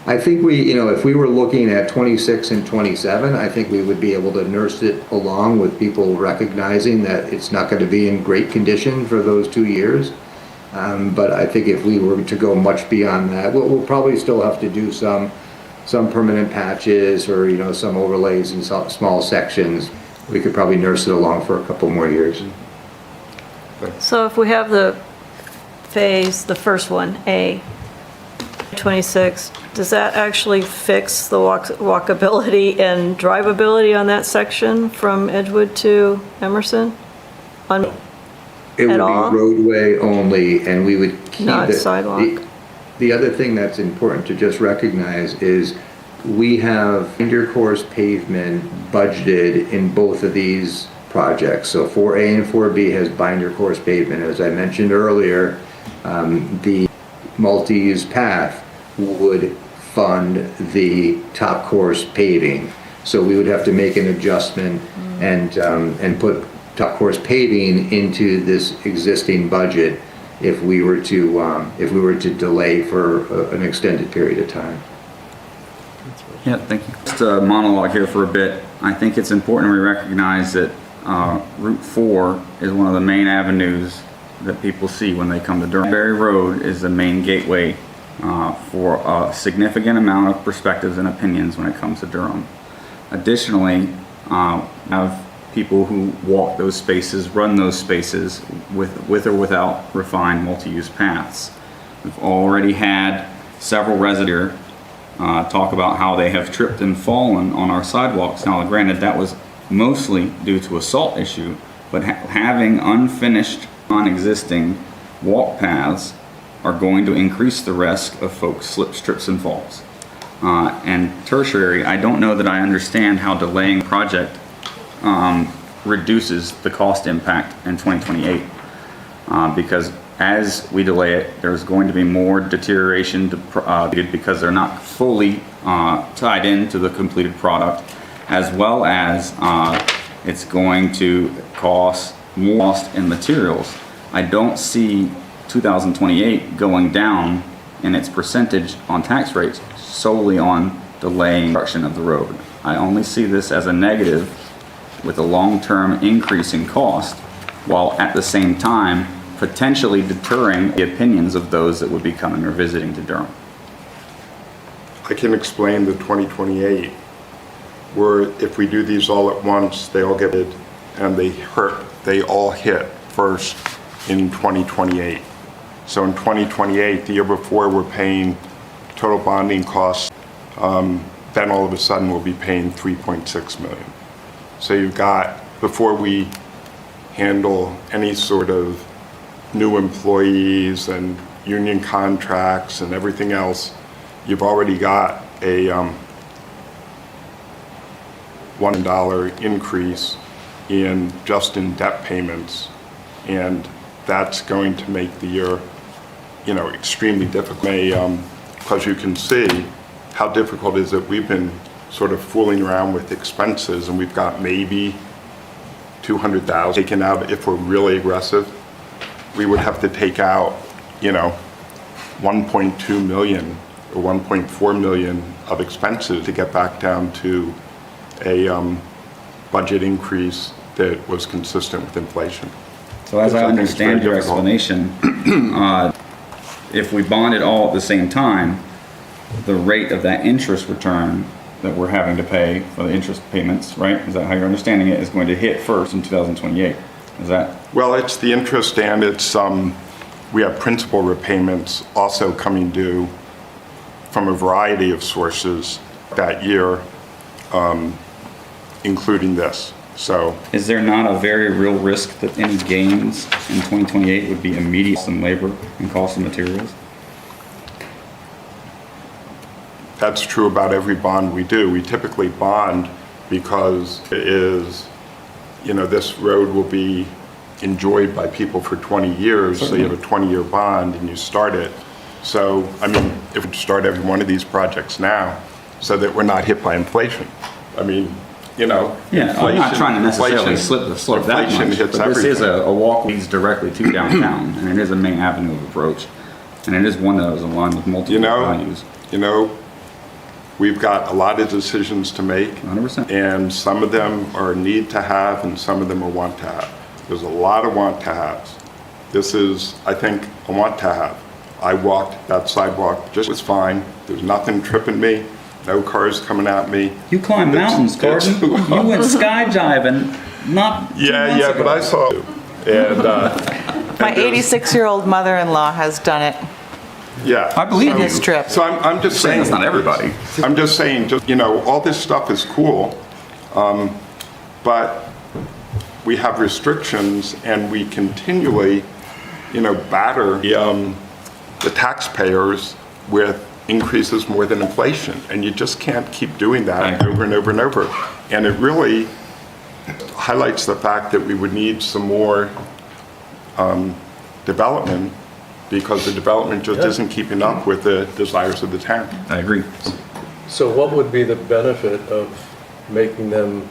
I think if we were looking at 26 and 27, I think we would be able to nurse it along with people recognizing that it's not going to be in great condition for those 2 years. But I think if we were to go much beyond that, we'll probably still have to do some some permanent patches or, some overlays in small sections, we could probably nurse it along for a couple more years. So if we have the phase, the first one, A, 26, does that actually fix the walkability and drivability on that section from Edgewood to Emerson? It would At all? be roadway only, and we would keep Not it. sidewalk? The other thing that's important to just recognize is we have binder course pavement budgeted in both of these projects. So 4A and 4B has binder course pavement. As I mentioned earlier, the multi-use path would fund the top course paving. So we would have to make an adjustment and put top course paving into this existing budget if we were to delay for an extended period of time. Yeah, thank you. Just a monologue here for a bit. I think it's important we recognize that Route 4 is one of the main avenues that people see when they come to Durham. Berry Road is the main gateway for a significant amount of perspectives and opinions when it comes to Durham. Additionally, have people who walk those spaces, run those spaces with or without refined multi-use paths. We've already had several residents here talk about how they have tripped and fallen on our sidewalks. Now, granted, that was mostly due to a salt issue, but having unfinished, non-existing walk paths are going to increase the risk of folks slips, trips, and falls. And tertiary, I don't know that I understand how delaying the project reduces the cost impact in 2028. Because as we delay it, there's going to be more deterioration because they're not fully tied into the completed product, as well as it's going to cost more cost in materials. I don't see 2028 going down in its percentage on tax rates solely on delaying construction of the road. I only see this as a negative with a long-term increase in cost, while at the same time potentially deterring the opinions of those that would be coming or visiting to Durham. I can explain the 2028, where if we do these all at once, they all get it, and they all hit first in 2028. So in 2028, the year before, we're paying total bonding costs, then all of a sudden we'll be paying $3.6 million. So you've got, before we handle any sort of new employees and union contracts and everything else, you've already got a $1 million increase in just in debt payments, and that's going to make the year, extremely difficult. Because you can see how difficult it is that we've been sort of fooling around with expenses, and we've got maybe 200,000 taken out. If we're really aggressive, we would have to take out, 1.2 million or 1.4 million of expenses to get back down to a budget increase that was consistent with inflation. So as I understand your explanation, if we bond it all at the same time, the rate of that interest return that we're having to pay for the interest payments, right? Is that how you're understanding it? Is going to hit first in 2028? Is that? Well, it's the interest, and it's we have principal repayments also coming due from a variety of sources that year, including this. So, is there not a very real risk that any gains in 2028 would be immediate cost in labor and cost of materials? that's true about every bond we do. We typically bond because it is, this road will be enjoyed by people for 20 years. So you have a 20-year bond and you start it. So, if we start every one of these projects now so that we're not hit by inflation. Yeah, I'm not trying to necessarily slip the slope that much, but this is a walk leads directly to downtown, and it is a main avenue of approach, and it is one that is aligned with multiple values. We've got a lot of decisions to make, 100%. And some of them are need to have, and some of them are want to have. There's a lot of want to haves. This is, I think, a want to have. I walked that sidewalk, just was fine. There's nothing tripping me. no cars coming at me. You climb mountains, Gordon. You went skydiving, not 2 Yeah, months yeah, ago. but I saw, and, My 86-year-old mother-in-law has done it. yeah. I believe In you. this trip. So I'm just saying saying. it's not everybody. I'm just saying, just, all this stuff is cool, but we have restrictions and we continually, batter the taxpayers with increases more than inflation. And you just can't keep doing that over and over and over. And it really highlights the fact that we would need some more development, because the development just isn't keeping up with the desires of the town. I agree. So what would be the benefit of making them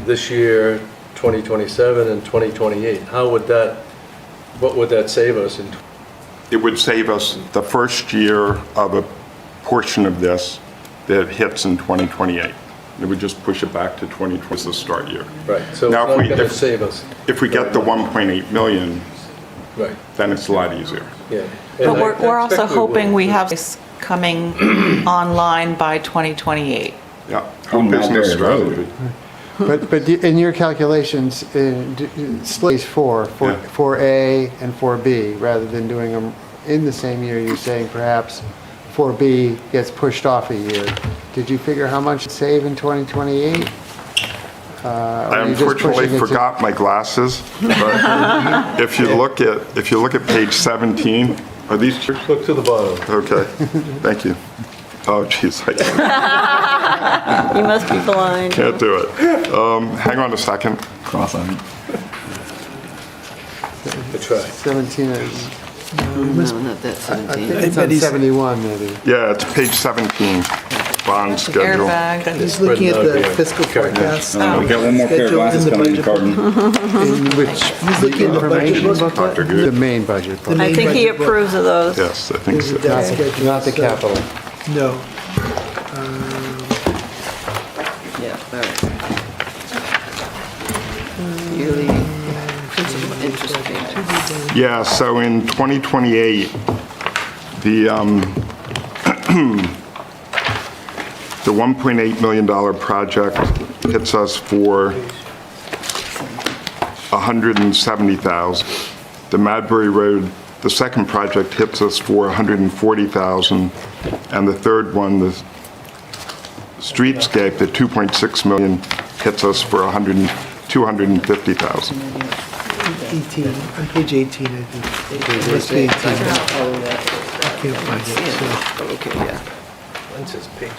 this year, 2027 and 2028? What would that save us in? It would save us the first year of a portion of this that hits in 2028. It would just push it back to 2020 as the start year. Right, so it's Now, not going to save us. If we get the 1.8 million, Right, then it's a lot easier. yeah. But And I we're also expect hoping will. we have this coming online by 2028. Yeah. On Hope isn't a Mulberry strategy. Road. But in your calculations, split 4A and 4B, rather than doing them in the same year, you're saying perhaps 4B gets pushed off a year. Did you figure how much it'd save in 2028? I unfortunately forgot my glasses, but if you look at page 17, are these yours? Look to the bottom. Okay, thank you. Oh, jeez, I You must be blind. can't do it. Hang on a second. Cross-eyed. Good try. 17 is, No, not that I 17. think it's on 71 maybe. Yeah, it's page 17, bond schedule. Airbag. He's looking at Spreading the out fiscal here. Okay. forecast. We got one more pair of Schedule glasses in the coming in, budget. Gordon. In which, He's looking at the budget information book. Dr. Good. The main budget. book. The I main think he budget book. approves of those. Yes, I think There's a so. debt schedule. Not the so- capital. No. Yeah, all right. Yearly principal and interest payments. Yeah, so in 2028, the the $1.8 million project hits us for $170,000. The Madbury Road, the second project hits us for $140,000, and the third one, the streetscape, the 2.6 million, hits us for $250,000. 18, on page 18, I think. It must be 18. I can't find it, so. Oh, okay, yeah. Mine says page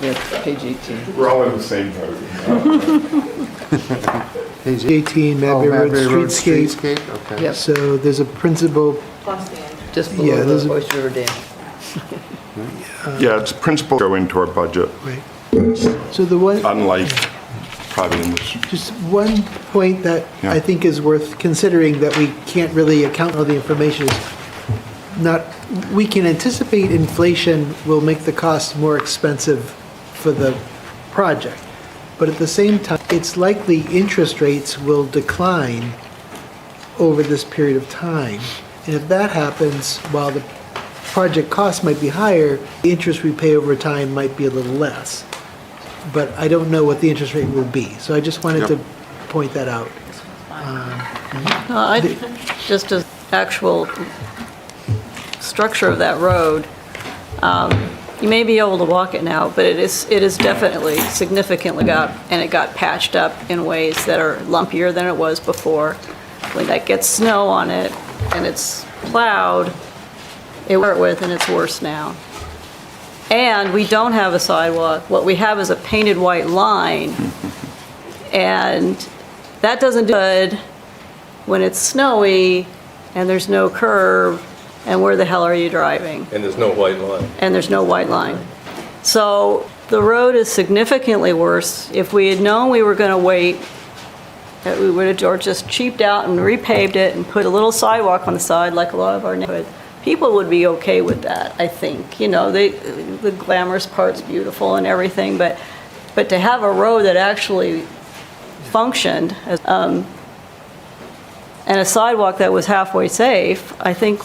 Yeah, page 18. We're all in the same boat. Page 18, Oh, Madbury Road Madbury Road streetscape. streetscape, okay. Yep. So there's a principal, Just Yeah, below those the are- Oyster River Dam. Yeah, it's principal go into our budget, right. So the one, unlike probably in this. just one point that Yeah. I think is worth considering that we can't really account all the information is not, we can anticipate inflation will make the cost more expensive for the project. But at the same time, it's likely interest rates will decline over this period of time. And if that happens, while the project cost might be higher, the interest we pay over time might be a little less. But I don't know what the interest rate will be. So I just wanted Yep. to point that out. No, just as actual structure of that road, you may be able to walk it now, but it is definitely significantly got patched up in ways that are lumpier than it was before. When that gets snow on it and it's plowed, it wore it with and it's worse now. And we don't have a sidewalk. What we have is a painted white line. And that doesn't do good when it's snowy and there's no curb, and where the hell are you driving? And there's no white line. And there's no white line. So the road is significantly worse. If we had known we were going to wait, that we would have or just cheaped out and repaved it and put a little sidewalk on the side like a lot of our neighborhood, people would be okay with that, I think. You know, the glamorous part's beautiful and everything, but to have a road that actually functioned as, and a sidewalk that was halfway safe, I think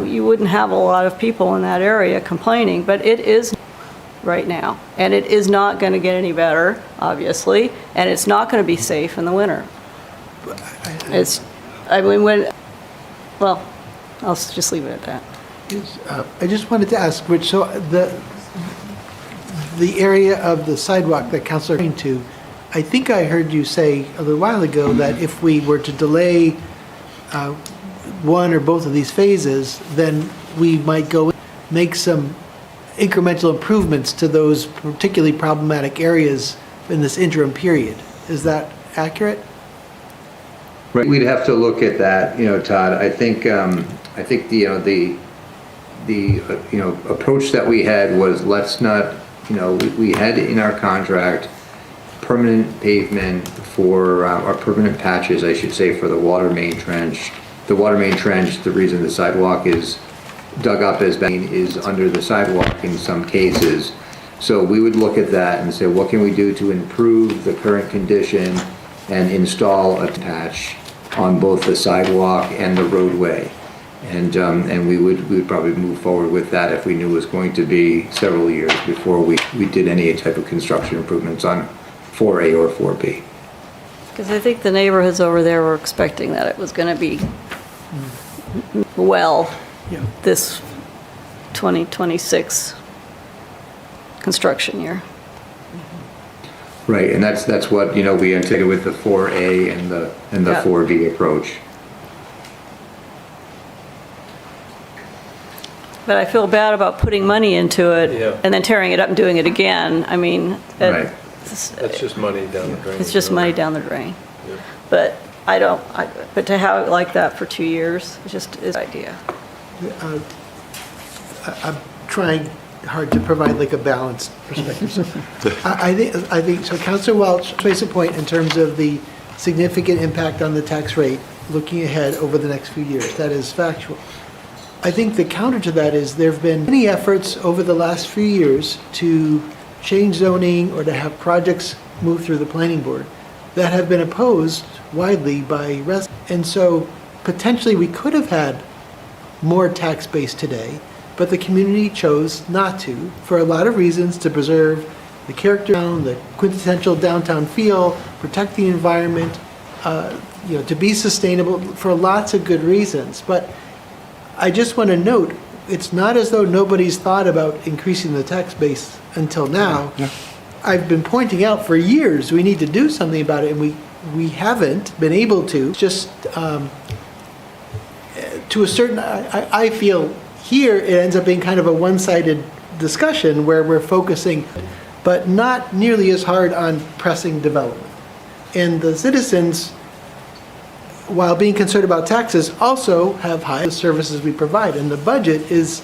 you wouldn't have a lot of people in that area complaining, but it is right now. And it is not going to get any better, obviously, and it's not going to be safe in the winter. It's, I mean, well, I'll just leave it at that. I just wanted to ask, Rich, so the area of the sidewalk that Councilor came to, I think I heard you say a little while ago that if we were to delay one or both of these phases, then we might go make some incremental improvements to those particularly problematic areas in this interim period. Is that accurate? Right, we'd have to look at that, Todd. I think the approach that we had was let's not, we had in our contract permanent pavement for, or permanent patches, I should say, for the water main trench. The water main trench, the reason the sidewalk is dug up as being is under the sidewalk in some cases. So we would look at that and say, what can we do to improve the current condition and install a patch on both the sidewalk and the roadway? And we would probably move forward with that if we knew it was going to be several years before we did any type of construction improvements on 4A or 4B. Because I think the neighborhoods over there were expecting that it was going to be this 2026 construction year. Right, and that's what, we anticipated with the 4A and the 4B approach. But I feel bad about putting money into it and then tearing it up and doing it again. I mean, Right. That's just money down the drain. it's just money down the drain. Yeah. But but to have it like that for 2 years, it just is an idea. I'm trying hard to provide like a balanced perspective. So I think, so Councilor Welch makes a point in terms of the significant impact on the tax rate looking ahead over the next few years. That is factual. I think the counter to that is there have been many efforts over the last few years to change zoning or to have projects move through the planning board that have been opposed widely by residents. And so potentially we could have had more tax base today, but the community chose not to for a lot of reasons, to preserve the character, the quintessential downtown feel, protect the environment, to be sustainable for lots of good reasons. But I just want to note, it's not as though nobody's thought about increasing the tax base until now. Yeah. I've been pointing out for years we need to do something about it, and we haven't been able to. Just to a certain, I feel here it ends up being kind of a one-sided discussion where we're focusing, but not nearly as hard on pressing development. And the citizens, while being concerned about taxes, also have high services we provide, and the budget is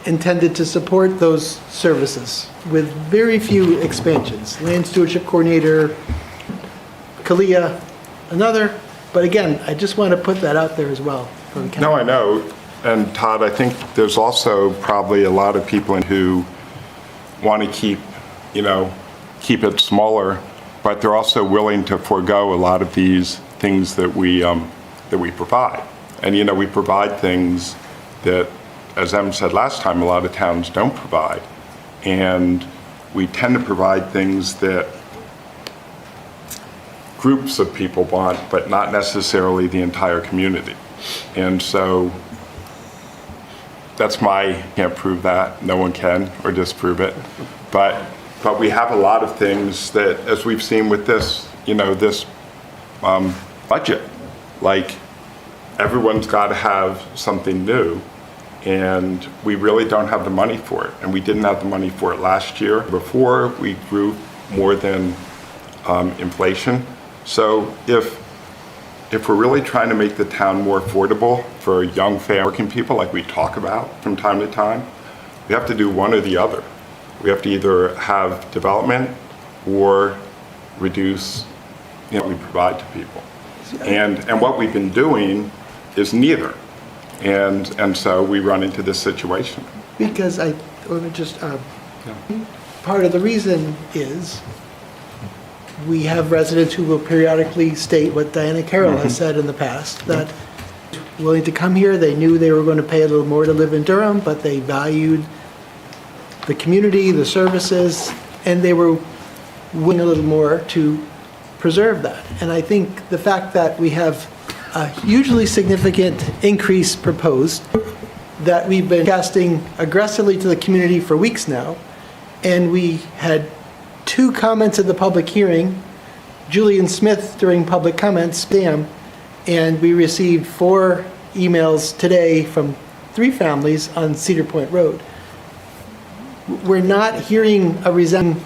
intended to support those services with very few expansions. Land stewardship coordinator, Kalia, another, but again, I just want to put that out there as well for the council. No, I know. And Todd, I think there's also probably a lot of people who want to keep it smaller, but they're also willing to forego a lot of these things that we provide. And, we provide things that, as Em said last time, a lot of towns don't provide. And we tend to provide things that groups of people want, but not necessarily the entire community. And so that's can't prove that, no one can, or disprove it. But we have a lot of things that, as we've seen with this, this budget, like everyone's got to have something new, and we really don't have the money for it. And we didn't have the money for it last year. Before, we grew more than inflation. So if we're really trying to make the town more affordable for young working people, like we talk about from time to time, we have to do one or the other. We have to either have development or reduce what we provide to people. And what we've been doing is neither. And so we run into this situation. Because part of the reason is we have residents who will periodically state what Diana Carroll has said in the past, that willing to come here, they knew they were going to pay a little more to live in Durham, but they valued the community, the services, and they were willing a little more to preserve that. And I think the fact that we have a hugely significant increase proposed, that we've been casting aggressively to the community for weeks now, and we had 2 comments at the public hearing, Julian Smith during public comments, Sam, and we received 4 emails today from 3 families on Cedar Point Road. We're not hearing a resounding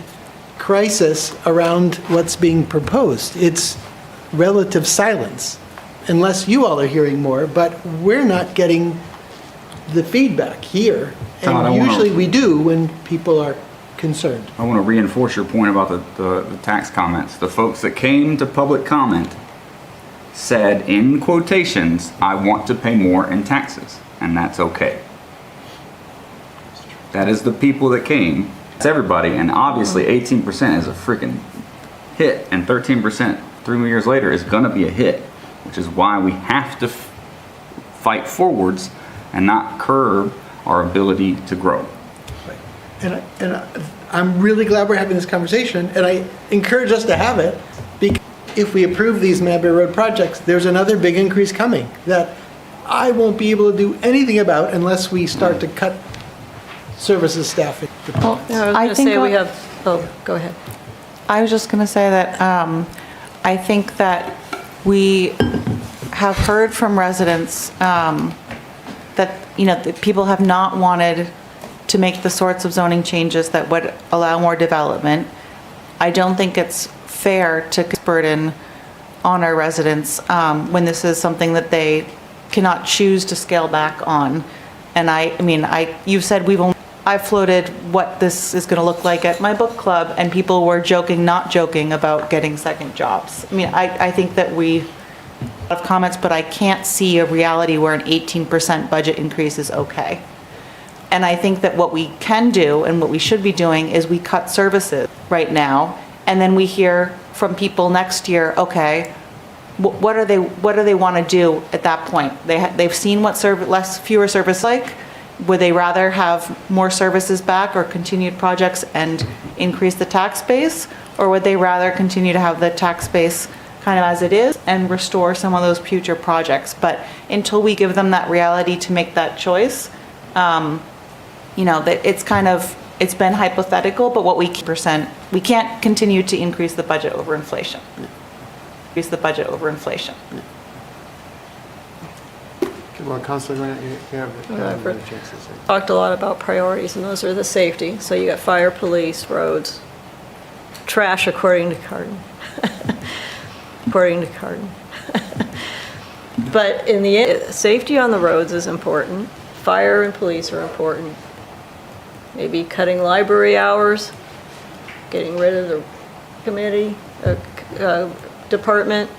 crisis around what's being proposed. It's relative silence, unless you all are hearing more, but we're not getting the feedback here. Todd, And usually we do when people are concerned. I want to reinforce your point about the tax comments. The folks that came to public comment said, in quotations, I want to pay more in taxes, and that's okay. That is the people that came. It's everybody, and obviously 18% is a freaking hit, and 13% 3 years later is going to be a hit, which is why we have to fight forwards and not curb our ability to grow. And I'm really glad we're having this conversation, and I encourage us to have it, because if we approve these Madbury Road projects, there's another big increase coming that I won't be able to do anything about unless we start to cut services staffing. Yeah, I was going to say we have, oh, go ahead. I was just going to say that I think that we have heard from residents that, that people have not wanted to make the sorts of zoning changes that would allow more development. I don't think it's fair to burden on our residents when this is something that they cannot choose to scale back on. And you've said I floated what this is going to look like at my book club, and people were joking, not joking, about getting second jobs. I think that we have comments, but I can't see a reality where an 18% budget increase is okay. And I think that what we can do and what we should be doing is we cut services right now, and then we hear from people next year, okay, what do they want to do at that point? They've seen what fewer service like. Would they rather have more services back or continued projects and increase the tax base? Or would they rather continue to have the tax base kind of as it is and restore some of those future projects? But until we give them that reality to make that choice, that it's been hypothetical, but what we can't continue to increase the budget over inflation. Increase the budget over inflation. Well, Councilor Grant, you have another chance to say. Talked a lot about priorities, and those are the safety. So you got fire, police, roads, trash, according to Cardin. According to Cardin. But in the end, safety on the roads is important. Fire and police are important. Maybe cutting library hours, getting rid of the committee, department.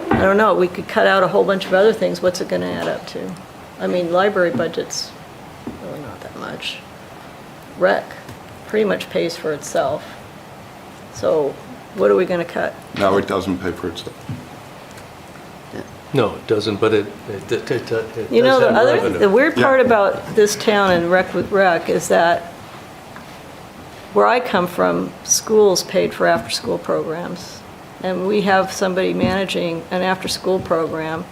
I don't know, we could cut out a whole bunch of other things. What's it going to add up to? Library budget's really not that much. Rec pretty much pays for itself. So what are we going to cut? No, it doesn't pay for itself. No, it doesn't, but it does the weird part about this town and Rec with Rec is that where I come from, schools paid for after-school programs. And we have somebody managing an after-school program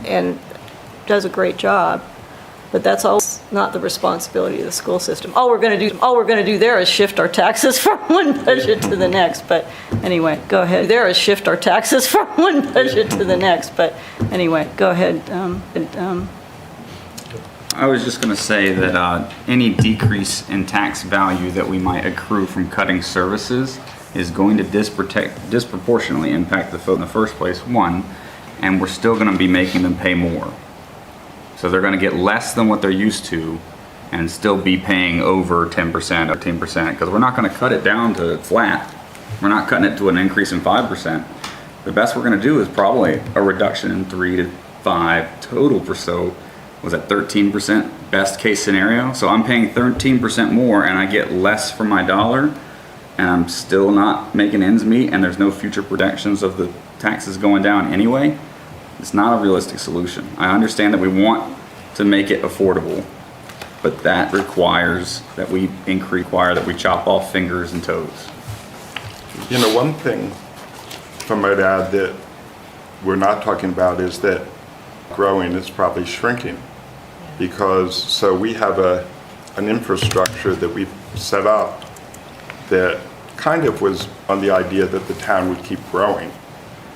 and does a great job, but that's also not the responsibility of the school system. All we're going to do there is shift our taxes from one budget to the next. But anyway, go ahead. There is shift our taxes from one budget to the next. But anyway, go ahead. I was just going to say that any decrease in tax value that we might accrue from cutting services is going to disproportionately impact the folk in the first place, one, and we're still going to be making them pay more. So they're going to get less than what they're used to and still be paying over 10% or 15%, because we're not going to cut it down to flat. We're not cutting it to an increase in 5%. The best we're going to do is probably a reduction in 3 to 5 total per so. Was that 13% best case scenario? So I'm paying 13% more and I get less for my dollar, and I'm still not making ends meet, and there's no future projections of the taxes going down anyway. It's not a realistic solution. I understand that we want to make it affordable, but that requires that we require that we chop off fingers and toes. You know, one thing, if I might add, that we're not talking about is that growing is probably shrinking. Because, so we have an infrastructure that we've set up that kind of was on the idea that the town would keep growing.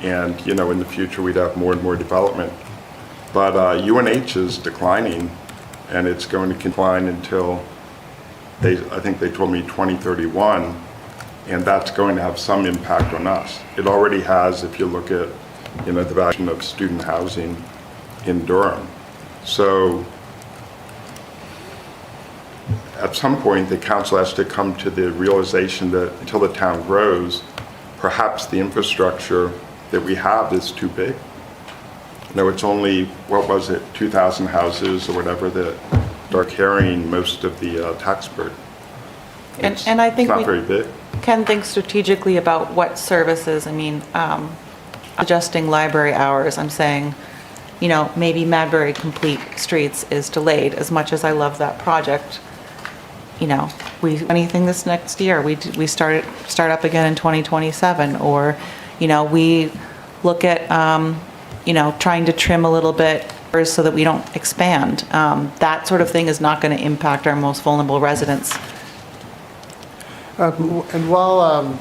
And, you know, in the future, we'd have more and more development. But UNH is declining, and it's going to decline until, I think they told me 2031, and that's going to have some impact on us. It already has, if you look at, you know, the value of student housing in Durham. So at some point, the council has to come to the realization that until the town grows, perhaps the infrastructure that we have is too big. No, it's only, what was it, 2,000 houses or whatever that are carrying most of the tax burden. And I think It's we not very big. can think strategically about what services, I mean, adjusting library hours, I'm saying, you know, maybe Madbury Complete Streets is delayed. As much as I love that project, you know, anything this next year, we start up again in 2027, or, you know, we look at, you know, trying to trim a little bit so that we don't expand. That sort of thing is not going to impact our most vulnerable residents. And while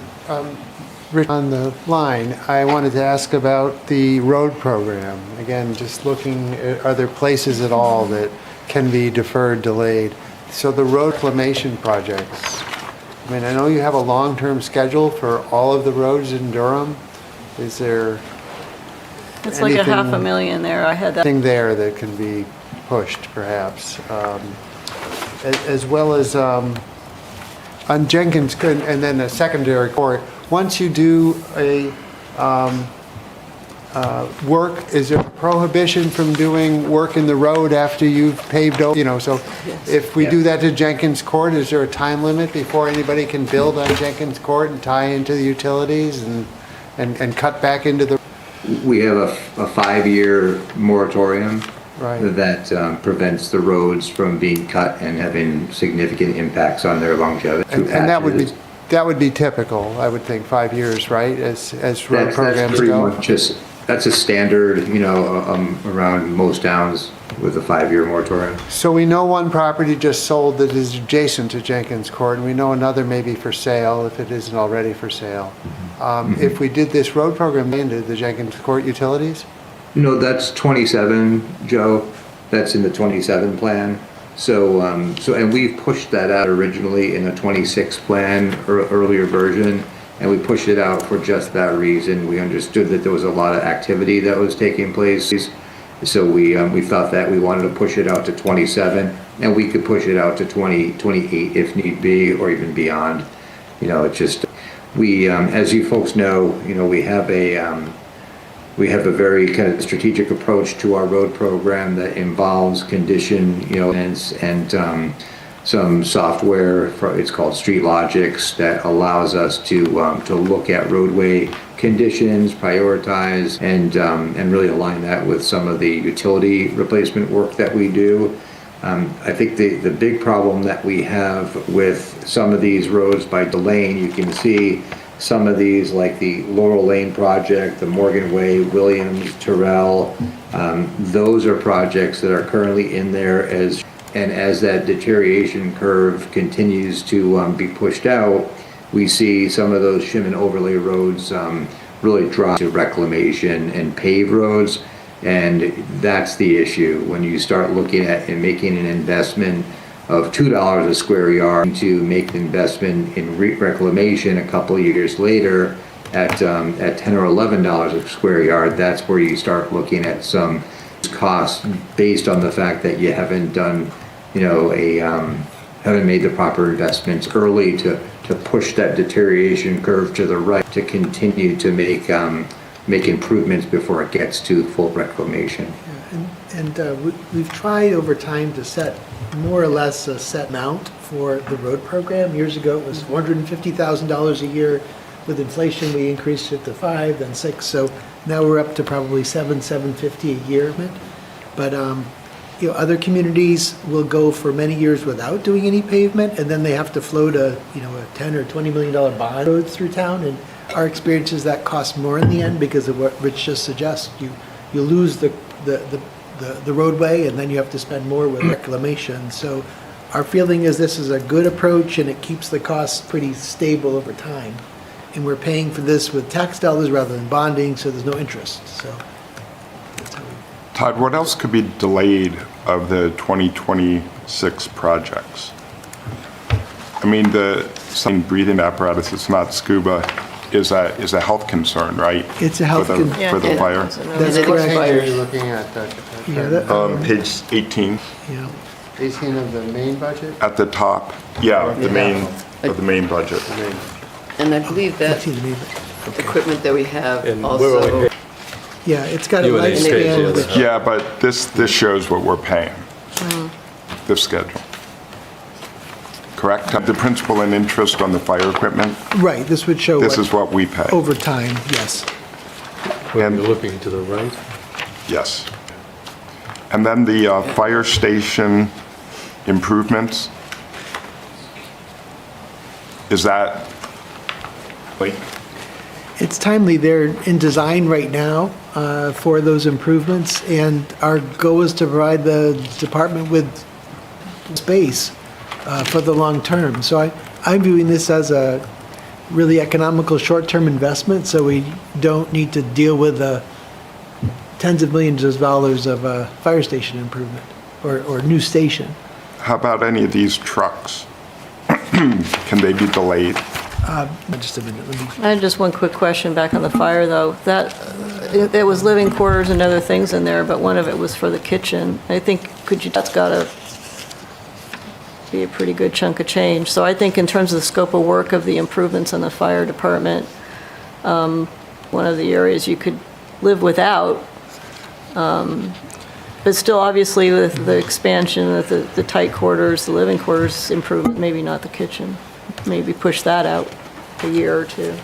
Rich on the line, I wanted to ask about the road program. Again, just looking, are there places at all that can be deferred, delayed? So the road reclamation projects, I mean, I know you have a long-term schedule for all of the roads in Durham. Is there It's like a $500,000 there. I had that. thing there that can be pushed, perhaps? As well as on Jenkins, and then a secondary court, once you do a work, is there prohibition from doing work in the road after you've paved over, you know, so if we do that to Jenkins Court, is there a time limit before anybody can build on Jenkins Court and tie into the utilities and cut back into the? We have a 5-year moratorium Right. that prevents the roads from being cut and having significant impacts on their longevity. And that would be typical, I would think, 5 years, right, as road That's programs pretty go? much just, that's a standard, you know, around most towns with a 5-year moratorium. So we know one property just sold that is adjacent to Jenkins Court, and we know another may be for sale if it isn't already for sale. If we did this road program into the Jenkins Court utilities? No, that's 27, Joe. That's in the 27 plan. So, and we've pushed that out originally in a 26 plan, earlier version, and we pushed it out for just that reason. We understood that there was a lot of activity that was taking place. So we thought that we wanted to push it out to 27, and we could push it out to 28 if need be, or even beyond. You know, it's just, as you folks know, you know, we have a very kind of strategic approach to our road program that involves condition, you know, and some software, it's called Street Logics, that allows us to look at roadway conditions, prioritize, and really align that with some of the utility replacement work that we do. I think the big problem that we have with some of these roads by delaying, you can see some of these, like the Laurel Lane project, the Morgan Way, Williams, Terrell, those are projects that are currently in there as that deterioration curve continues to be pushed out, we see some of those shim and overlay roads really drop to reclamation and paved roads. And that's the issue when you start looking at and making an investment of $2 a square yard to make an investment in reclamation a couple of years later at $10 or $11 a square yard. That's where you start looking at some costs based on the fact that you haven't done, you know, haven't made the proper investments early to push that deterioration curve to the right to continue to make improvements before it gets to full reclamation. And we've tried over time to set more or less a set amount for the road program. Years ago, it was $450,000 a year. With inflation, we increased it to 5, then 6. So now we're up to probably $750 a year. But other communities will go for many years without doing any pavement, and then they have to float a 10 or $20 million bond roads through town, and our experience is that costs more in the end because of what Rich just suggests. You lose the roadway, and then you have to spend more with reclamation. So our feeling is this is a good approach, and it keeps the costs pretty stable over time. And we're paying for this with tax dollars rather than bonding, so there's no interest, so. Todd, what else could be delayed of the 2026 projects? I mean, some breathing apparatus, it's not scuba, is a health concern, right? It's a health For concern. the fire? That's correct. What are you looking at, Dr. Patrick? Page 18, Yeah. 18 of the main budget? at the top, yeah, the main budget. And I believe that equipment that we have And we're also, only Yeah, it's got a You and I stayed the lifespan, other which, Yeah, but this shows what we're paying, this schedule. Correct? The principal and interest on the fire equipment, right, this would show this is what we pay. over time, yes. when you're looking to the right. Yes. And then the fire station improvements, is that, wait, It's timely. They're in design right now for those improvements, and our goal is to provide the department with space for the long term. So I'm viewing this as a really economical short-term investment, so we don't need to deal with the tens of millions of dollars of a fire station improvement or new station. how about any of these trucks? Can they be delayed? Just a minute, let me. I had just one quick question back on the fire, though. There was living quarters and other things in there, but one of it was for the kitchen. I think, that's gotta be a pretty good chunk of change. So I think in terms of the scope of work of the improvements in the fire department, one of the areas you could live without, but still, obviously, with the expansion, with the tight quarters, the living quarters improvement, maybe not the kitchen. Maybe push that out a year or two.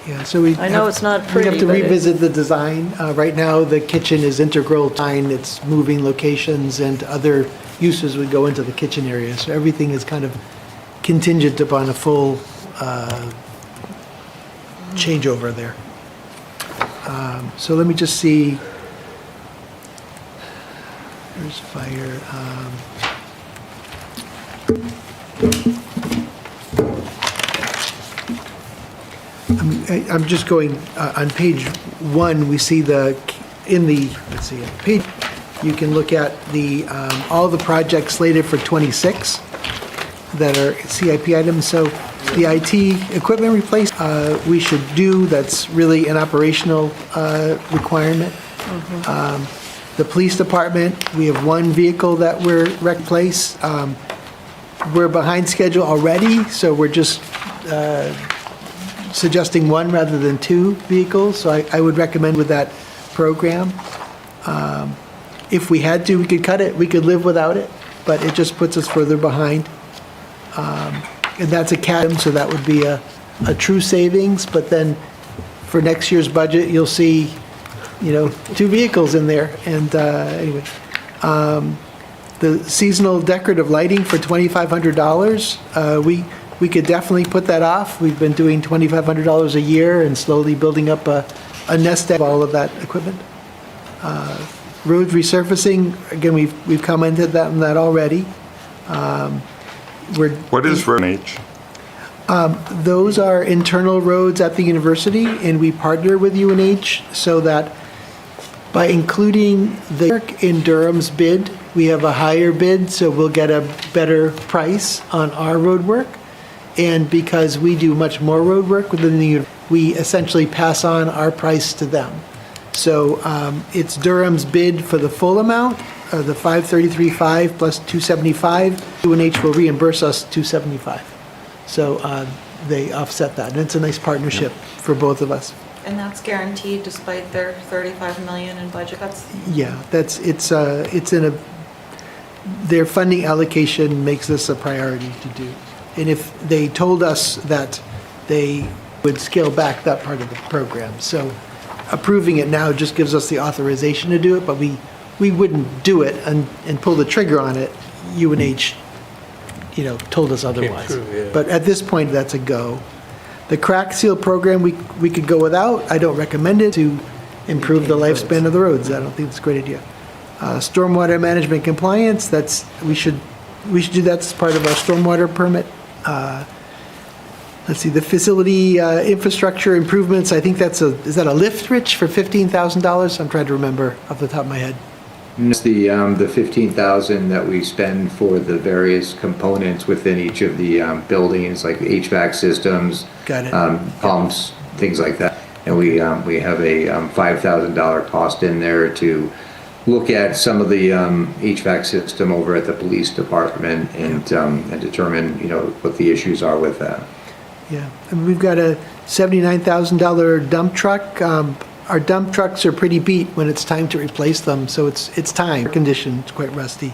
Yeah, so I know it's not We pretty, have to but it- revisit the design. Right now, the kitchen is integral design. It's moving locations and other uses would go into the kitchen area. So everything is kind of contingent upon a full changeover there. So let me just see. There's fire. I'm just going, on page 1, we see let's see, page, you can look at all the projects slated for 26 that are CIP items. So the IT equipment replace, we should do, that's really an operational requirement. The police department, we have one vehicle that we're replace. We're behind schedule already, so we're just suggesting one rather than two vehicles, so I would recommend with that program. If we had to, we could cut it, we could live without it, but it just puts us further behind. And that's a CAD, so that would be a true savings, but then for next year's budget, you'll see, two vehicles in there, and anyway. The seasonal decorative lighting for $2,500, we could definitely put that off. We've been doing $2,500 a year and slowly building up a nest egg of all of that equipment. Road resurfacing, again, we've commented on that already. What is road H? Those are internal roads at the university, and we partner with UNH so that by including the work in Durham's bid, we have a higher bid, so we'll get a better price on our road work. And because we do much more road work within the, we essentially pass on our price to them. So it's Durham's bid for the full amount, the $533.5 plus $275. UNH will reimburse us $275. So they offset that, and it's a nice partnership for both of us. And that's guaranteed despite their 35 million in budget cuts? Yeah, it's in a, their funding allocation makes this a priority to do. And if they told us that they would scale back that part of the program. So approving it now just gives us the authorization to do it, but we we wouldn't do it and pull the trigger on it. UNH, told us otherwise. true, yeah. But at this point, that's a go. The crack seal program, we could go without. I don't recommend it to improve the lifespan of the roads. I don't think it's a great idea. Stormwater management compliance, we should do that as part of our stormwater permit. Let's see, the facility infrastructure improvements, I think is that a lift, Rich, for $15,000? I'm trying to remember off the top of my head. It's the 15,000 that we spend for the various components within each of the buildings, like HVAC systems. Got it. Pumps, things like that. And we have a $5,000 cost in there to look at some of the HVAC system over at the police department and determine, what the issues are with that. Yeah, and we've got a $79,000 dump truck. Our dump trucks are pretty beat when it's time to replace them, so it's time. Condition, it's quite rusty.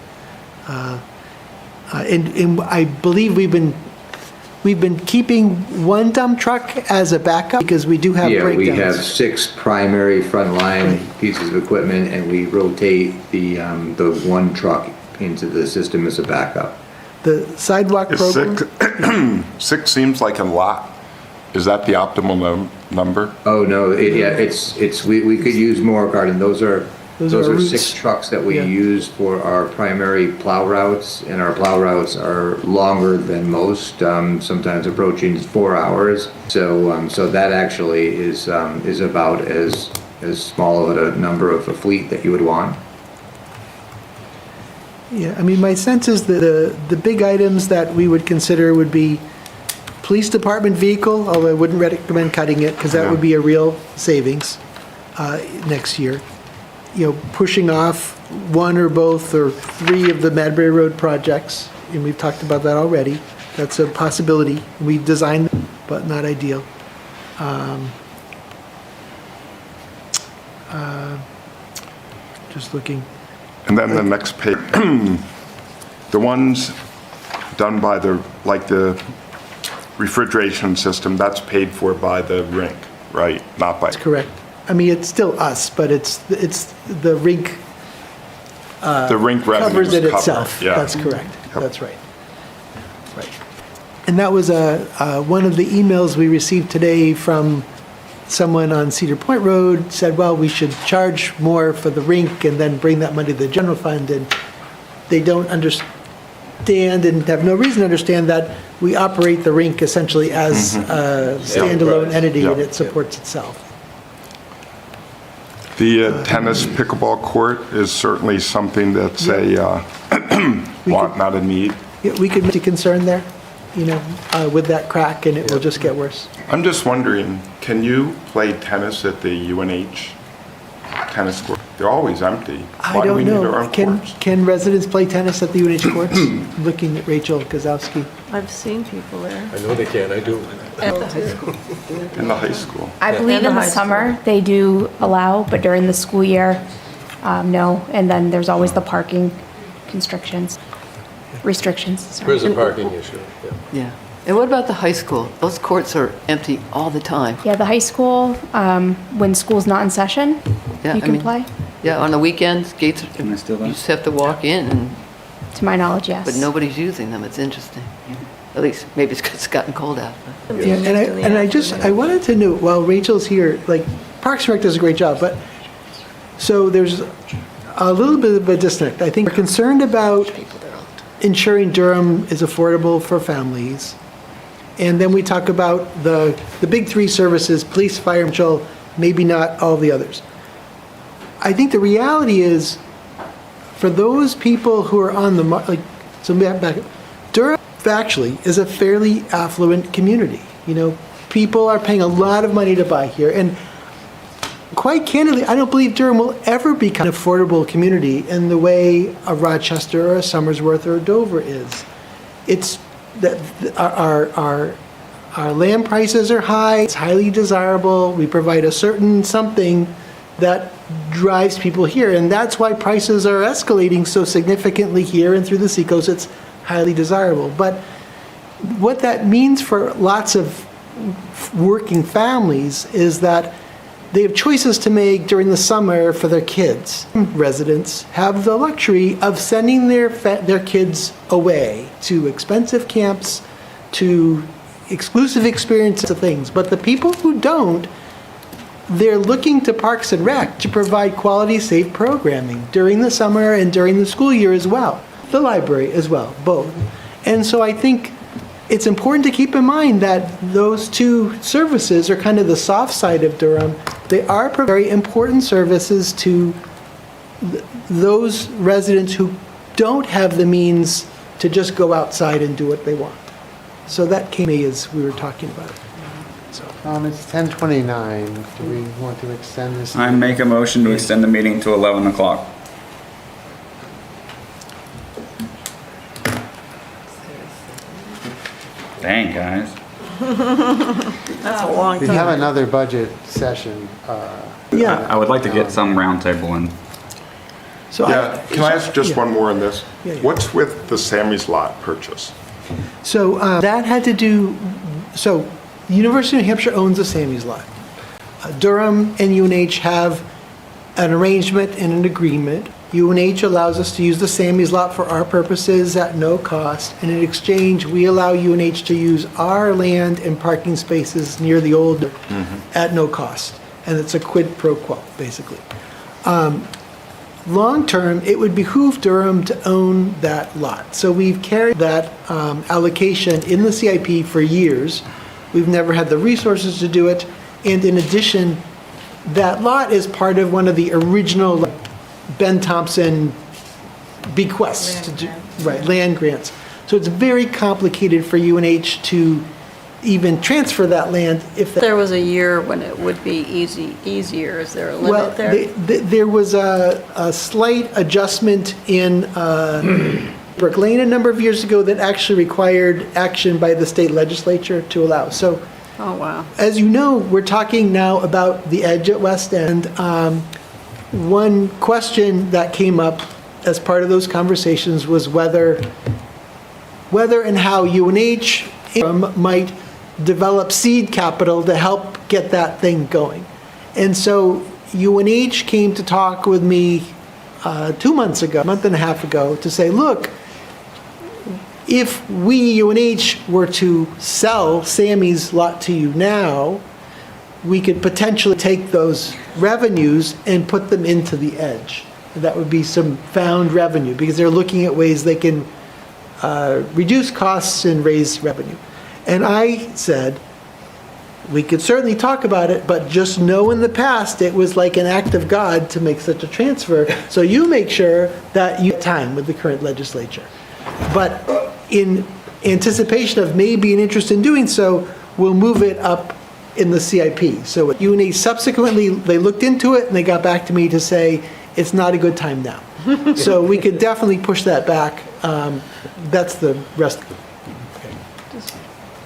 And I believe we've been keeping one dump truck as a backup because we do have breakdowns. We have 6 primary frontline pieces of equipment, and we rotate the one truck into the system as a backup. The sidewalk program. 6 seems like a lot. Is that the optimal number? Oh, no, we could use more, Garden. Those are routes. 6 trucks that we use for our primary plow routes, and our plow routes are longer than most, sometimes approaching 4 hours. So that actually is about as small of a number of a fleet that you would want. Yeah, I mean, my sense is that the big items that we would consider would be police department vehicle, although I wouldn't recommend cutting it because that would be a real savings next year. Pushing off 1 or both or 3 of the Madbury Road projects, and we've talked about that already. That's a possibility. We've designed them, but not ideal. Just looking. And then the next page, the ones done by the refrigeration system, that's paid for by the rink, right? Not by. That's correct. I mean, it's still us, but it's the rink. The rink revenues covers it cover, itself. yeah. That's correct. Yep. That's right. Right. And that was one of the emails we received today from someone on Cedar Point Road said, well, we should charge more for the rink and then bring that money to the general fund. And they don't understand and have no reason to understand that we operate the rink essentially as a standalone entity and it supports itself. The tennis pickleball court is certainly something that's a want, not a need. Yeah, we could be concerned there, with that crack, and it will just get worse. I'm just wondering, can you play tennis at the UNH tennis court? They're always empty. I Why do we don't need our know. own Can courts? can residents play tennis at the UNH courts? Looking at Rachel Kozowski. I've seen people there. I know they can, I do. In the high school. I believe And the in the high summer, they do allow, but during the school year, no. And then there's always the parking restrictions. Sorry. There's a parking issue, yeah. Yeah. And what about the high school? Those courts are empty all the time. Yeah, the high school, when school's not in session, Yeah, you I can mean, play. Yeah, on the weekends, gates, Can I steal that? you just have to walk in, To my knowledge, yes. but nobody's using them. It's interesting. At least, maybe it's because it's gotten cold out. but- Yeah, and I wanted to know, while Rachel's here, Parks and Rec does a great job, but, so there's a little bit of a disconnect. I think we're concerned about ensuring Durham is affordable for families. And then we talk about the big 3 services, police, fire, and patrol, maybe not all the others. I think the reality is, for those people who are on the, Durham actually is a fairly affluent community. People are paying a lot of money to buy here. And quite candidly, I don't believe Durham will ever become an affordable community in the way a Rochester or a Somersworth or a Dover is. It's that our land prices are high, it's highly desirable, we provide a certain something that drives people here, and that's why prices are escalating so significantly here and through the seacoast. It's highly desirable. But what that means for lots of working families is that they have choices to make during the summer for their kids. Residents have the luxury of sending their kids away to expensive camps, to exclusive experiences of things. But the people who don't, they're looking to Parks and Rec to provide quality, safe programming during the summer and during the school year as well. The library as well, both. And so I think it's important to keep in mind that those two services are kind of the soft side of Durham. They are very important services to those residents who don't have the means to just go outside and do what they want. So that came to me as we were talking about it. It's 10:29. Do we want to extend this? I make a motion to extend the meeting to 11 o'clock. Dang, guys. That's a long We have another budget session. I would like to get some roundtable in. So Yeah, can I ask just yeah. one more on this? Yeah, yeah. What's with the Sammy's Lot purchase? So that had to do, so University of New Hampshire owns the Sammy's Lot. Durham and UNH have an arrangement and an agreement. UNH allows us to use the Sammy's Lot for our purposes at no cost. And in exchange, we allow UNH to use our land and parking spaces near the old at no cost. And it's a quid pro quo, basically. Long-term, it would behoove Durham to own that lot. So we've carried that allocation in the CIP for years. We've never had the resources to do it. And in addition, that lot is part of one of the original Ben Thompson bequests. Land grants. So it's very complicated for UNH to even transfer that land if There was a year when it would be easier. Is there a limit there? There was a slight adjustment in Brook Lane a number of years ago that actually required action by the state legislature to allow. So, Oh, wow. as you know, we're talking now about the edge at West End. One question that came up as part of those conversations was whether and how UNH might develop seed capital to help get that thing going. And so UNH came to talk with me 2 months ago, a month and a half ago, to say, look, if we, UNH, were to sell Sammy's lot to you now, we could potentially take those revenues and put them into the edge. That would be some found revenue, because they're looking at ways they can reduce costs and raise revenue. And I said, we could certainly talk about it, but just know in the past it was like an act of God to make such a transfer. So you make sure that you have time with the current legislature. But in anticipation of maybe an interest in doing so, we'll move it up in the CIP. So at UNH subsequently, they looked into it and they got back to me to say, it's not a good time now. So we could definitely push that back. That's the rest.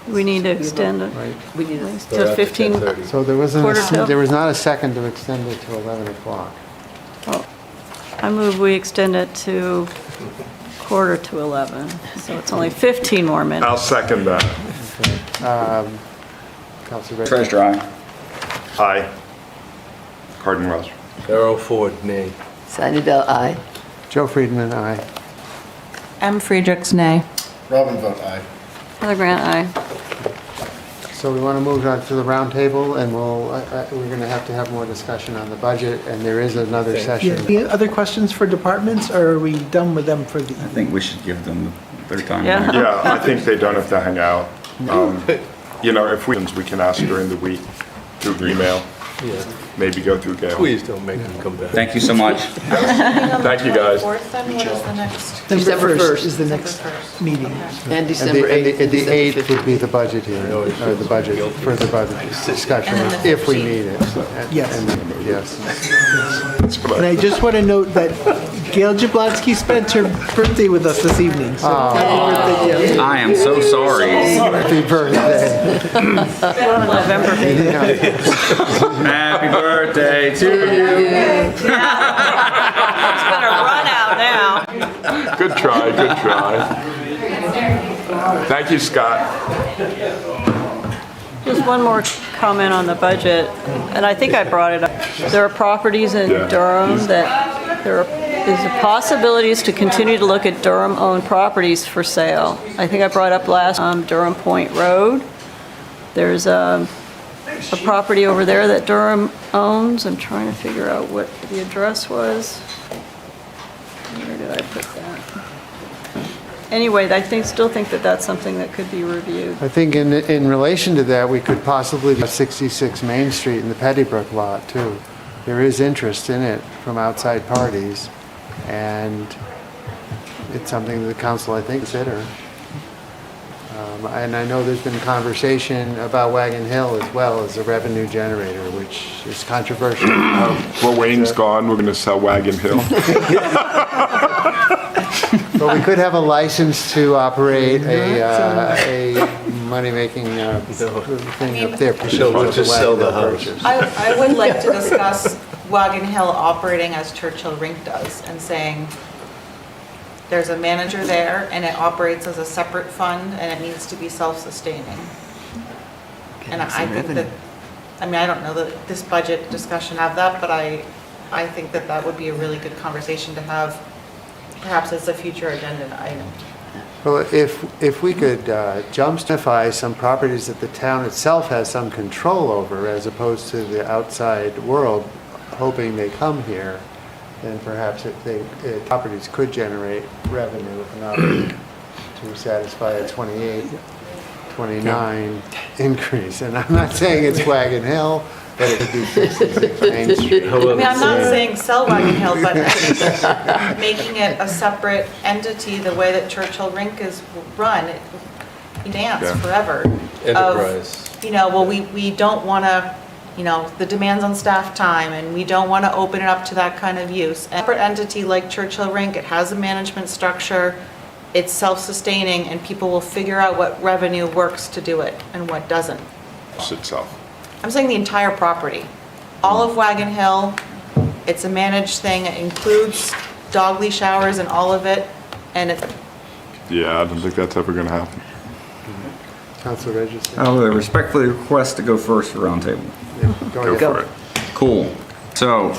We need to extend it We need a to 15. So there was Quarter not a second to extend it to 11 o'clock. I move we extend it to 10:45, so it's only 15 more minutes. I'll second that. Councilor Red. Treasurer, aye. Aye. Cardin Wells. Darrell Ford, nay. Sunny Bell, aye. Joe Friedman, aye. M. Friedrichs, nay. Robin vote aye. Heather Grant, aye. So we want to move on to the roundtable, and we're going to have more discussion on the budget, and there is another session. Any other questions for departments, or are we done with them for the I think we should give them their time. Yeah. Yeah, I think they don't have to hang out. If we can ask during the week through email, Yeah. maybe go through Gail. Please don't make them come back. Thank you so much. Thank you, guys. Fourth, then what is the next? December December 1st is the next meeting. And December 8th. And the December 8th would be the budget hearing, or the budget, further budget discussion, And then the if we 15th. need it. Yes. Yes. And I just want to note that Gail Jablonski spent her birthday with us this evening. So happy birthday, Gail. I am so sorry. Happy birthday. November. Happy birthday to you. It's gonna run out now. Good try, good try. Thank you, Scott. Just one more comment on the budget, and I think I brought it up. There are properties in Durham that there is a possibilities to continue to look at Durham-owned properties for sale. I think I brought up last Durham Point Road. There's a property over there that Durham owns. I'm trying to figure out what the address was. Where did I put that? Anyway, still think that that's something that could be reviewed. I think in relation to that, we could possibly do 66 Main Street in the Pettybrook lot too. There is interest in it from outside parties, and it's something the council, I think, consider. And I know there's been conversation about Wagon Hill as well as a revenue generator, which is controversial. Well, Wayne's gone, we're going to sell Wagon Hill. But we could have a license to operate a money-making thing up there. Just sell the houses. I would like to discuss Wagon Hill operating as Churchill Rink does and saying there's a manager there and it operates as a separate fund and it needs to be self-sustaining. And I think that, I mean, I don't know that this budget discussion have that, but I think that that would be a really good conversation to have, perhaps as a future agenda item. Well, if we could justify some properties that the town itself has some control over as opposed to the outside world hoping they come here, then perhaps properties could generate revenue enough to satisfy a 28, 29 increase. And I'm not saying it's Wagon Hill, but it could be 66 Main Street. I mean, I'm not saying sell Wagon Hill, but making it a separate entity, the way that Churchill Rink is run, it dance forever. Enterprise. Well, we don't want to, the demands on staff time, and we don't want to open it up to that kind of use. A separate entity like Churchill Rink, it has a management structure, it's self-sustaining, and people will figure out what revenue works to do it and what doesn't. Itself. I'm saying the entire property. All of Wagon Hill, it's a managed thing, it includes dog leash hours and all of it, and it's... Yeah, I don't think that's ever going to happen. Councilor Register. I would respectfully request to go first for roundtable. Go for it. Cool. So,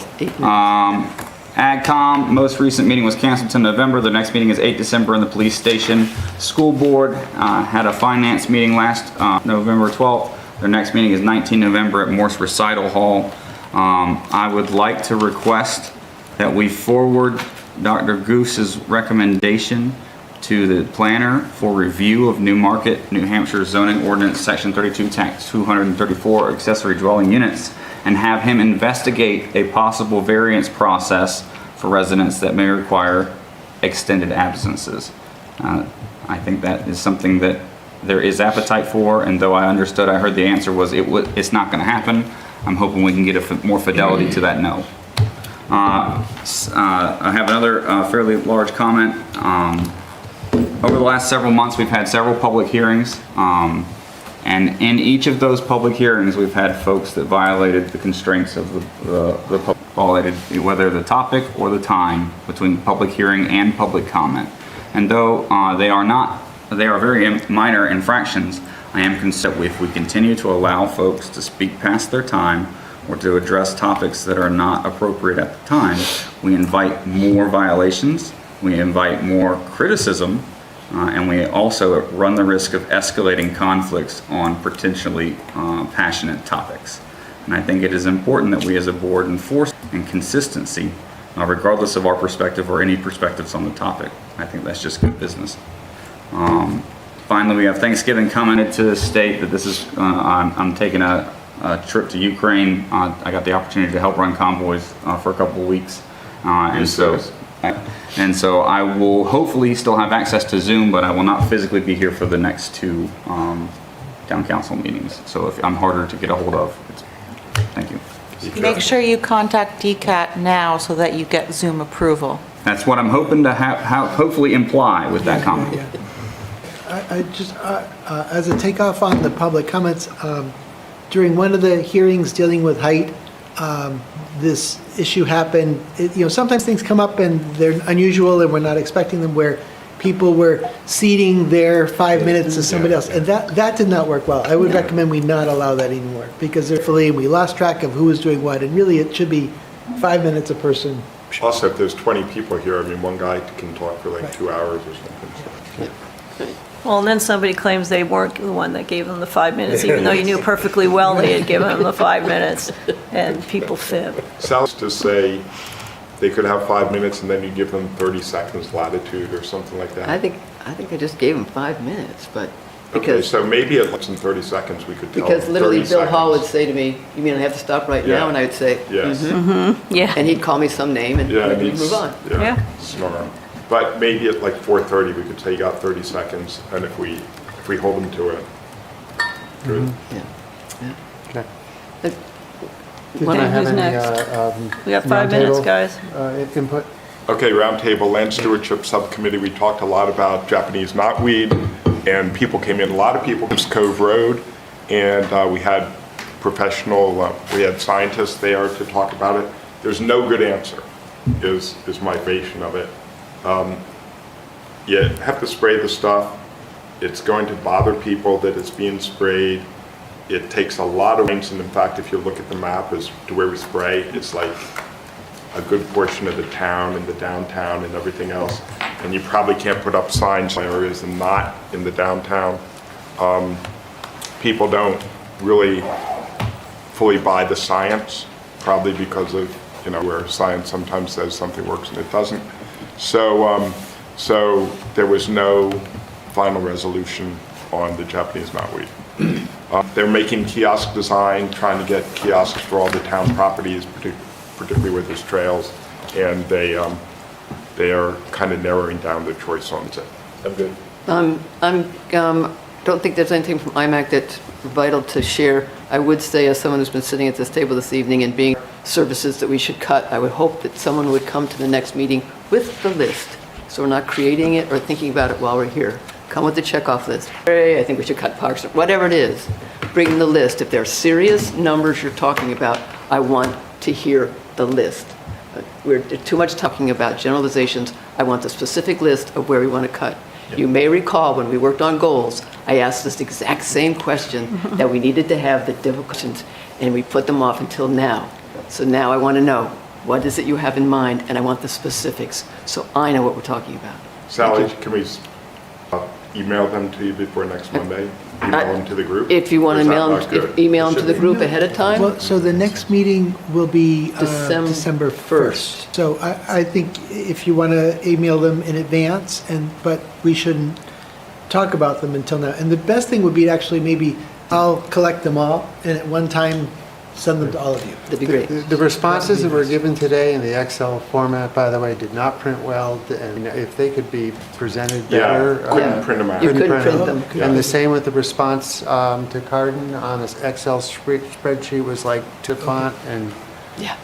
AgCom, most recent meeting was canceled to November. The next meeting is 8 December in the police station. School board had a finance meeting last November 12th. Their next meeting is 19 November at Morse Recital Hall. I would like to request that we forward Dr. Goose's recommendation to the planner for review of New Market, New Hampshire zoning ordinance, section 32, tax 234, accessory dwelling units, and have him investigate a possible variance process for residents that may require extended absences. I think that is something that there is appetite for, and though I heard the answer was it's not going to happen, I'm hoping we can get more fidelity to that no. I have another fairly large comment. Over the last several months, we've had several public hearings, and in each of those public hearings, we've had folks that violated the constraints of violated whether the topic or the time between public hearing and public comment. And though they are very minor infractions, I am concerned if we continue to allow folks to speak past their time or to address topics that are not appropriate at the time, we invite more violations, we invite more criticism, and we also run the risk of escalating conflicts on potentially passionate topics. And I think it is important that we as a board enforce and consistency, regardless of our perspective or any perspectives on the topic. I think that's just good business. Finally, we have Thanksgiving commented to the state that this is, I'm taking a trip to Ukraine. I got the opportunity to help run convoys for a couple of weeks. And so I will hopefully still have access to Zoom, but I will not physically be here for the next two town council meetings. So if I'm harder to get a hold of, thank you. Make sure you contact DCAT now so that you get Zoom approval. That's what I'm hoping to hopefully imply with that comment. Yeah. I just, as a takeoff on the public comments, during one of the hearings dealing with height, this issue happened. Sometimes things come up and they're unusual and we're not expecting them, where people were ceding their 5 minutes to somebody else. And that did not work well. I would recommend we not allow that anymore, because we lost track of who was doing what, and really it should be 5 minutes a person. Also, if there's 20 people here, I mean, one guy can talk for like 2 hours or something. So. Well, and then somebody claims they weren't the one that gave them the 5 minutes, even though you knew perfectly well they had given them the 5 minutes, and people fib. Sounds to say they could have 5 minutes and then you give them 30 seconds latitude or something like that. I think I just gave him 5 minutes, but Okay, because, so maybe at less than 30 seconds, we could tell them because literally 30 Bill Hall would seconds. say to me, "You mean I have to stop right Yeah. now?" And I would say, Yes. Yeah. And he'd call me some name and Yeah, we'd move on. Yeah. Snarl. But maybe at like 4:30, we could say you got 30 seconds, and if we hold them to it, good. Okay. Uh, Did Wanna- I have who's any, next? We got 5 minutes, roundtable, guys. Input? Okay, Roundtable Land Stewardship Subcommittee, we talked a lot about Japanese knotweed, and people came in, a lot of people from Cove Road, and we had we had scientists there to talk about it. There's no good answer, is my version of it. You have to spray the stuff. It's going to bother people that it's being sprayed. It takes a lot of rains, and in fact, if you look at the map as to where we spray, it's like a good portion of the town and the downtown and everything else. And you probably can't put up signs in areas and not in the downtown. People don't really fully buy the science, probably because of, where science sometimes says something works and it doesn't. So there was no final resolution on the Japanese knotweed. They're making kiosk design, trying to get kiosks for all the town properties, particularly where there's trails, and they are kind of narrowing down their choice on it. I'm good. Don't think there's anything from IMAC that's vital to share. I would say, as someone who's been sitting at this table this evening and being services that we should cut, I would hope that someone would come to the next meeting with the list. So we're not creating it or thinking about it while we're here. Come with the checkoff list. Hey, I think we should cut parks, whatever it is. Bring the list. If there are serious numbers you're talking about, I want to hear the list. We're too much talking about generalizations. I want the specific list of where we want to cut. You may recall when we worked on goals, I asked this exact same question, that we needed to have the difficult questions, and we put them off until now. So now I want to know, what is it you have in mind, and I want the specifics, so I know what we're talking about. Sally, can we email them to you before next Monday? Email them to the group? If you want Or to is that not good? email them to the group ahead of time. Well, so the next meeting will be December December 1st. So I think if you want to email them in advance, but we shouldn't talk about them until now. And the best thing would be actually maybe I'll collect them all and at one time send them to all of you. That'd be great. The responses that were given today in the Excel format, by the way, did not print well, and if they could be presented better. Yeah, couldn't print them out. You couldn't print them. And the same with the response to Carden on this Excel spreadsheet was like to font and Yeah.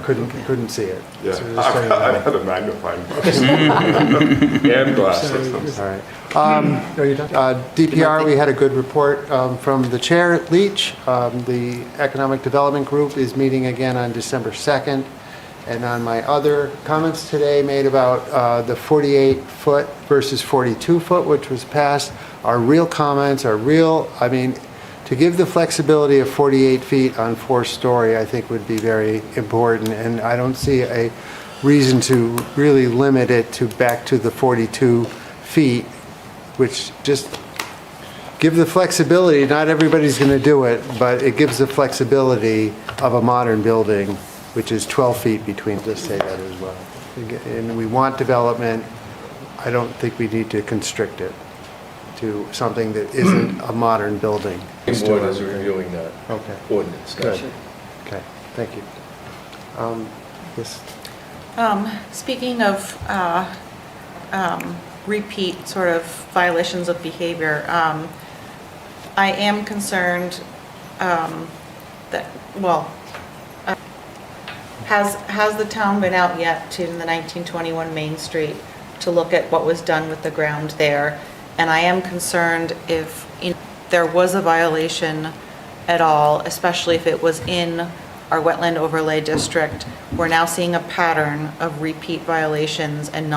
couldn't see it. Yeah, So just so you know. I had a magnifying glass. And glasses. All right. DPR, we had a good report from the chair, Leach. The Economic Development Group is meeting again on December 2nd. And on my other comments today made about the 48-foot versus 42-foot, which was passed, are real comments, to give the flexibility of 48 feet on 4-story, I think would be very important. And I don't see a reason to really limit it back to the 42 feet, which just give the flexibility. Not everybody's going to do it, but it gives the flexibility of a modern building, which is 12 feet between, just say that as well. And we want development. I don't think we need to constrict it to something that isn't a modern building. The board is reviewing that ordinance. Good. Okay, thank you. Yes. Speaking of repeat sort of violations of behavior, I am concerned that, has the town been out yet to the 1921 Main Street to look at what was done with the ground there? And I am concerned if there was a violation at all, especially if it was in our wetland overlay district. We're now seeing a pattern of repeat violations and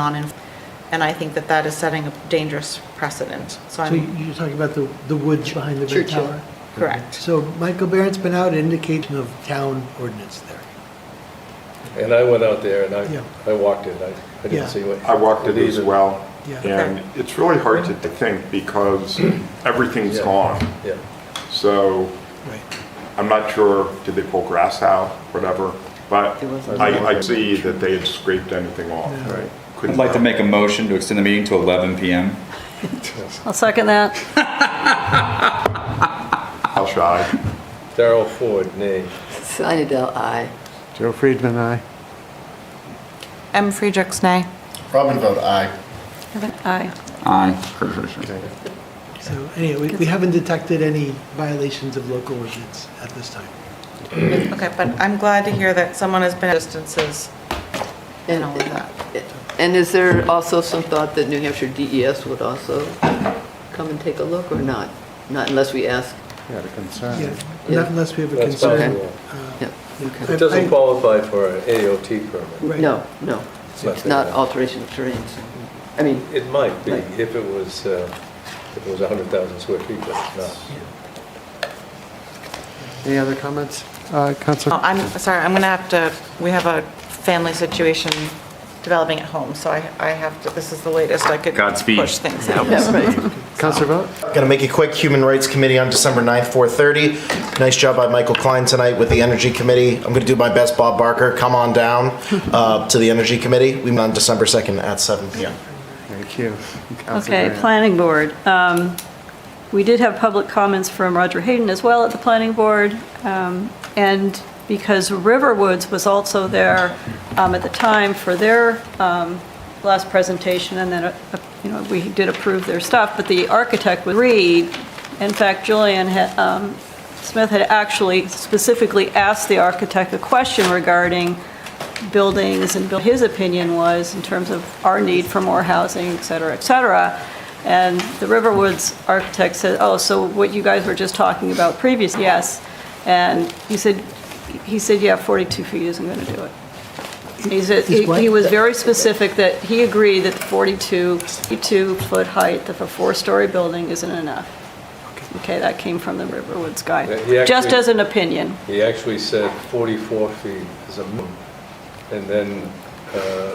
And I think that that is setting a dangerous precedent. So So I'm, you're talking about the woods behind the bell Churchill. tower? correct. So Michael Barrett's been out, indication of town ordinance there. And I went out there and Yeah. I walked it. I Yeah. didn't see what. I walked it as well, Yeah. and it's really hard to think because everything's Yeah. gone. Yeah. So Right. I'm not sure, did they pull grass out, whatever, but It wasn't- I see that they had scraped anything off. Yeah. Right. I'd like to make a motion to extend the meeting to 11 PM. I'll second that. How shy. Darrell Ford, nay. Sinadell, aye. Joe Friedman, aye. M. Friedrichs, nay. Robin vote aye. Aye. Aye. Kurt Fisher. So anyway, we haven't detected any violations of local ordinance at this time. Okay, but I'm glad to hear that someone has been at distances and all of that. And is there also some thought that New Hampshire DES would also come and take a look or not? Not unless we ask? Yeah, the concern. Yeah, Yeah. not unless we have a That's concern. possible. Yep. Okay. It doesn't qualify for an AOT permit. Right. No, no. not It's not there. alteration of terrains. I mean, It might be Right. if it was 100,000 square feet, but it's not. Any other comments? Councilor? Oh, I'm sorry, I'm going to have to, we have a family situation developing at home, so I have to, this is the latest I could Godspeed. push things out. yeah, right. Councilor Vogt? Going to make it quick. Human Rights Committee on December 9th, 4:30. Nice job by Michael Klein tonight with the Energy Committee. I'm going to do my best, Bob Barker. Come on down to the Energy Committee. We meet on December 2nd at 7 p.m. Thank you. Councilor Okay, Grant. Planning Board. We did have public comments from Roger Hayden as well at the Planning Board. And because Riverwoods was also there at the time for their last presentation, and then, we did approve their stuff, but the architect would read. In fact, Julian Smith had actually specifically asked the architect a question regarding buildings, and his opinion was in terms of our need for more housing, et cetera, et cetera. And the Riverwoods architect said, oh, so what you guys were just talking about previously, yes. And he said, yeah, 42 feet isn't going to do it. He said, he was very specific that he agreed that the 42-foot height of a four-story building isn't enough. Okay, that came from the Riverwoods guy, He just actually- as an opinion. He actually said 44 feet is a minimum. And then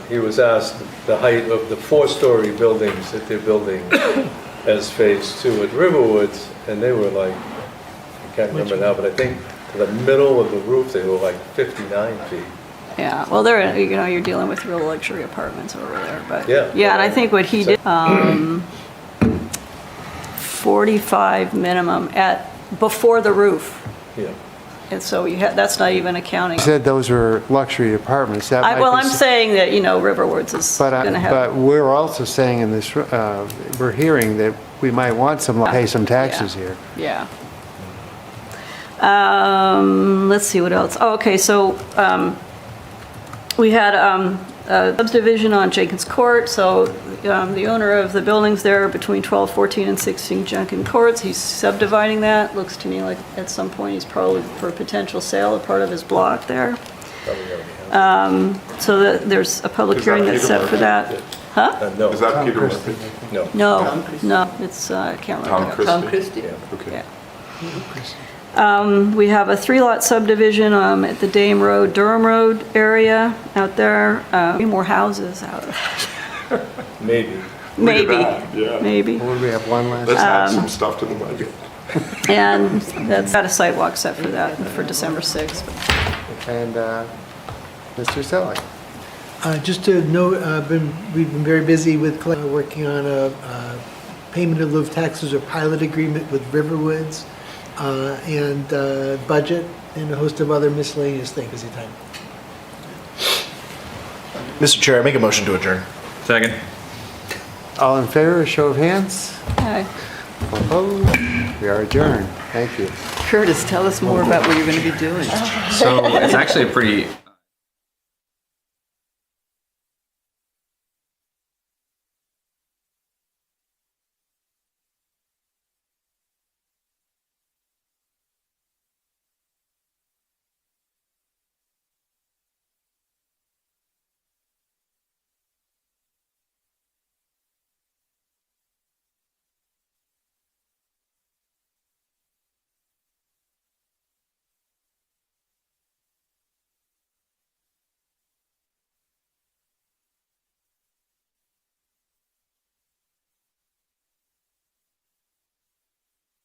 he was asked the height of the four-story buildings that they're building as Phase 2 at Riverwoods, and they were like, I can't remember now, but I think to the middle of the roof, they were like 59 feet. Yeah, well, they're, you're dealing with real luxury apartments over there, but. Yeah. Yeah, and I think what he did, 45 minimum before the roof. Yeah. And so that's not even accounting. You said those were luxury apartments. That might Well, be I'm s- saying that, Riverwoods is But, going to have. but we're also saying in this, we're hearing that we might want pay some taxes here. Yeah. Let's see what else. Oh, okay, so we had a subdivision on Jenkins Court, so the owner of the buildings there between 12, 14, and 16 Jenkins Courts, he's subdividing that. Looks to me like at some point he's probably for potential sale of part of his block there. So there's a public Is that hearing that's Peter set for that. Huh? No. Is that Peter Murphy? No. No, it's, I can't remember. Tom Christie? Tom Christie. Okay. We have a 3-lot subdivision at the Dame Road, Durham Road area out there. More houses out. Maybe. Maybe, Yeah. maybe. What, we have one last? Let's add some stuff to the budget. And that's got a sidewalk set for that, for December 6th. And Mr. Selleck? Just to note, we've been very busy with working on a payment in lieu of taxes or pilot agreement with Riverwoods, and budget, and a host of other miscellaneous things. Busy time. Mr. Chair, I make a motion to adjourn. Second. All in favor, a show of hands? Aye. Opposed? We are adjourned. Thank you. Curtis, tell us more about what you're going to be doing. So it's actually a pretty